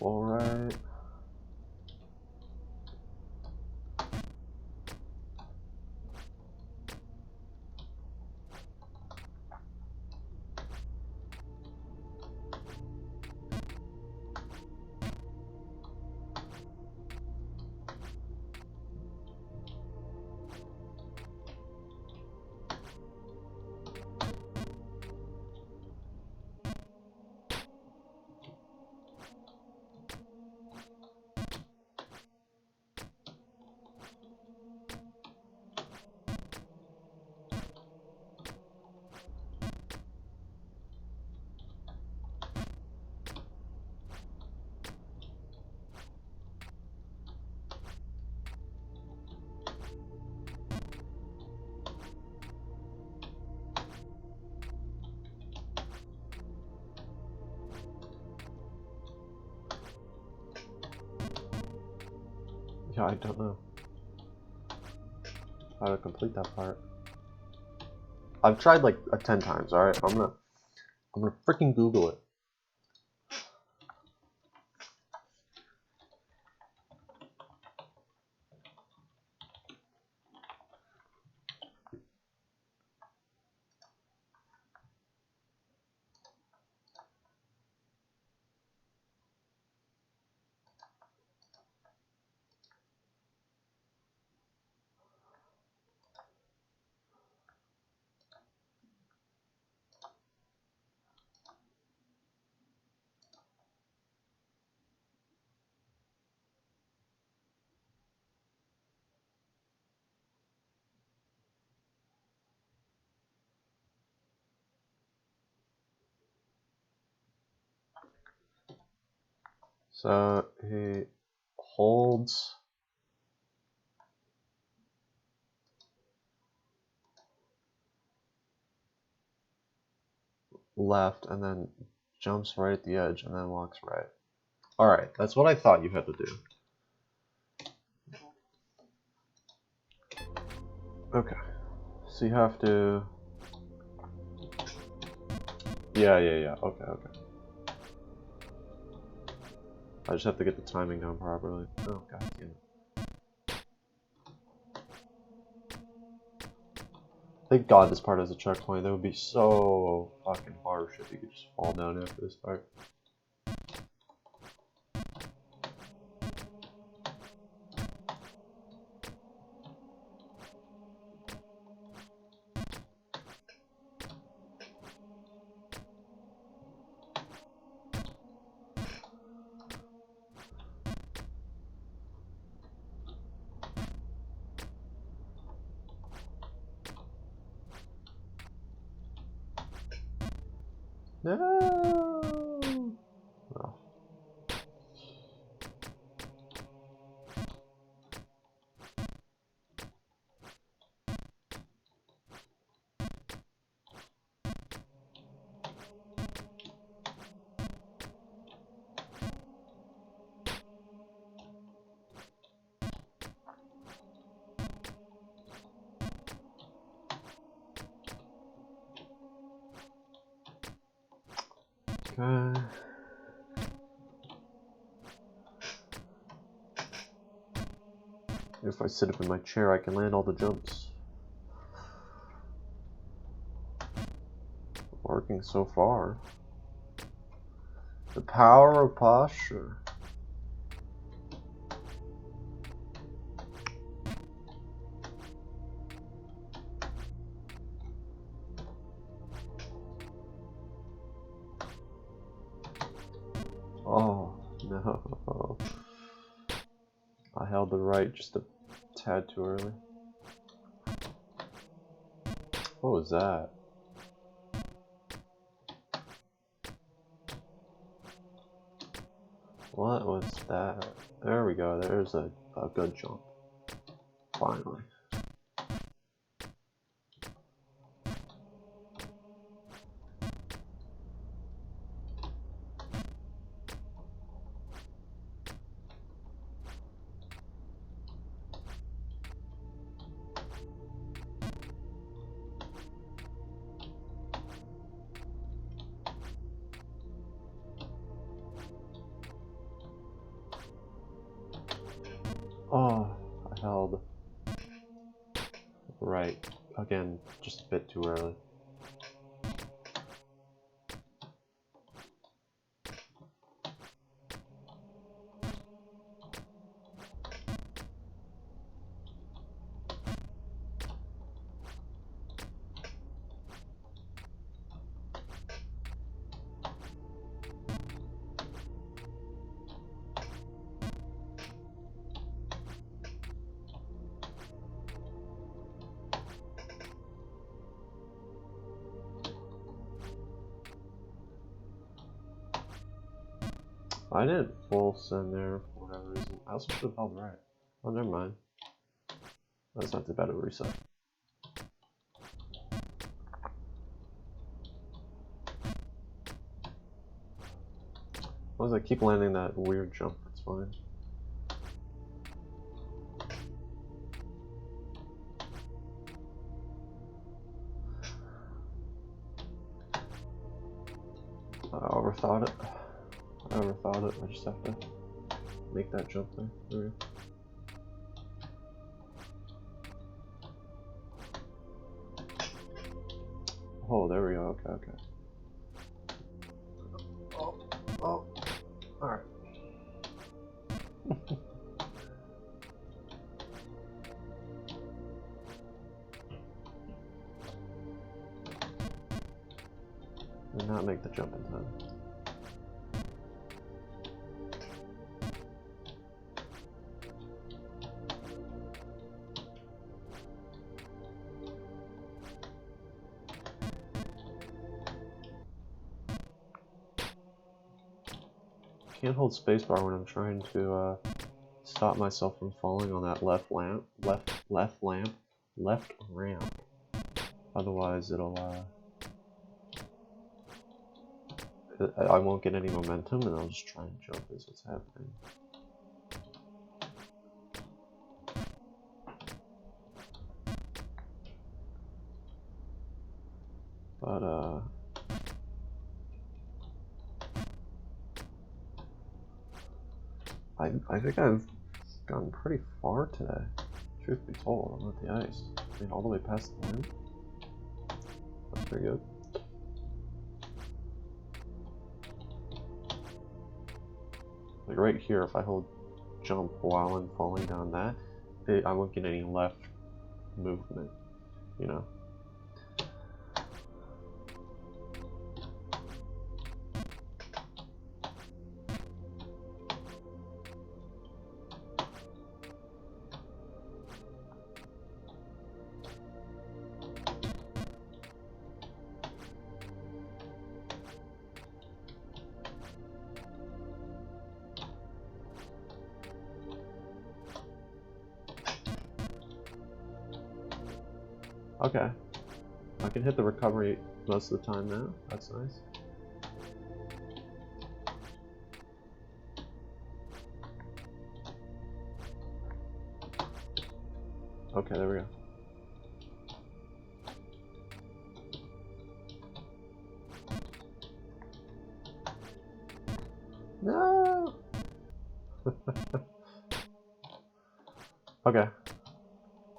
Alright. Yeah, I don't know how to complete that part. I've tried like 10 times, alright? I'm gonna freaking Google it. So he holds left and then jumps right at the edge and then walks right. Alright, that's what I thought you had to do. Okay. So you have to... Yeah. Okay. I just have to get the timing down properly. Oh, god damn it. Thank god this part has a checkpoint. That would be so fucking harsh if you could just fall down after this part. No. Oh. Okay. If I sit up in my chair, I can land all the jumps. Working so far. The power of posture. Oh, no. I held the right just a tad too early. What was that? What was that? There we go. There's a good jump. Finally. Oh, I held. Right. Again, just a bit too early. I didn't full send there for whatever reason. I also should have held right. Oh, never mind. That's not too bad of a reset. As long as I keep landing that weird jump, it's fine. I overthought it. I just have to make that jump there. There we go. Oh, there we go. Okay. Oh. Alright. Did not make the jump in time. Can't hold spacebar when I'm trying to stop myself from falling on that left ramp. Otherwise, it'll I won't get any momentum, and I'll just try and jump as it's happening. But I think I've gotten pretty far today. Truth be told, I'm at the ice. I mean, all the way past the limit. That's pretty good. Like right here, if I hold jump while I'm falling down that, I won't get any left movement, you know? Okay, I can hit the recovery most of the time now. That's nice. Okay, there we go. No! Okay.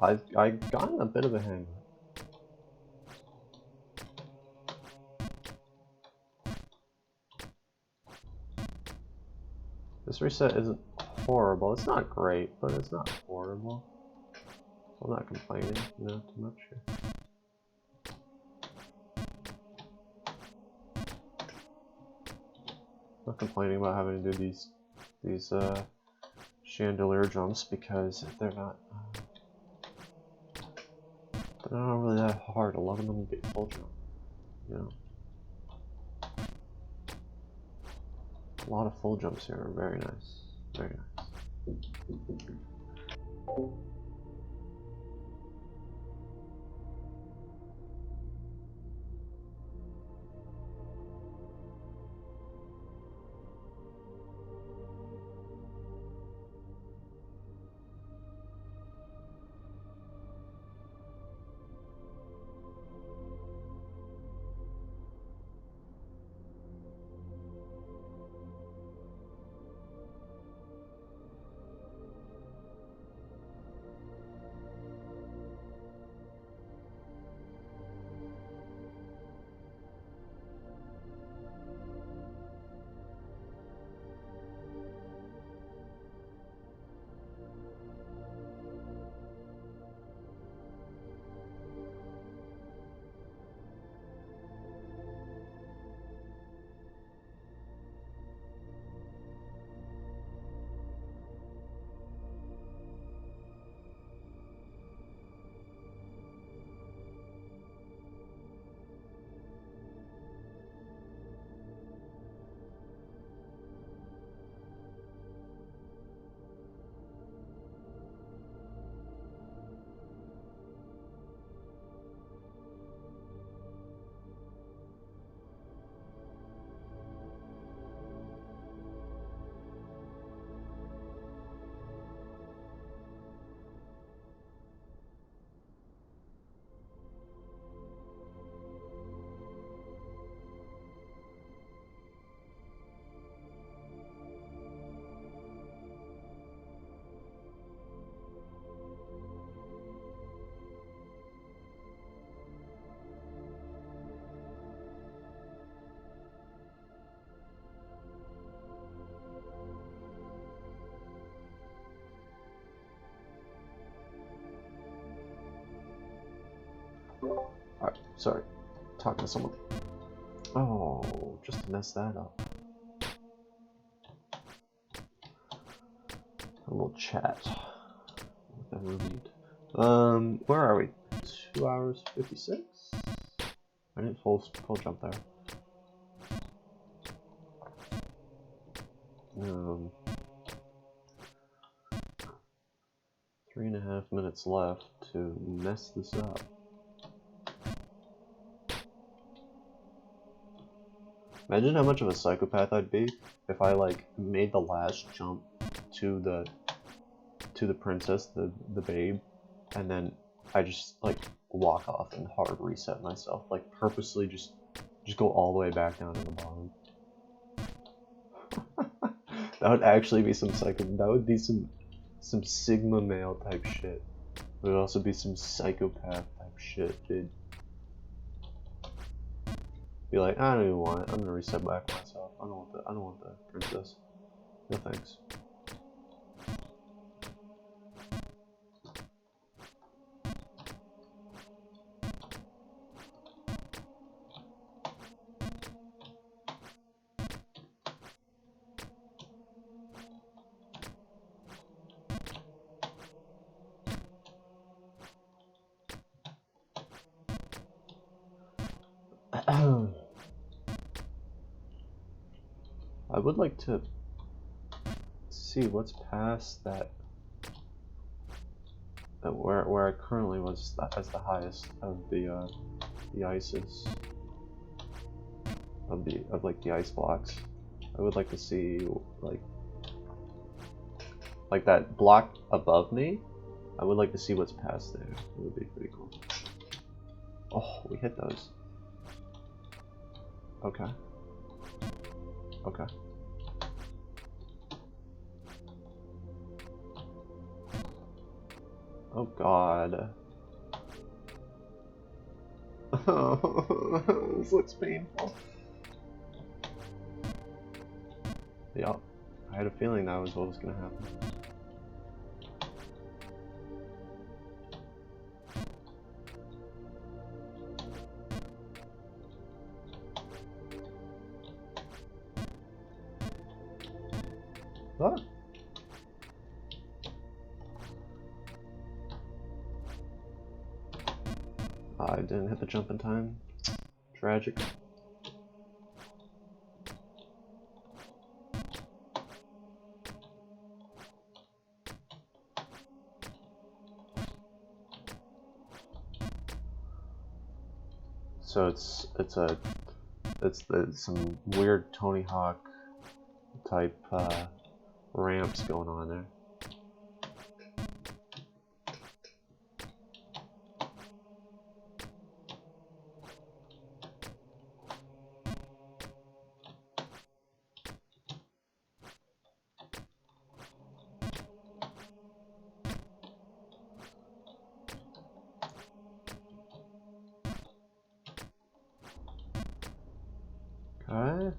I've gotten a bit of a hang of it. This reset isn't horrible. It's not great, but it's not horrible. So I'm not complaining, you know, too much here. I'm not complaining about having to do these chandelier jumps because they're not really that hard. A lot of them will get full jump, you know. A lot of full jumps here. Very nice. Very nice. Alright, sorry. Talking to someone. Oh, just to mess that up. A little chat. Where are we? 2 hours 56? I didn't full jump there. 3.5 minutes left to mess this up. Imagine how much of a psychopath I'd be if I like made the last jump to the princess, the babe, and then I just like walk off and hard reset myself, like purposely just go all the way back down to the bottom. That would actually be some that would be some Sigma male type shit. It would also be some psychopath type shit, dude. Be like, I don't even want it. I'm gonna reset back myself. I don't want the princess. No thanks. I would like to see what's past that where I currently was as the highest of the ices of like the ice blocks. I would like to see like that block above me. I would like to see what's past there. It would be pretty cool. Oh, we hit those. Okay. Okay. Oh god. Oh, this looks painful. Yeah, I had a feeling that was what was gonna happen. What? I didn't hit the jump in time. Tragic. So it's some weird Tony Hawk type ramps going on there. Okay.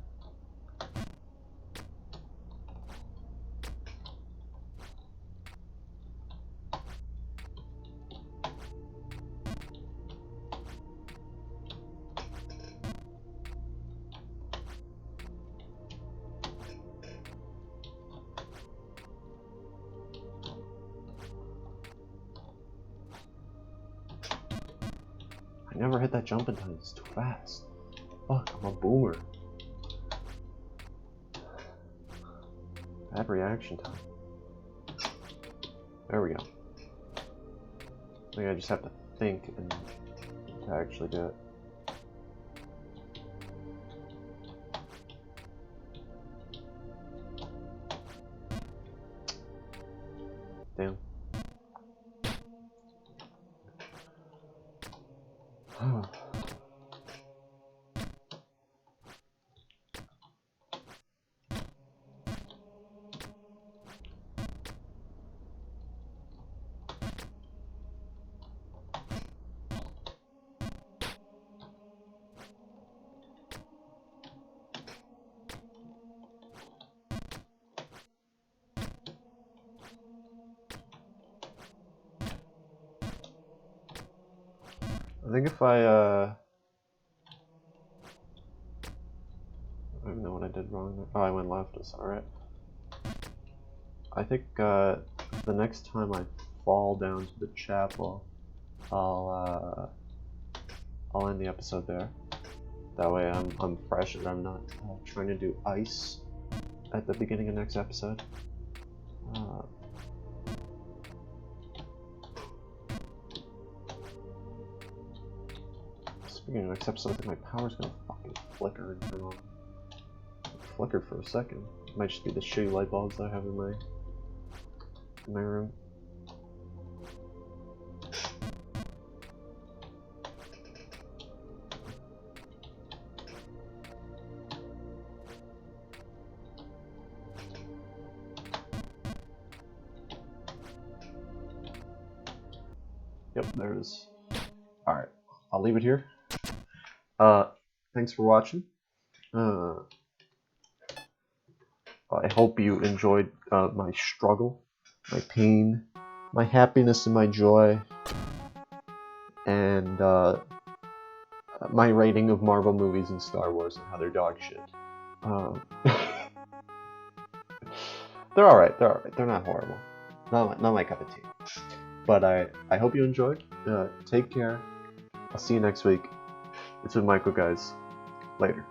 I never hit that jump in time, it's too fast. Fuck, I'm a boomer. Bad reaction time. There we go. I think I just have to think and to actually do it. Damn. I think if I don't even know what I did wrong there. Oh, I went left, it's alright. I think the next time I fall down to the chapel, I'll end the episode there. That way I'm fresh and I'm not trying to do ice at the beginning of next episode. Speaking of next episode, I think my power's gonna fucking flicker and turn on. Flicker for a second. It might just be the shitty light bulbs that I have in my room. Yep, there it is. Alright, I'll leave it here. Thanks for watching. I hope you enjoyed my struggle, my pain, my happiness and my joy, and my rating of Marvel movies and Star Wars and how they're dog shit. They're alright, they're not horrible. Not my cup of tea. But I hope you enjoyed. Take care. I'll see you next week. It's been Michael, guys. Later.